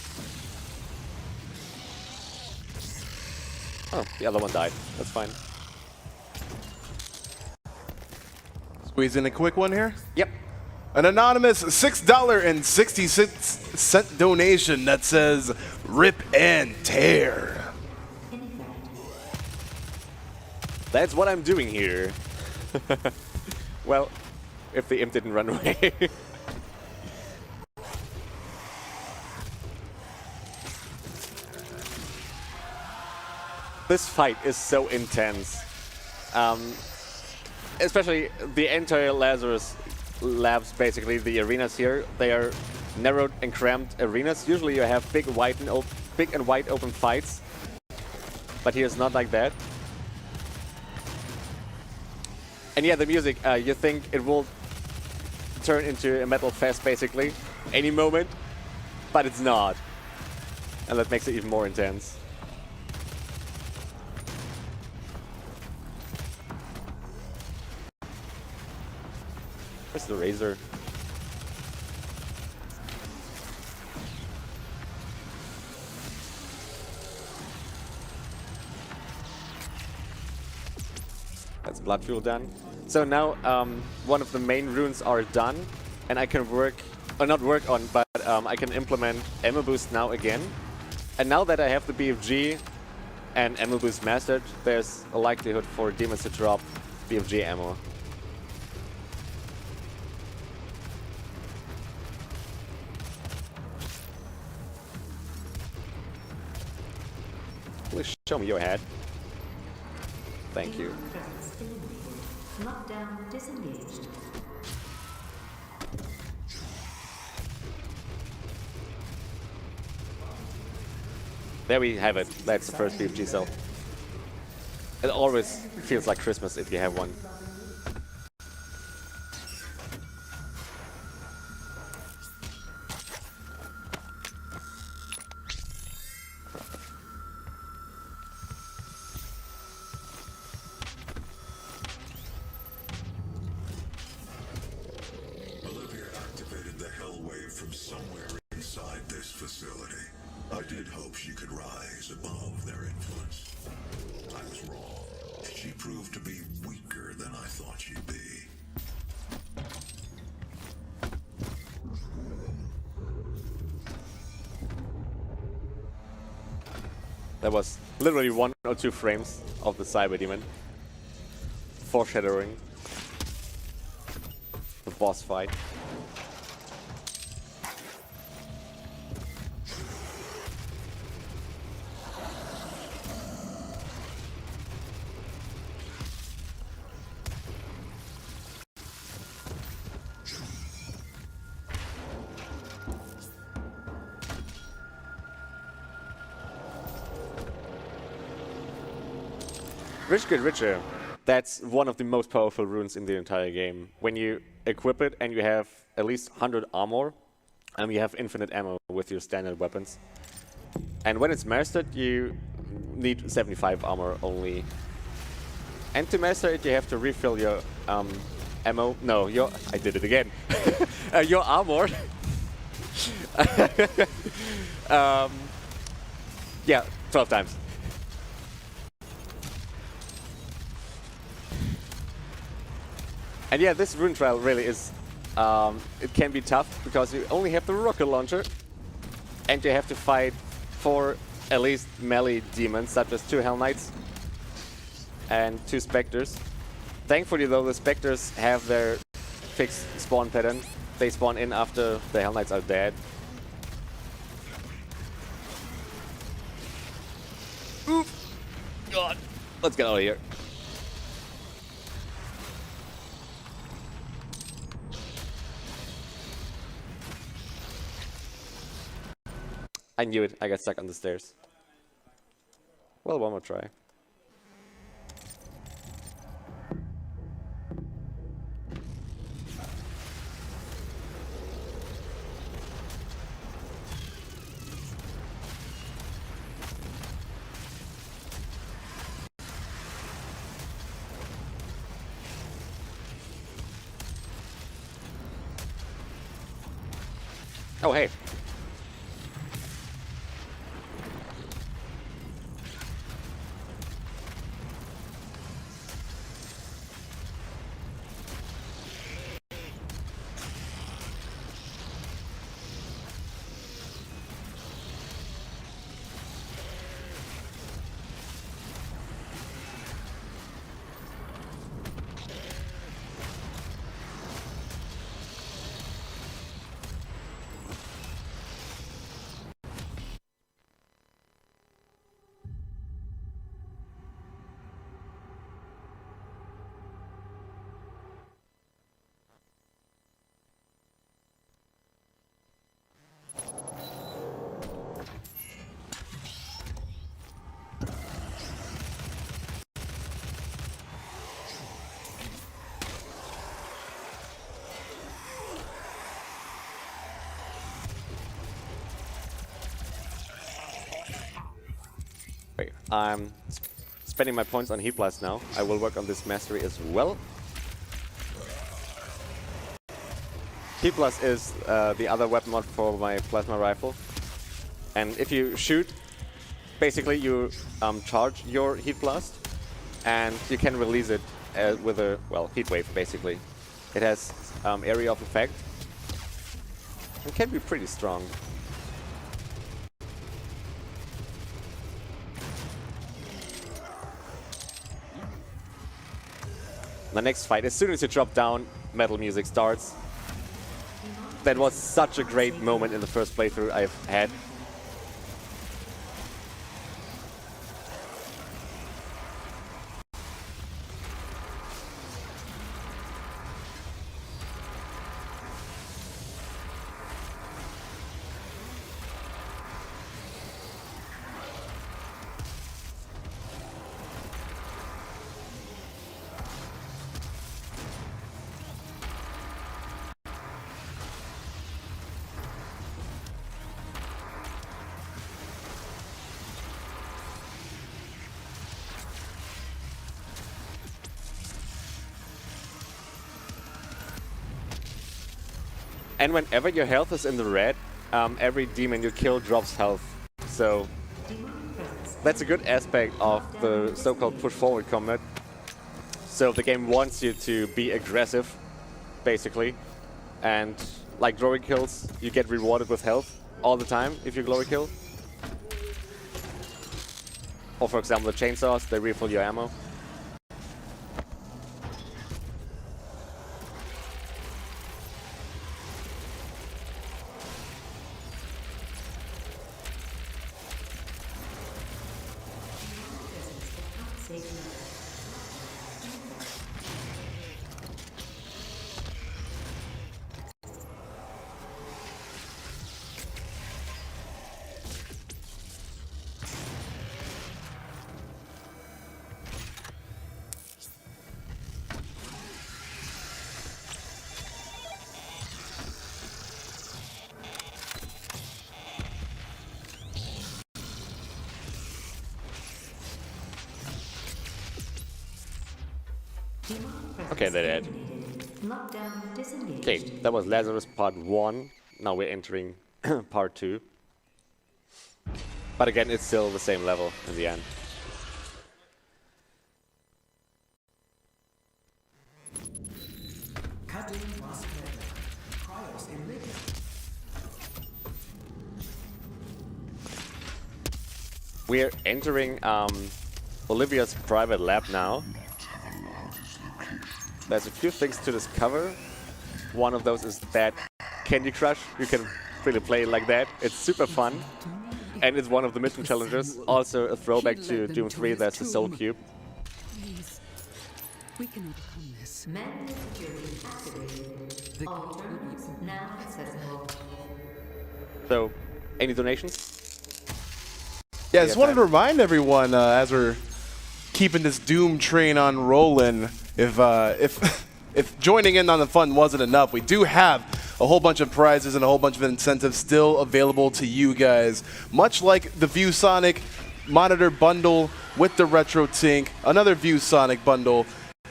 Oh, the other one died. That's fine. Squeeze in a quick one here. Yep. An anonymous $6.66 donation that says "Rip and Tear." That's what I'm doing here. Well, if the imp didn't run away. This fight is so intense. Especially the entire Lazarus labs, basically, the arenas here, they are narrowed and cramped arenas. Usually you have big and wide open fights, but here it's not like that. And yeah, the music, you think it will turn into a metal fest basically any moment, but it's not. And that makes it even more intense. Where's the razor? That's blood fuel done. So now one of the main runes are done, and I can work, or not work on, but I can implement ammo boost now again. And now that I have the BFG and ammo boost mastered, there's a likelihood for demons to drop BFG ammo. Please show me your head. Thank you. Lockdown disengaged. There we have it. That's the first BFG cell. It always feels like Christmas if you have one. Olivia activated the hell wave from somewhere inside this facility. I did hope she could rise above their influence. I was wrong. She proved to be weaker than I thought she'd be. That was literally 1 or 2 frames of the Cyber Demon. Foreshadowing the boss fight. Rich Get Richer. That's one of the most powerful runes in the entire game. When you equip it and you have at least 100 armor, you have infinite ammo with your standard weapons. And when it's mastered, you need 75 armor only. And to master it, you have to refill your ammo. No, your... I did it again. Your armor. Yeah, 12 times. And yeah, this rune trial really is, it can be tough because you only have the rocket launcher and you have to fight 4 at least melee demons such as 2 Hell Knights and 2 Spectres. Thankfully though, the Spectres have their fixed spawn pattern. They spawn in after the Hell Knights are dead. Oof! God! Let's get out of here. I knew it. I got stuck on the stairs. Well, one more try. Oh, hey. I'm spending my points on Heat Blast now. I will work on this mastery as well. Heat Blast is the other weapon mod for my plasma rifle. And if you shoot, basically you charge your Heat Blast and you can release it with a, well, heat wave basically. It has area of effect. It can be pretty strong. The next fight, as soon as you drop down, metal music starts. That was such a great moment in the first playthrough I've had. And whenever your health is in the red, every demon you kill drops health. So that's a good aspect of the so-called push-forward combat. So the game wants you to be aggressive, basically. And like glory kills, you get rewarded with health all the time if you glory kill. Or for example, the chainsaws, they refill your ammo. Okay, they're dead. Okay, that was Lazarus part 1. Now we're entering part 2. But again, it's still the same level in the end. We're entering Olivia's private lab now. There's a few things to discover. One of those is that Candy Crush. You can really play it like that. It's super fun. And it's one of the mission challenges. Also a throwback to Doom 3, that's the Soul Cube. Please. We can overcome this. Mandate security activated. Alternatives now accessible. So, any donations? Yeah, I just wanted to remind everyone as we're keeping this Doom train on rolling, if joining in on the fun wasn't enough, we do have a whole bunch of prizes and a whole bunch of incentives still available to you guys. Much like the ViewSonic monitor bundle with the Retro Tink, another ViewSonic bundle,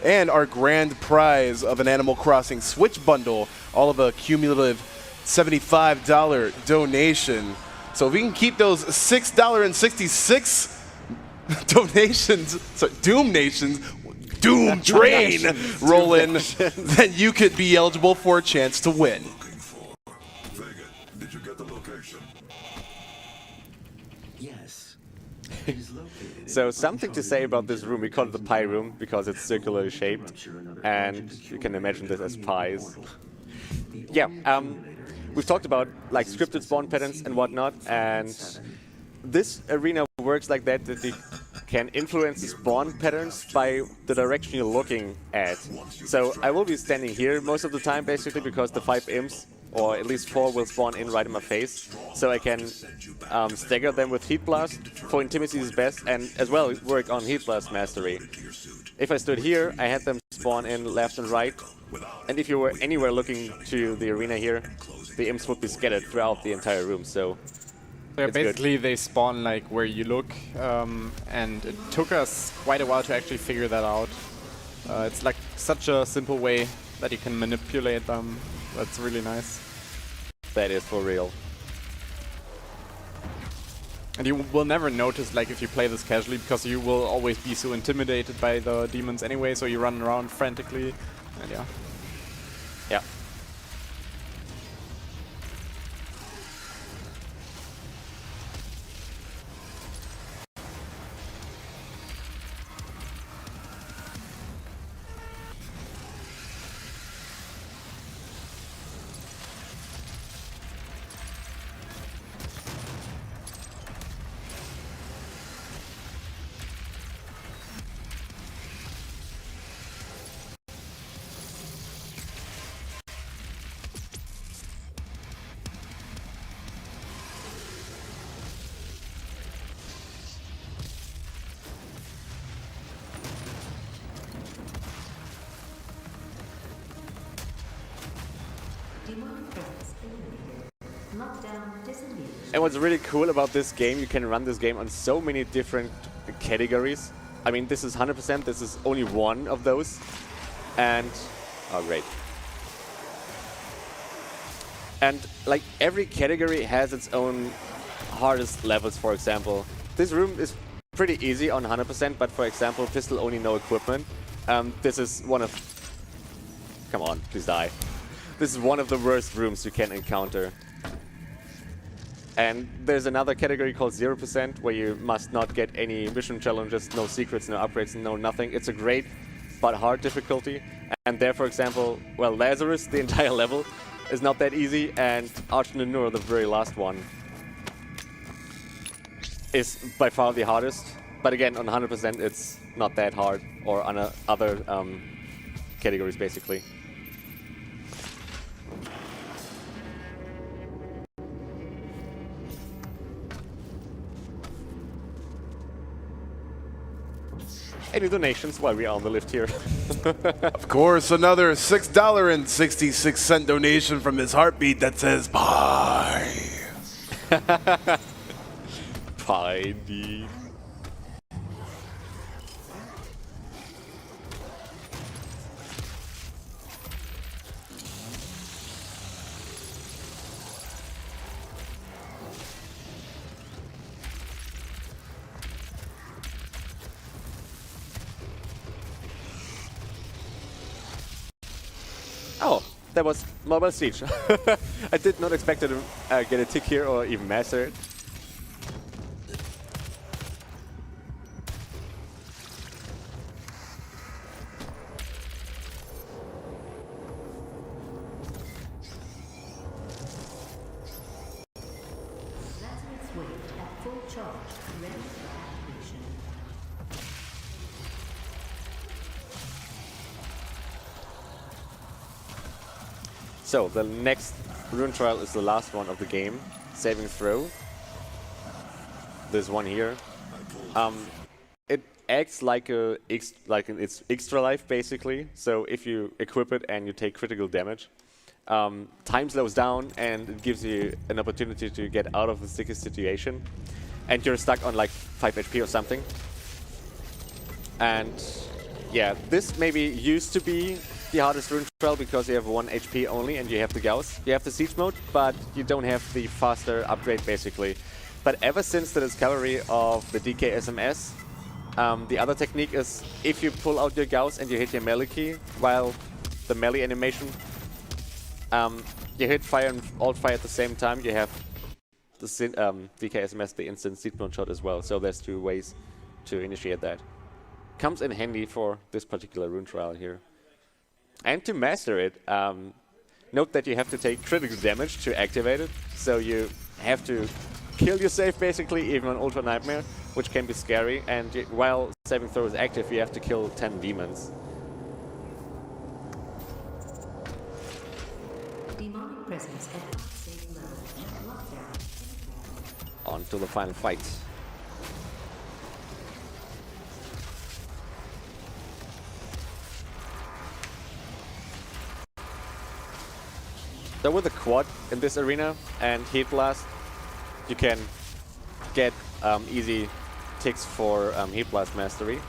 and our grand prize of an Animal Crossing Switch bundle, all of a cumulative $75 donation. So if we can keep those $6.66 donations, sorry, Doom Nations, Doom Train rolling, then you could be eligible for a chance to win. Vega, did you get the location? Yes. It is located. So something to say about this room. We call it the pie room because it's circularly shaped, and you can imagine this as pies. Yeah, we've talked about like scripted spawn patterns and whatnot, and this arena works like that you can influence the spawn patterns by the direction you're looking at. So I will be standing here most of the time basically because the 5 imps, or at least 4, will spawn in right in my face. So I can stagger them with Heat Blast for intimacy is best, and as well work on Heat Blast mastery. If I stood here, I had them spawn in left and right, and if you were anywhere looking to the arena here, the imps would be scattered throughout the entire room. So Yeah, It's good. basically they spawn like where you look, and it took us quite a while to actually figure that out. It's like such a simple way that you can manipulate them. That's really nice. That is for real. And you will never notice like if you play this casually, because you will always be so intimidated by the demons anyway, so you run around frantically, and yeah. Yeah. Demonic presence eliminated. Lockdown disengaged. And what's really cool about this game, you can run this game on so many different categories. I mean, this is 100%, this is only one of those. And, oh great. And like every category has its own hardest levels, for example. This room is pretty easy on 100%, but for example, pistol only no equipment. This is one of, come on, please die. This is one of the worst rooms you can encounter. And there's another category called 0%, where you must not get any mission challenges, no secrets, no upgrades, no nothing. It's a great but hard difficulty. And there, for example, well, Lazarus, the entire level, is not that easy, and Arch-Nanur, the very last one, is by far the hardest. But again, on 100%, it's not that hard, or on other categories, basically. Any donations while we are on the lift here? Of course, another $6.66 donation from his heartbeat that says bye. Pie indeed. Oh, that was Mobile Siege. I did not expect to get a tick here or even master it. Lazarus wait at full charge, ready for activation. So, the next rune trial is the last one of the game. Saving throw. This one here. It acts like it's extra life, basically. So if you equip it and you take critical damage, time slows down and it gives you an opportunity to get out of the sticky situation. And you're stuck on like 5 HP or something. And yeah, this maybe used to be the hardest rune trial because you have 1 HP only and you have the Gauss. You have the Siege mode, but you don't have the faster upgrade, basically. But ever since the discovery of the DK SMS, the other technique is if you pull out your Gauss and you hit your melee key, while the melee animation, you hit fire and alt fire at the same time, you have the DK SMS, the instant Siege mode shot as well. So there's 2 ways to initiate that. Comes in handy for this particular rune trial here. And to master it, note that you have to take critical damage to activate it. So you have to kill yourself, basically, even on Ultra Nightmare, which can be scary. And while saving throw is active, you have to kill 10 demons. Demonic presence at unsafe level. Lockdown. On to the final fight. So with the quad in this arena and Heat Blast, you can get easy ticks for Heat Blast Mastery.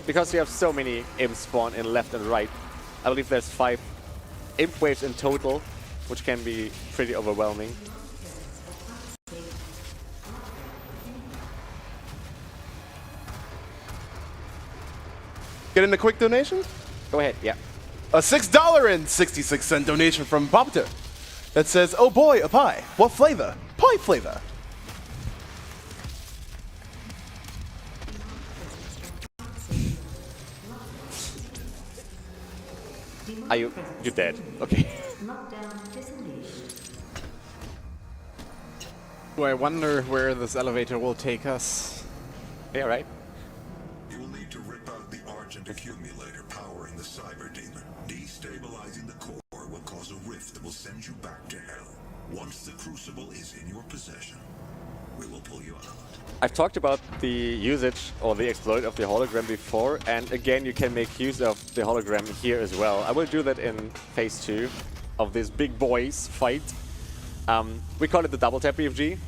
Because you have so many imps spawn in left and right, I believe there's 5 imp waves in total, which can be pretty overwhelming. Get in a quick donation? Go ahead, yeah. A $6.66 donation from Commentator that says, "Oh boy, a pie. What flavor? Pie flavor." Are you dead? Okay. Lockdown disengaged. Do I wonder where this elevator will take us? Yeah, right. You will need to rip out the Argent accumulator powering the Cyber Demon. Destabilizing the core will cause a rift that will send you back to hell. Once the Crucible is in your possession, we will pull you out. I've talked about the usage or the exploit of the hologram before, and again you can make use of the hologram here as well. I will do that in phase 2 of this big boys fight. We call it the double tap BFG.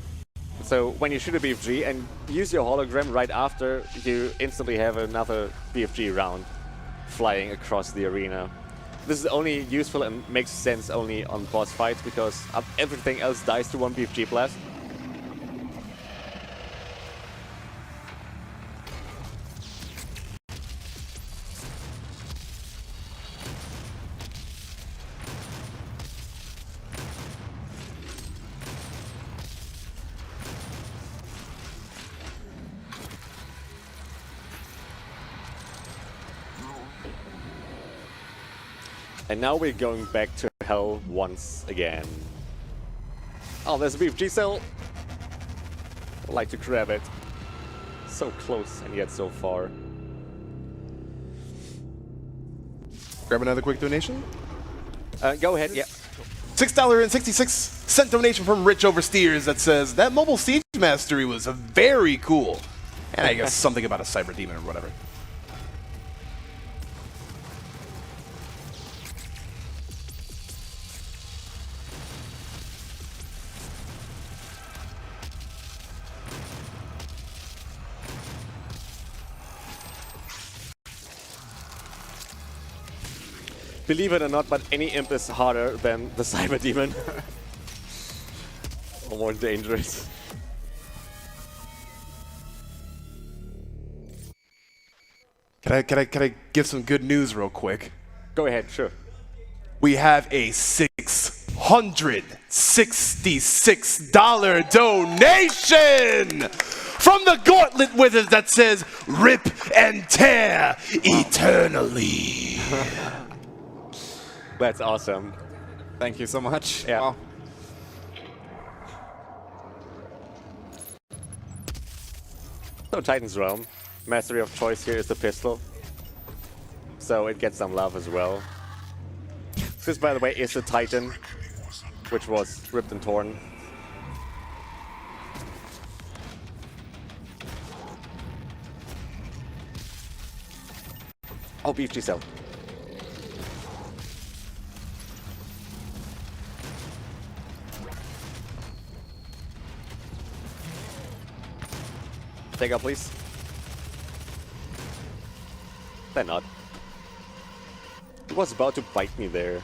So when you shoot a BFG and use your hologram right after, you instantly have another BFG round flying across the arena. This is only useful and makes sense only on boss fights because everything else dies to one BFG blast. And now we're going back to hell once again. Oh, there's a BFG cell. I'd like to grab it. So close and yet so far. Grab another quick donation. Go ahead, yeah. $6.66 donation from RedW4rr10r that says, "That mobile siege mastery was very cool." And I guess something about a cyber demon or whatever. Believe it or not, but any imp is harder than the Cyber Demon. Or more dangerous. Can I give some good news real quick? Go ahead, sure. We have a $666 donation from the Gauntlet Wizard that says, "Rip and tear eternally." That's awesome. Thank you so much. Yeah. Wow. So Titan's Realm. Mastery of choice here is the pistol. So it gets some love as well. This, by the way, is the Titan, which was ripped and torn. Oh, BFG cell. Take out, please. They're not. He was about to bite me there.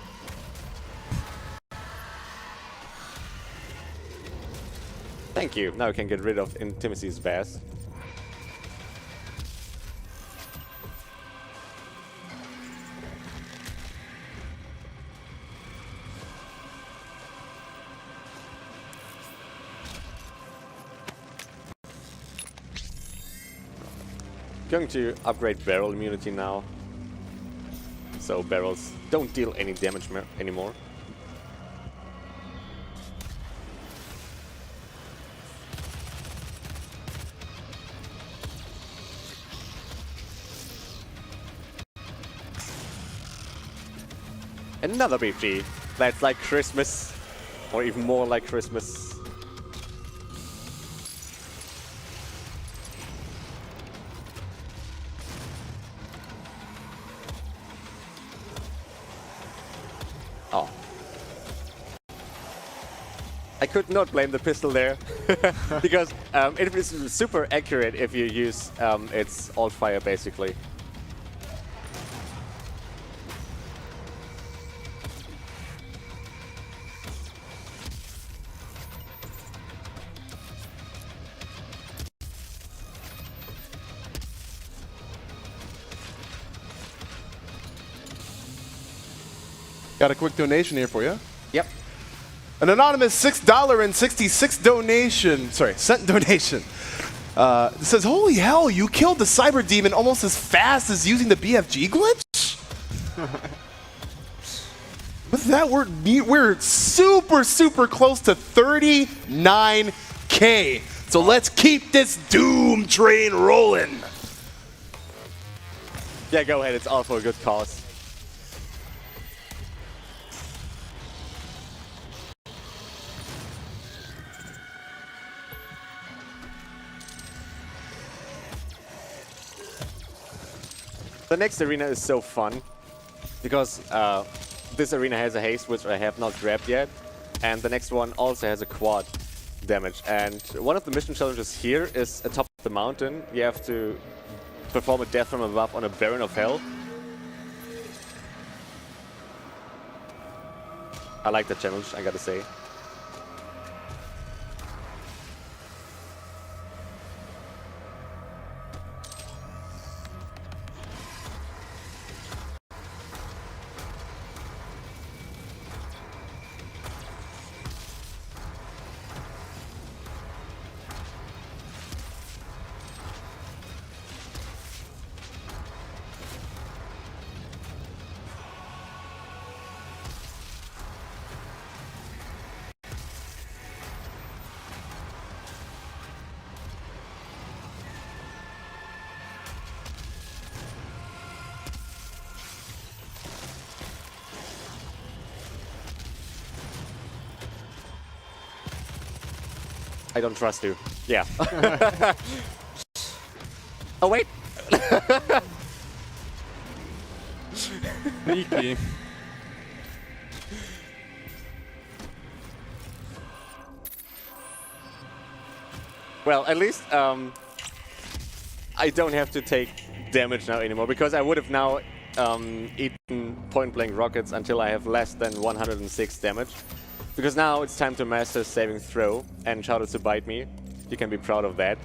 Thank you. Now I can get rid of Intimacy's Vast. Going to upgrade barrel immunity now. So barrels don't deal any damage anymore. Another BFG. That's like Christmas. Or even more like Christmas. Oh. I could not blame the pistol there, because it is super accurate if you use its alt fire basically. Got a quick donation here for you. Yep. An anonymous $6.66 donation. Sorry, cent donation. It says, "Holy hell! You killed the cyber demon almost as fast as using the BFG glitch." With that, we're super close to 39K. So let's keep this doom train rolling. Yeah, go ahead. It's all for a good cause. The next arena is so fun because this arena has a haste, which I have not grabbed yet, and the next one also has a quad damage. And one of the mission challenges here is atop the mountain. You have to perform a death from above on a Baron of Hell. I like the challenge, I gotta say. I don't trust you. Yeah. Oh, wait. Sneaky. Well, at least I don't have to take damage now anymore, because I would have now eaten point-blank rockets until I have less than 106 damage. Because now it's time to master saving throw and Shoutous to bite me. You can be proud of that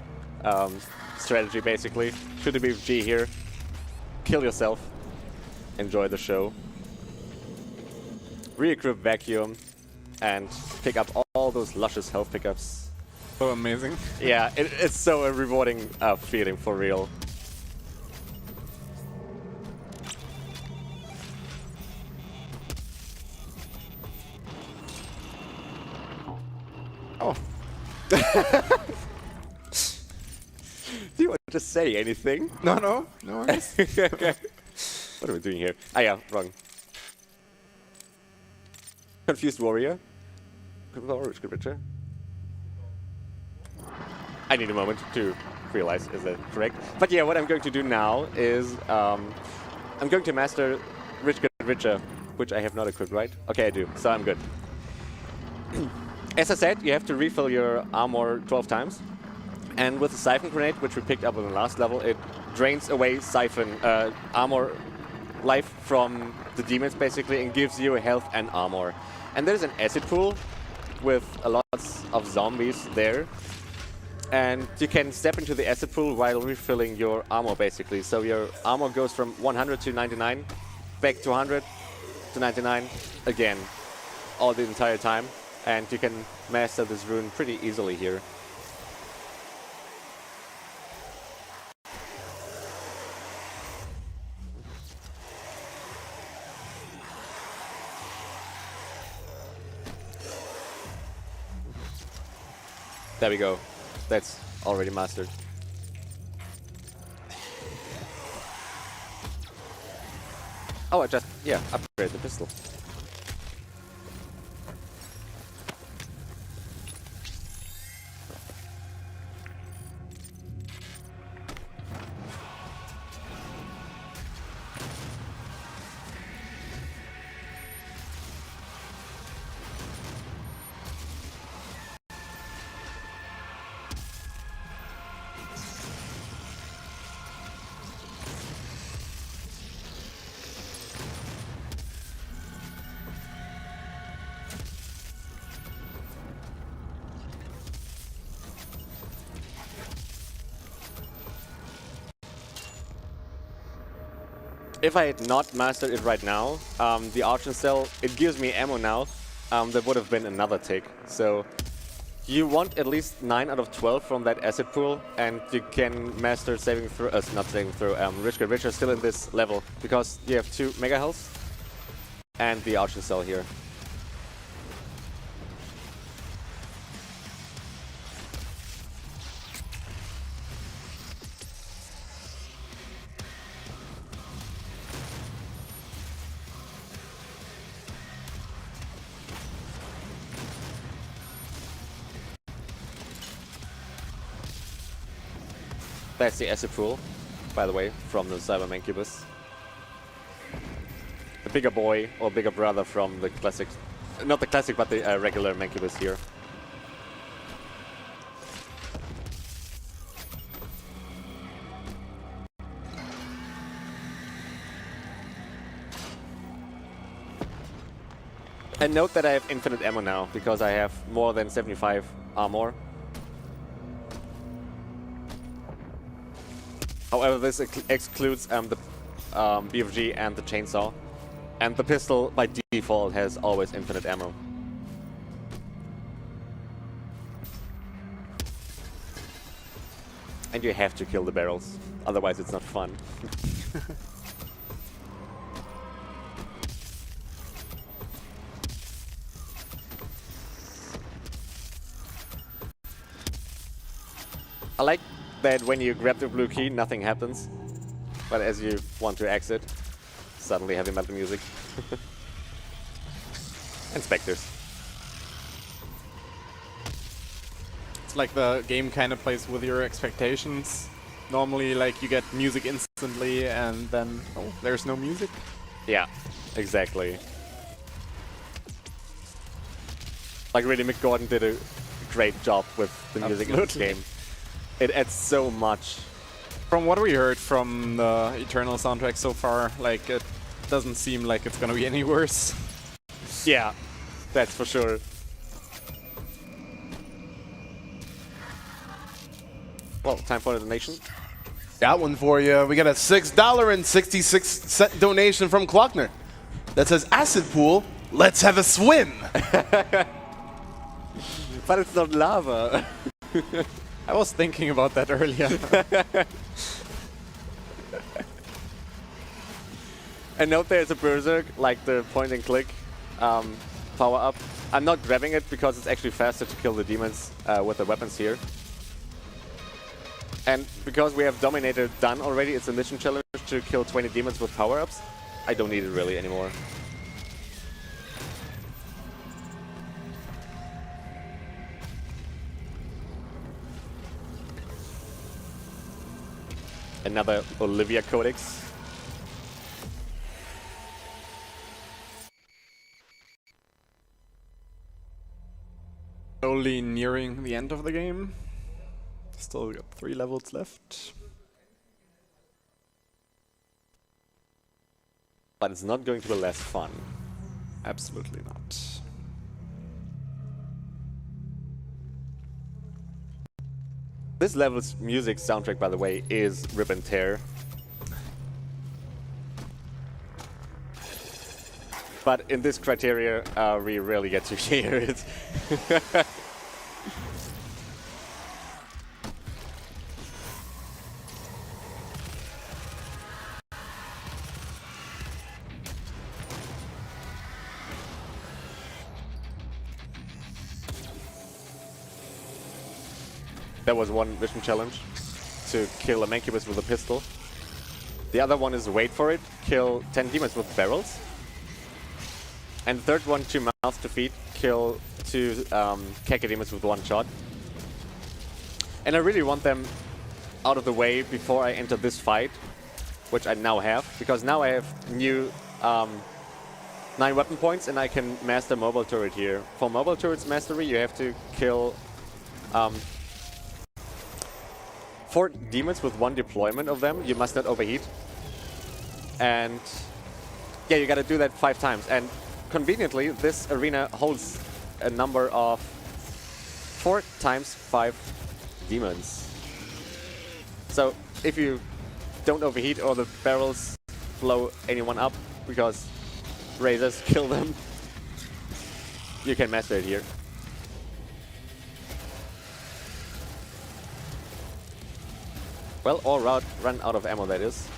strategy, basically. Shoot a BFG here, kill yourself, enjoy the show. Re-equip Vacuum and pick up all those luscious health pickups. So amazing. Yeah, it's so a rewarding feeling, for real. Oh. Do you want to say anything? No worries. Okay. What are we doing here? Ah, yeah, wrong. Confused warrior. Scripture. I need a moment to realize is that correct. But yeah, what I'm going to do now is I'm going to master Rich Get Richer, which I have not equipped, right? Okay, I do, so I'm good. As I said, you have to refill your armor 12 times. And with the Siphon Grenade, which we picked up on the last level, it drains away Siphon armor life from the demons, basically, and gives you health and armor. And there's an acid pool with a lot of zombies there. And you can step into the acid pool while refilling your armor, basically. So your armor goes from 100 to 99, back to 100 to 99 again, all the entire time. And you can master this rune pretty easily here. There we go. That's already mastered. Oh, I just, yeah, upgrade the pistol. if I had not mastered it right now, the Argent Cell, it gives me ammo now. That would have been another tick. So you want at least 9 out of 12 from that acid pool, and you can master saving throw, not saving throw, Rich Get Richer still in this level, because you have 2 Mega Health and the Argent Cell here. That's the acid pool, by the way, from the Cyber Mancubus. The bigger boy or bigger brother from the classic, not the classic, but the regular Mancubus here. And note that I have infinite ammo now, because I have more than 75 armor. However, this excludes the BFG and the chainsaw. And the pistol, by default, has always infinite ammo. And you have to kill the barrels, otherwise it's not fun. I like that when you grab the blue key, nothing happens. But as you want to exit, suddenly heavy metal music. And specters. It's like the game kind of plays with your expectations. Normally, like, you get music instantly, and then, oh, there's no music. Yeah, exactly. Like, really, Mick Gordon did a great job with the music in this game. It adds so much. From what we heard from the Eternal soundtrack so far, like, it doesn't seem like it's gonna be any worse. Yeah, that's for sure. Well, time for the donation. Got one for you. We got a $6.66 donation from Klockner that says, "Acid pool, let's have a swim." But it's not lava. I was thinking about that earlier. And note there's a Berserk, like the point and click power up. I'm not grabbing it because it's actually faster to kill the demons with the weapons here. And because we have Dominator done already, it's a mission challenge to kill 20 demons with power-ups. I don't need it really anymore. Another Olivia Codex. Slowly nearing the end of the game. Still got 3 levels left. But it's not going to be less fun. Absolutely not. This level's music soundtrack, by the way, is Rip and Tear. But in this criteria, we rarely get to hear it. That was one mission challenge, to kill a Mancubus with a pistol. The other one is wait for it, kill 10 demons with barrels. And the third one, 2 mouths to feed, kill 2 Keke demons with 1 shot. And I really want them out of the way before I enter this fight, which I now have, because now I have new 9 weapon points and I can master mobile turret here. For mobile turrets mastery, you have to kill 4 demons with 1 deployment of them. You must not overheat. And yeah, you gotta do that 5 times. And conveniently, this arena holds a number of 4 times 5 demons. So if you don't overheat or the barrels blow anyone up because razors kill them. You can master it here. Well, or run out of ammo, that is.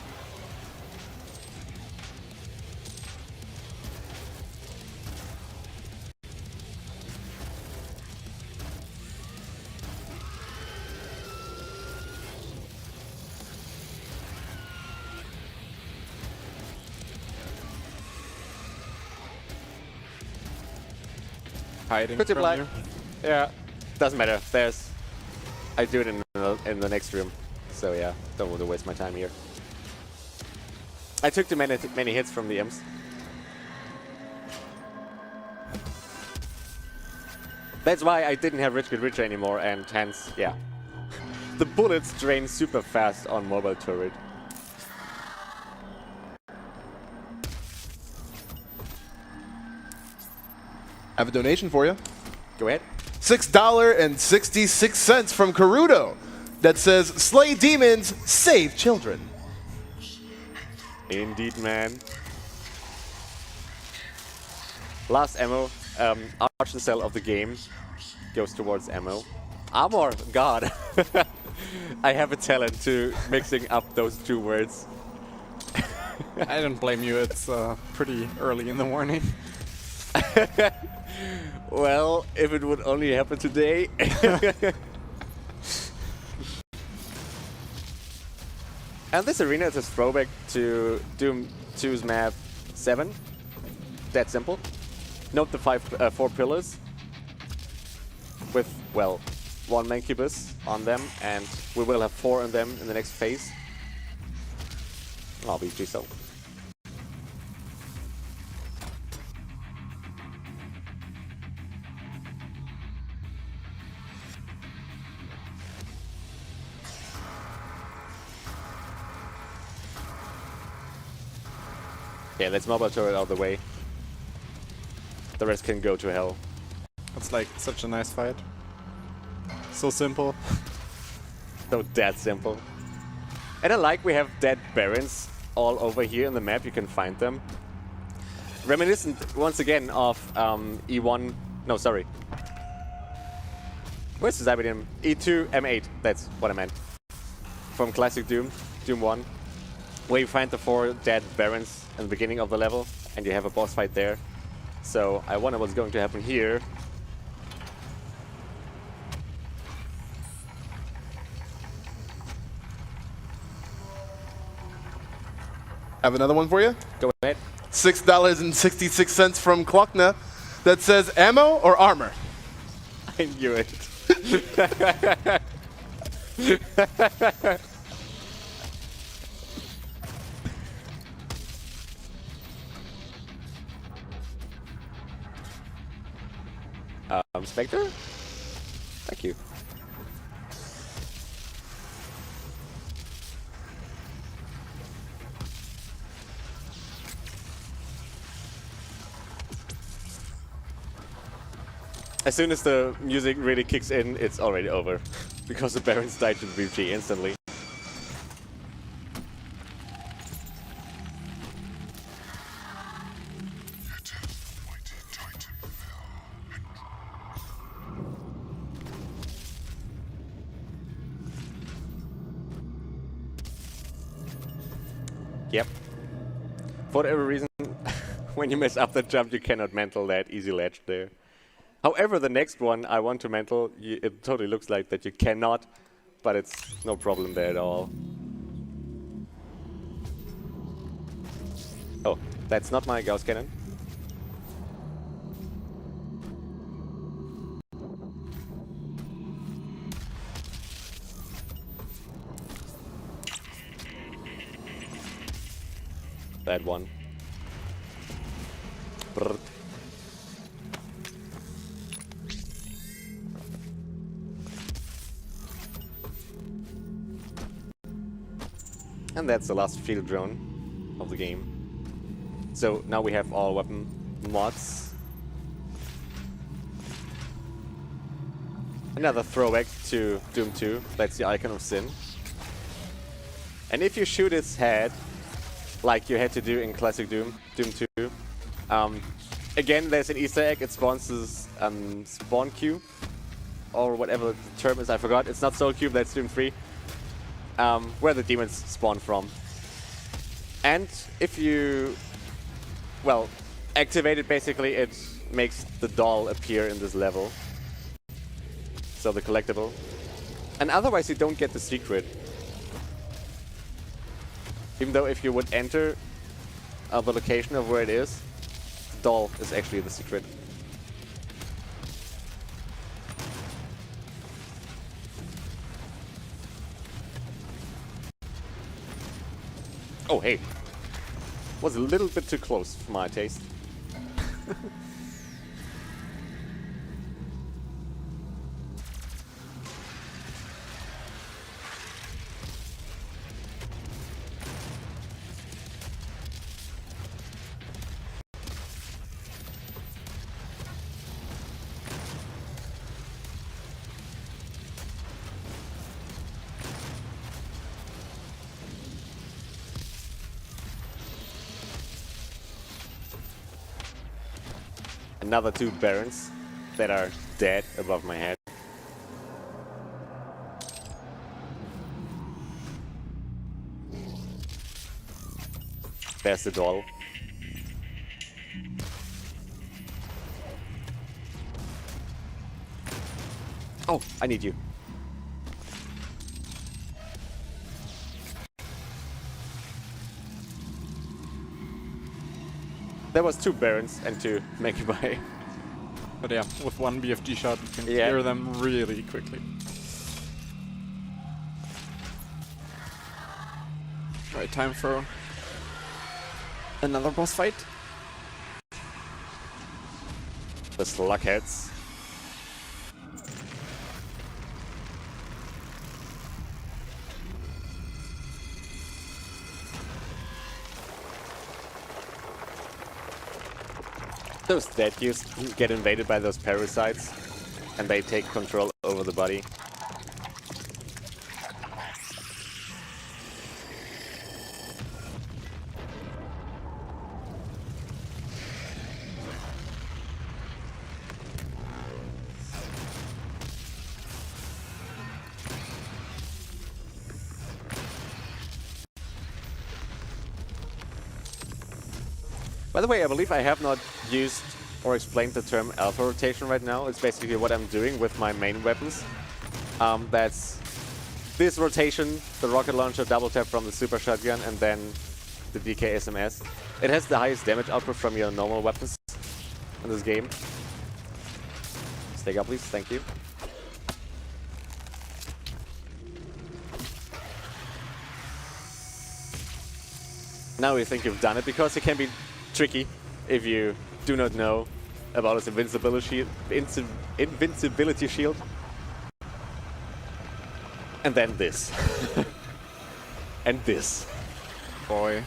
Hiding Pretty from black. you. Yeah, doesn't matter. There's, I do it in the next room. So yeah, don't want to waste my time here. I took too many hits from the imps. That's why I didn't have Rich Kid Richer anymore, and hence, yeah. The bullets drain super fast on mobile turret. I have a donation for you. Go ahead. $6.66 from Karudo that says, "Slay demons, save children." Indeed, man. Last ammo, Arch Cell of the game goes towards ammo. Armor, God. I have a talent to mixing up those two words. I don't blame you, it's pretty early in the morning. Well, if it would only happen today. And this arena is a throwback to Doom 2's map 7. That simple. Note the 4 pillars with, well, 1 Mancubus on them, and we will have 4 on them in the next phase. Obviously so. Yeah, let's mobile turret out of the way. The rest can go to hell. It's like such a nice fight. So simple. So that simple. And I like we have dead barons all over here in the map. You can find them. Reminiscent once again of E1. No, sorry. Where's the Zybadium? E2 M8. That's what I meant. From classic Doom, Doom 1. Where you find the 4 dead barons in the beginning of the level, and you have a boss fight there. So I wonder what's going to happen here. I have another one for you. Go ahead. $6.66 from Klockna that says, "Ammo or armor?" I knew it. Spectre? Thank you. As soon as the music really kicks in, it's already over. Because the Barons died to the BG instantly. Yep. For whatever reason, when you mess up the jump, you cannot mental that easy ledge there. However, the next one I want to mental, it totally looks like that you cannot, but it's no problem there at all. Oh, that's not my Gauss cannon. That one. Brrrt. And that's the last field drone of the game. So now we have all weapon mods. Another throwback to Doom 2, that's the Icon of Sin. And if you shoot its head, like you had to do in classic Doom 2. Again, there's an Easter egg. It spawns this spawn cube, or whatever the term is, I forgot. It's not Soul Cube, that's Doom 3, where the demons spawn from. And if you, well, activate it, basically it makes the doll appear in this level. So the collectible. And otherwise you don't get the secret. Even though if you would enter the location of where it is, the doll is actually the secret. Oh, hey. Was a little bit too close for my taste. Another 2 barons that are dead above my head. There's the doll. Oh, I need you. There was 2 barons and 2 make you buy. But yeah, with one BFG shot, you can Yeah. clear them really quickly. Right, time for another boss fight. The slugheads. Those dead use get invaded by those parasites, and they take control over the body. By the way, I believe I have not used or explained the term alpha rotation right now. It's basically what I'm doing with my main weapons. That's this rotation, the rocket launcher, double tap from the super shotgun, and then the DK SMS. It has the highest damage output from your normal weapons in this game. Stay up, please. Thank you. Now you think you've done it, because it can be tricky if you do not know about his invincibility shield. And then this. And this. Boy.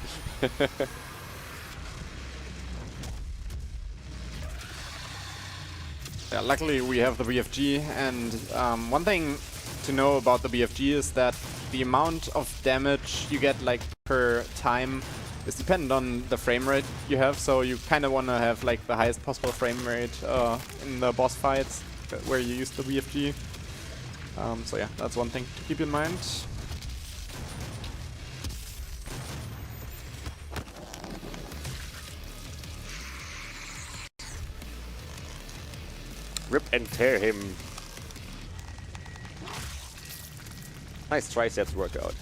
Yeah, luckily we have the BFG, and one thing to know about the BFG is that the amount of damage you get like per time is dependent on the frame rate you have, so you kind of want to have like the highest possible frame rate in the boss fights where you use the BFG. So yeah, that's one thing to keep in mind. Rip and tear him. Nice triceps workout.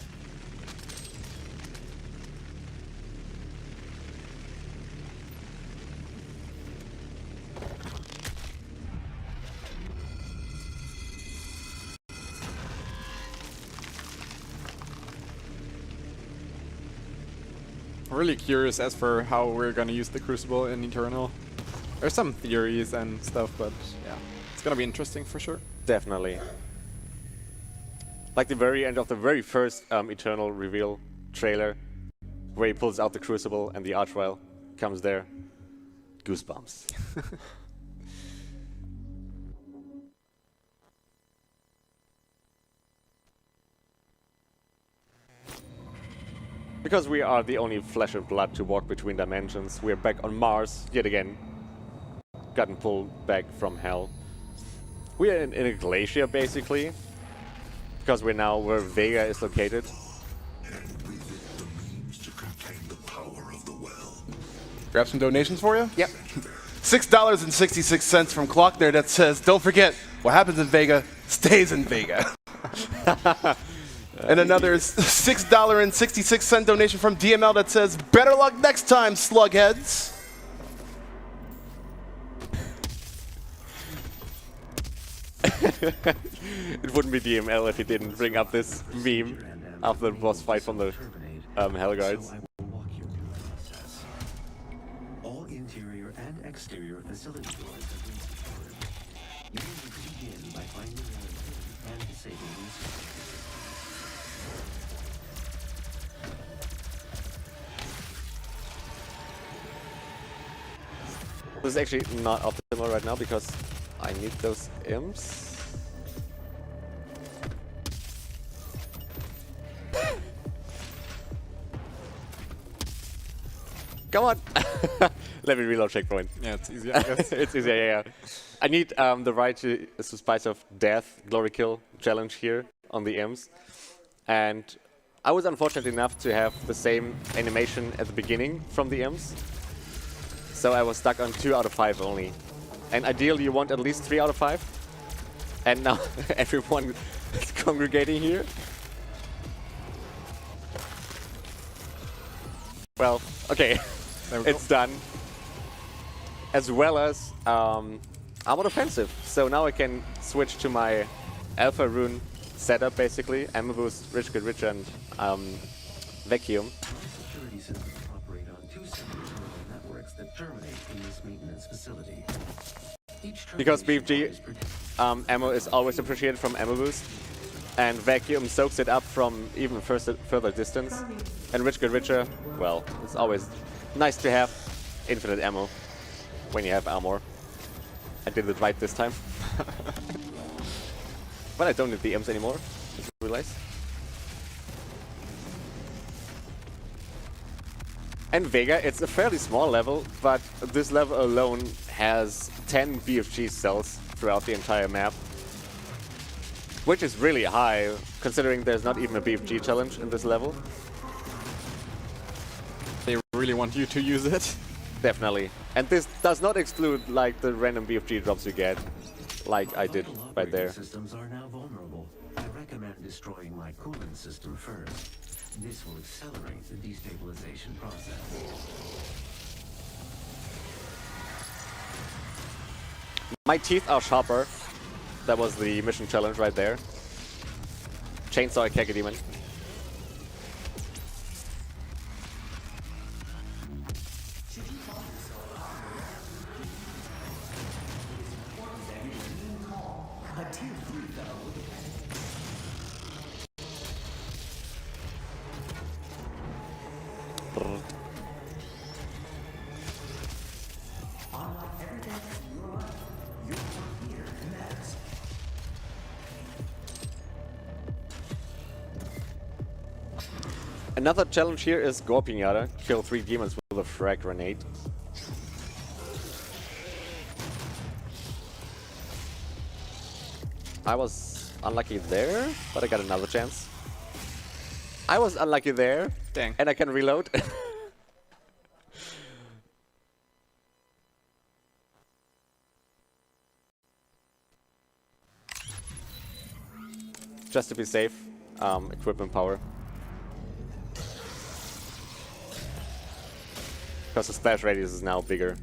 Really curious as for how we're gonna use the Crucible in Eternal. There's some theories and stuff, but yeah, it's gonna be interesting for sure. Definitely. Like the very end of the very first Eternal reveal trailer, where he pulls out the Crucible and the Archvile comes there. Goosebumps. Because we are the only flesh and blood to walk between dimensions. We're back on Mars yet again. Gotten pulled back from hell. We are in a glacier basically. Because we're now where Vega is located. Grab some donations for you? Yep. $6.66 from Clock there that says, don't forget, what happens in Vega stays in Vega. And another $6.66 donation from DML that says, better luck next time, slugheads. It wouldn't be DML if he didn't bring up this meme after the boss fight from the Hellguards. All interior and exterior facility doors have been secured. You need to begin by finding the elevator and disabling the This is actually not optimal right now because I need those imps. Come on! Let me reload checkpoint. Yeah, it's easier, I guess. It's easier, yeah. I need the right to Spice of Death Glory Kill challenge here on the imps. And I was unfortunate enough to have the same animation at the beginning from the imps. So I was stuck on 2 out of 5 only. And ideally you want at least 3 out of 5. And now everyone is congregating here. Well, okay, it's done. As well as Armored Offensive. So now I can switch to my Alpha Rune setup basically. Ammo Boost, Rich Good Rich and Vacuum. security systems operate on 2 separate terminal networks that terminate in this maintenance facility. Because BFG ammo is always appreciated from Ammo Boost. And Vacuum soaks it up from even further distance. And Rich Good Richer, well, it's always nice to have infinite ammo when you have armor. I did it right this time. But I don't need the imps anymore, I just realized. And Vega, it's a fairly small level, but this level alone has 10 BFG cells throughout the entire map. Which is really high, considering there's not even a BFG challenge in this level. They really want you to use it. Definitely. And this does not exclude like the random BFG drops you get, like I did right there. Systems are now vulnerable. I recommend destroying my coolant system first. This will accelerate the destabilization process. My teeth are sharper. That was the mission challenge right there. Chainsaw a Kega Demon. Another challenge here is Gore Pinata. Kill 3 demons with a frag grenade. I was unlucky there, but I got another chance. I was unlucky there. Dang. And I can reload. Just to be safe, equipment power. Because the splash radius is now bigger.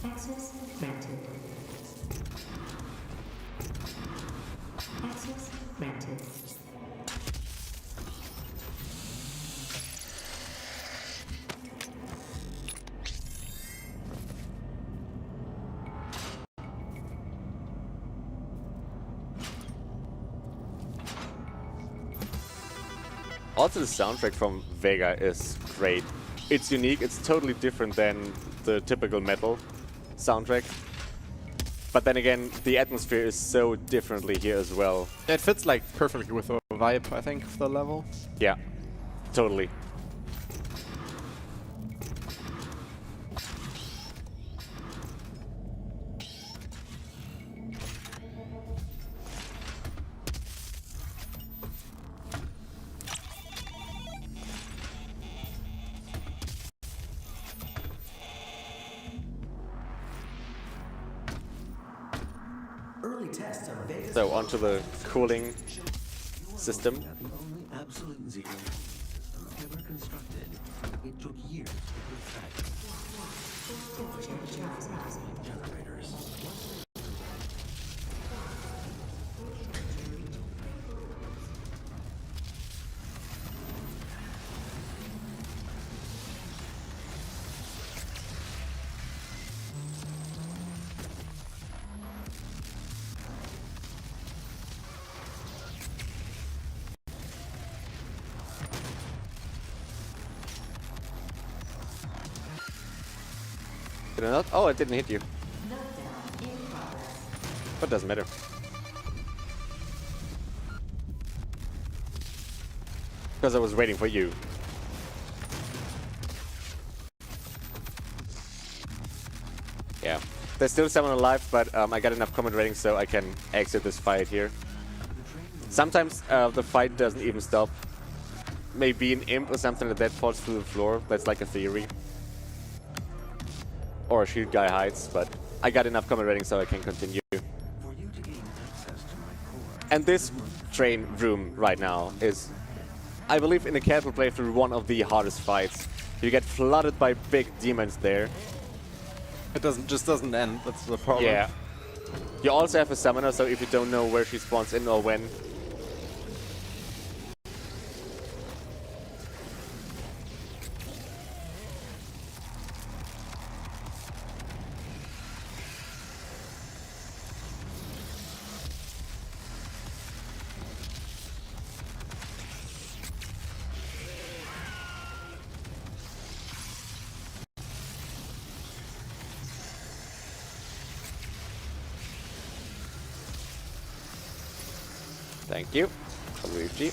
Access granted. Access granted. Also, the soundtrack from Vega is great. It's unique, it's totally different than the typical metal soundtrack. But then again, the atmosphere is so differently here as well. Yeah, it fits like perfectly with the vibe, I think, of the level. Yeah, totally. Early tests of Vegas So onto the cooling system. the only absolute zero system ever constructed. It took years to perfect. Generators. Did I not? Oh, it didn't hit you. But doesn't matter. Because I was waiting for you. Yeah. There's still someone alive, but I got enough comment rating so I can exit this fight here. Sometimes the fight doesn't even stop. Maybe an imp or something like that falls through the floor. That's like a theory. Or a shield guy hides, but I got enough comment rating so I can continue. For you to gain access to my core, And this train room right now is, I believe in a casual playthrough, one of the hardest fights. You get flooded by big demons there. It doesn't end, that's the problem. Yeah. You also have a summoner, so if you don't know where she spawns in or when. Thank you. WFG.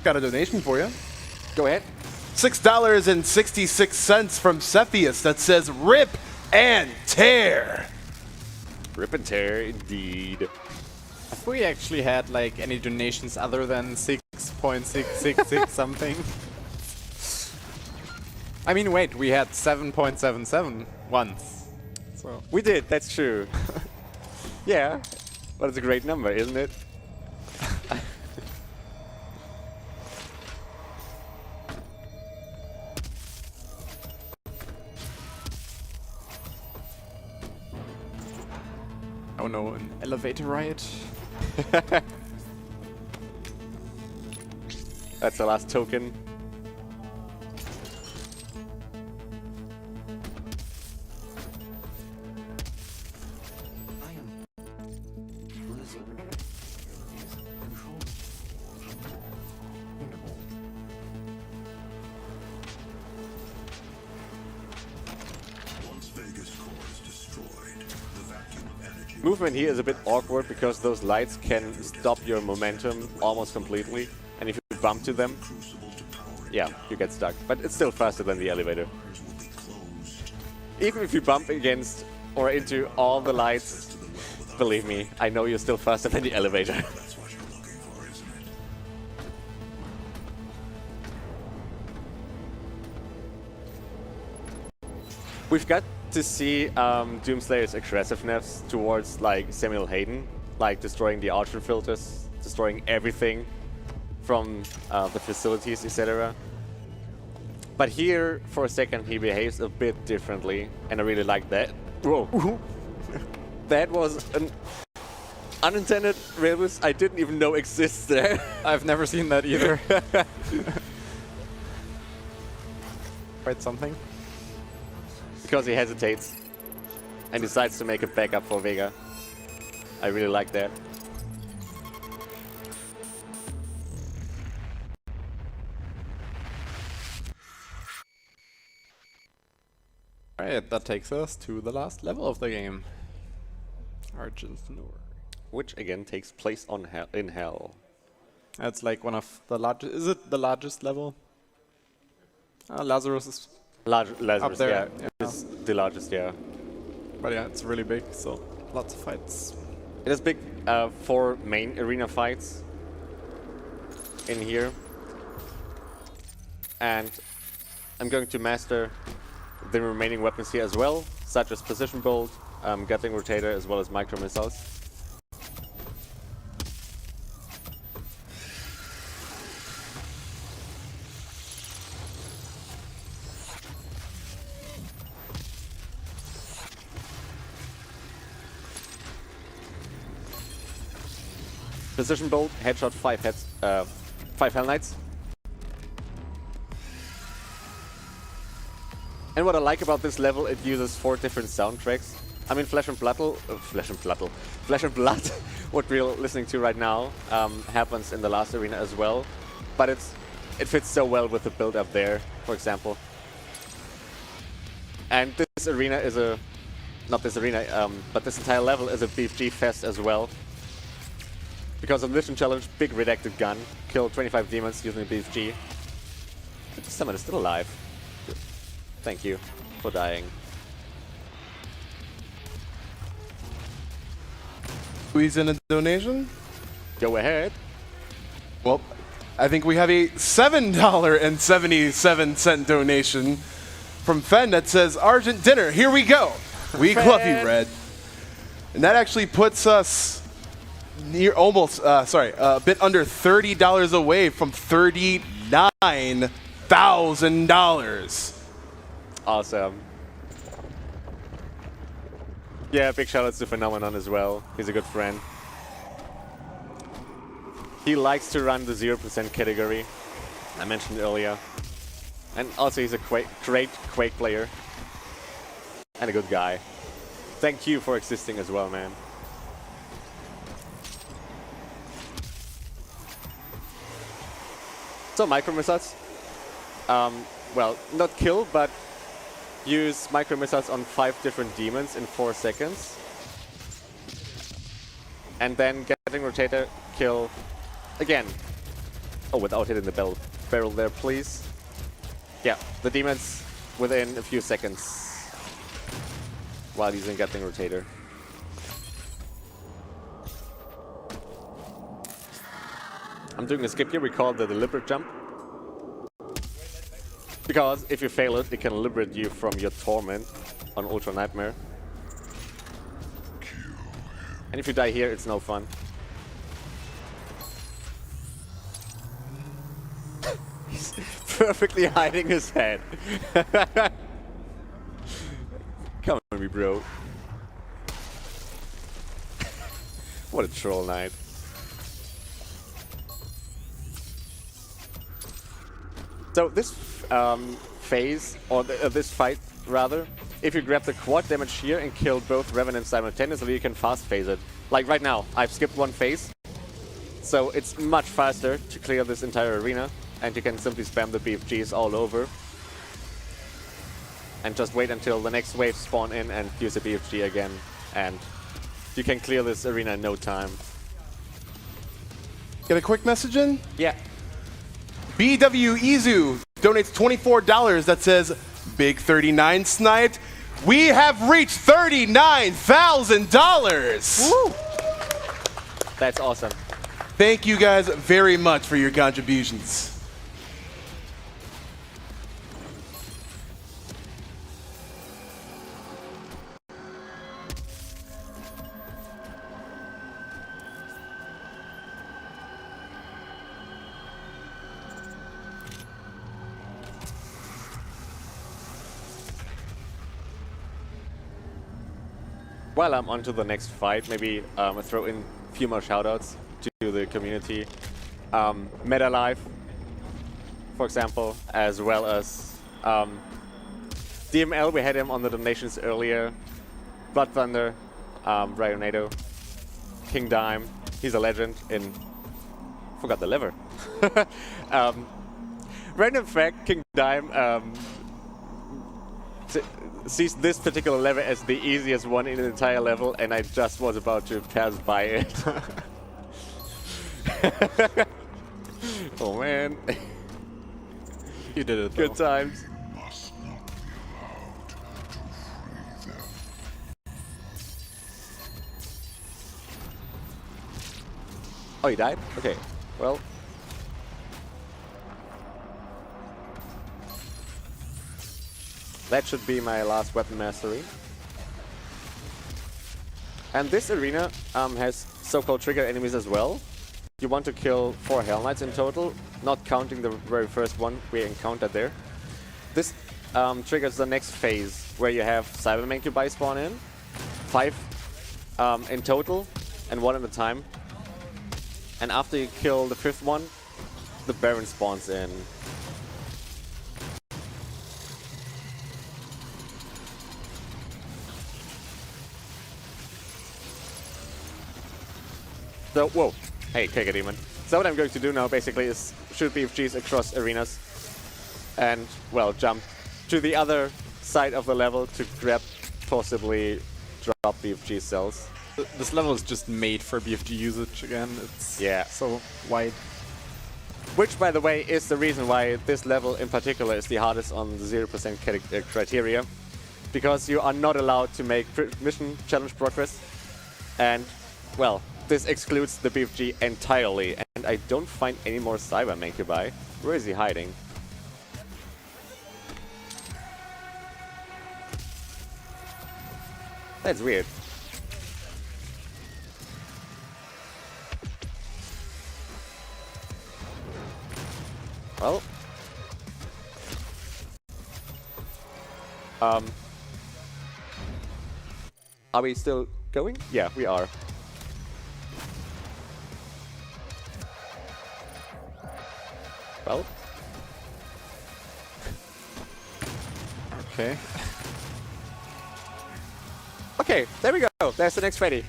Got a donation for you. Go ahead. $6.66 from Cepheus that says rip and tear. Rip and tear, indeed. Have we actually had like any donations other than 6.666 something? I mean, wait, we had 7.77 once. So We did, that's true. Yeah, but it's a great number, isn't it? oh no, an elevator riot. That's the last token. I am Blizzard. Control. Once Vegas core is destroyed, the vacuum of energy Movement here is a bit awkward because those lights can stop your momentum almost completely. And if you bump to them, crucible to power yeah, you get stuck. But it's still faster than the elevator. will be closed. Even if you bump against or into all the lights, believe me, I know you're still faster than the elevator. That's what you're looking for, isn't it? We've got to see Doomslayer's aggressiveness towards like Samuel Hayden, like destroying the archer filters, destroying everything from the facilities, etc. But here, for a second, he behaves a bit differently, and I really like that. Whoa. That was an unintended rebus I didn't even know exists there. I've never seen that either. Quite something. because he hesitates and decides to make a backup for Vega. I really like that. Alright, that takes us to the last level of the game. RedW4rr. Which again takes place on in Hell. That's like one of the largest. Is it the largest level? Lazarus is. Lazarus, Up there, yeah. It's the largest, yeah. But yeah, it's really big, so lots of fights. It is big 4 main arena fights in here. And I'm going to master the remaining weapons here as well, such as Precision Bolt, Gatling Rotator, as well as Micro Missiles. Precision Bolt, headshot, 5 Hell Knights. And what I like about this level, it uses 4 different soundtracks. I mean, Flesh and Blood, what we're listening to right now, happens in the last arena as well. But it fits so well with the build up there, for example. And this arena is not this arena, but this entire level is a BFG fest as well. Because of the mission challenge, big redacted gun, kill 25 demons using a BFG. Someone is still alive. Thank you for dying. Squeeze in a donation? Go ahead. Well, I think we have a $7.77 donation from Fen that says, Argent Dinner, here we go. We love you, Red. And that actually puts us near almost, a bit under $30 away from $39,000. Awesome. Yeah, big shoutouts to Phenomenon as well. He's a good friend. He likes to run the 0% category, I mentioned earlier. And also he's a great Quake player. And a good guy. Thank you for existing as well, man. So Micro Missiles. Well, not kill, but use Micro Missiles on 5 different demons in 4 seconds. And then Gatling Rotator, kill again. Oh, without hitting the barrel there, please. Yeah, the demons within a few seconds while using Gatling Rotator. I'm doing a skip here, we call it the deliberate jump. Because if you fail it, it can liberate you from your torment on Ultra Nightmare. And if you die here, it's no fun. He's perfectly hiding his head. Come on, me bro. What a troll knight. So this phase, or this fight rather, if you grab the quad damage here and kill both Revenants simultaneously, you can fast phase it. Like right now, I've skipped one phase, so it's much faster to clear this entire arena, and you can simply spam the BFGs all over. And just wait until the next wave spawn in and use a BFG again, and you can clear this arena in no time. Get a quick message in? Yeah. BW Izu donates $24 that says, Big 39 sniped. We have reached $39,000. Woo! That's awesome. Thank you guys very much for your contributions. While I'm on to the next fight, maybe throw in a few more shoutouts to the community. Meta Life, for example, as well as DML, we had him on the donations earlier. Blood Thunder, Rionado, King Dime. He's a legend in... Forgot the lever. Random fact, King Dime sees this particular lever as the easiest one in the entire level, and I just was about to pass by it. Oh man. You did it. Good times. Oh, he died? Okay. Well. That should be my last weapon mastery. And this arena has so-called trigger enemies as well. You want to kill 4 Hell Knights in total, not counting the very first one we encountered there. This triggers the next phase, where you have Cyber Mancubi spawn in. 5 in total, and 1 at a time. And after you kill the 5th one, the Baron spawns in. So, whoa. Hey, Kega Demon. So what I'm going to do now basically is shoot BFGs across arenas and, well, jump to the other side of the level to grab, possibly drop BFG cells. This level is just made for BFG usage again. It's so wide. Which, by the way, is the reason why this level in particular is the hardest on the 0% criteria. Because you are not allowed to make mission challenge progress. And, well, this excludes the BFG entirely. And I don't find any more Cyber Mancubi. Where is he hiding? That's weird. Well, are we still going? Yeah, we are. Well. Okay. Okay, there we go. There's the next Freddy.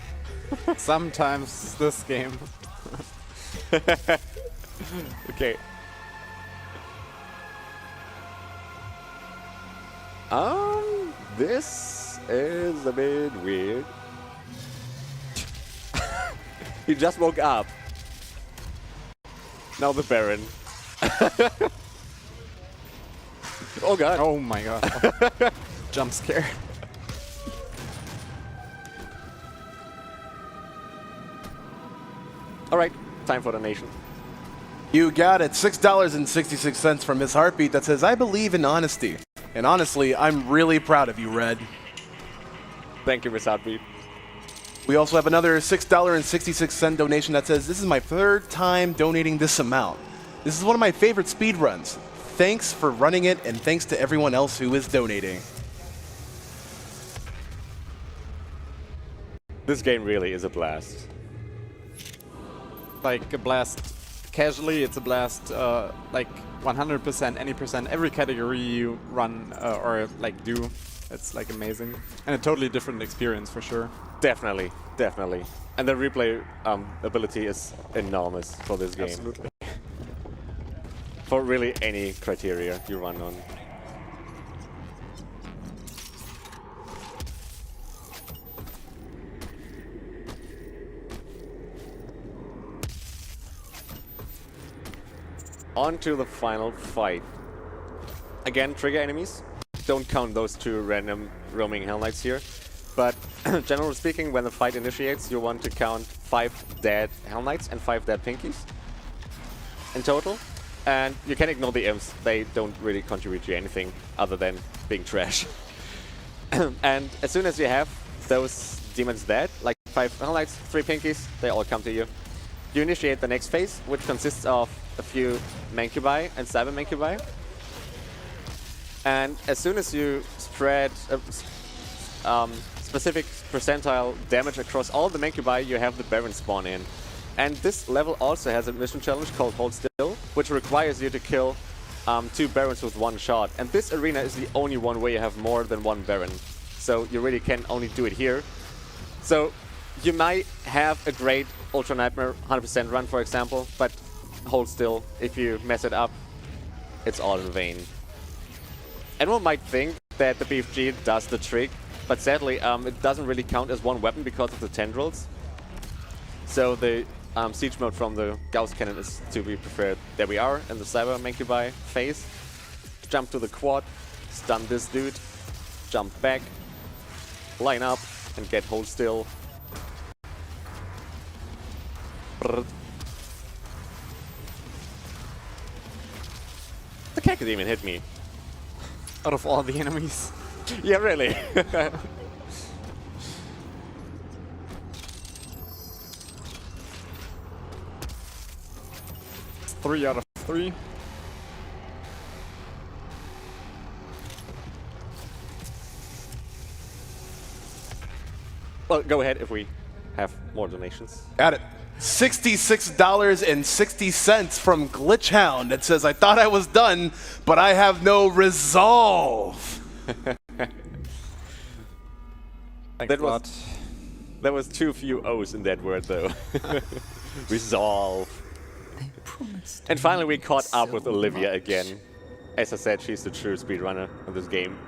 Sometimes this game. Okay. This is a bit weird. He just woke up. Now the Baron. Oh god. Oh my god. Jump scare. Alright, time for donation. You got it. $6.66 from Miss Heartbeat that says, I believe in honesty. And honestly, I'm really proud of you, Red. Thank you, Miss Heartbeat. We also have another $6.66 donation that says, this is my 3rd time donating this amount. This is one of my favorite speedruns. Thanks for running it, and thanks to everyone else who is donating. This game really is a blast. Like a blast casually, it's a blast like 100%, any percent, every category you run or like do. It's like amazing. And a totally different experience for sure. Definitely, definitely. And the replay ability is enormous for this game. Absolutely. For really any criteria you run on. On to the final fight. Again, trigger enemies. Don't count those 2 random roaming Hell Knights here. But generally speaking, when the fight initiates, you want to count 5 dead Hell Knights and 5 dead Pinkies in total. And you can ignore the imps. They don't really contribute to anything other than being trash. And as soon as you have those demons dead, like 5 Hell Knights, 3 Pinkies, they all come to you. You initiate the next phase, which consists of a few Mancubi and Cyber Mancubi. And as soon as you spread specific percentile damage across all the Mancubi, you have the Baron spawn in. And this level also has a mission challenge called Hold Still, which requires you to kill 2 Barons with 1 shot. And this arena is the only one where you have more than 1 Baron. So you really can only do it here. So you might have a great Ultra Nightmare 100% run, for example, but hold still. If you mess it up, it's all in vain. Anyone might think that the BFG does the trick, but sadly it doesn't really count as 1 weapon because of the tendrils. So the siege mode from the Gauss Cannon is to be preferred. There we are in the Cyber Mancubi phase. Jump to the quad, stun this dude, jump back, line up, and get hold still. Brrr. The cat could even hit me. Out of all the enemies. Yeah, really. 3 out of 3. Well, go ahead if we have more donations. Got it. $66.60 from Glitchhound. It says, I thought I was done, but I have no resolve. There was too few O's in that word, though. Resolve. And finally we caught up with Olivia again. As I said, she's the true speedrunner of this game.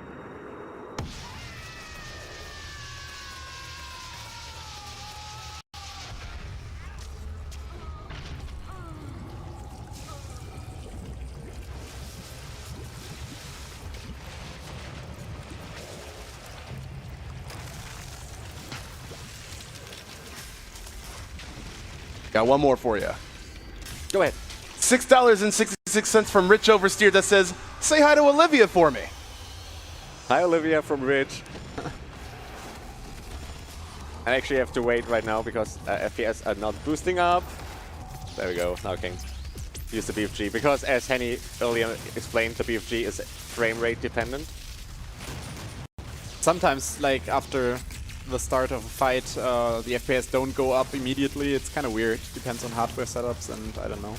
Got one more for you. Go ahead. $6.66 from Rich Oversteer that says, say hi to Olivia for me. Hi, Olivia from Rich. I actually have to wait right now because FPS are not boosting up. There we go. Now I can use the BFG because, as Henny earlier explained, the BFG is frame rate dependent. Sometimes, like after the start of a fight, the FPS don't go up immediately. It's kind of weird. Depends on hardware setups and I don't know.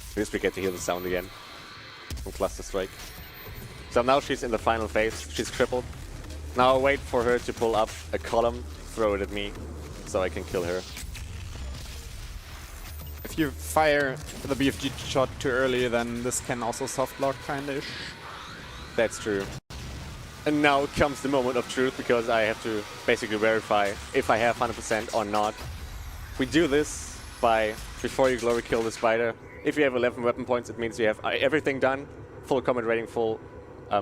At least we get to hear the sound again from Cluster Strike. So now she's in the final phase. She's crippled. Now I'll wait for her to pull up a column, throw it at me, so I can kill her. If you fire the BFG shot too early, then this can also soft lock kinda-ish. That's true. And now comes the moment of truth, because I have to basically verify if I have 100% or not. We do this by, before you glory kill the spider, if you have 11 weapon points, it means you have everything done. Full combat rating, full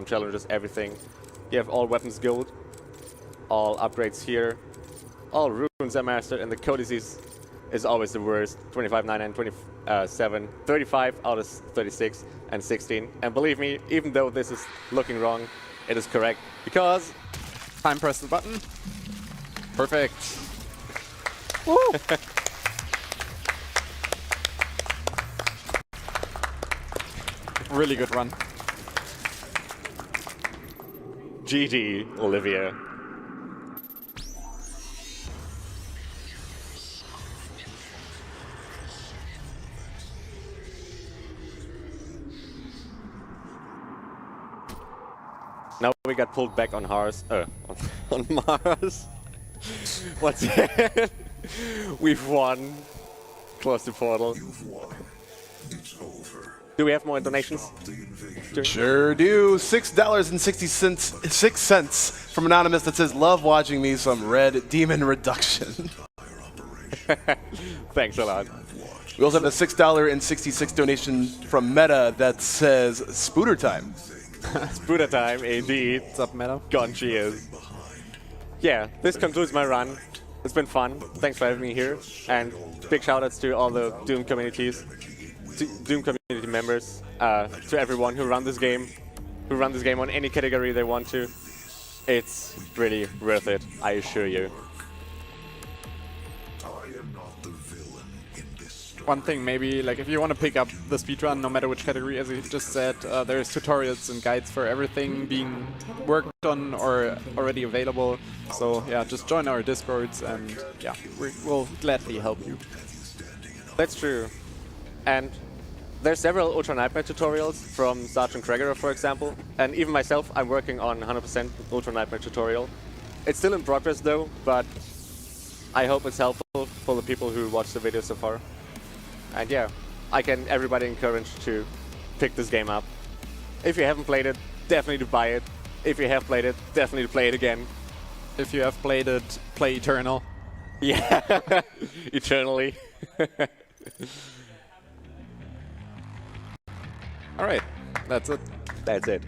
challenges, everything. You have all weapons gold, all upgrades here, all runes are mastered, and the codices is always the worst. 25, 99, 27, 35 out of 36, and 16. And believe me, even though this is looking wrong, it is correct, because... Time press the button. Perfect. Woo! Really good run. GG, Olivia. Now we got pulled back on Mars. On Mars. What's that? We've won. Close to portal. You've won. It's over. Do we have more donations? Sure do. $6.66 from Anonymous that says, love watching me some Red Demon Reduction. Thanks a lot. We also have a $6.66 donation from Meta that says, Spooter time. Spooter time, indeed. What's up, Meta? Gone she is. Yeah, this concludes my run. It's been fun. Thanks for having me here. And big shoutouts to all the Doom communities. to Doom community members, to everyone who run this game on any category they want to. It's really worth it, I assure you. I am not the villain in this story. One thing maybe, like if you want to pick up the speedrun, no matter which category, as you just said, there's tutorials and guides for everything being worked on or already available. So yeah, just join our Discords and yeah, we'll gladly help you. That's true. And there's several Ultra Nightmare tutorials from Sergeant Gregory, for example. And even myself, I'm working on 100% Ultra Nightmare tutorial. It's still in progress though, but I hope it's helpful for the people who watch the video so far. And yeah, I can everybody encourage to pick this game up. If you haven't played it, definitely to buy it. If you have played it, definitely to play it again. If you have played it, play Eternal. Yeah, eternally. Alright, that's it. That's it.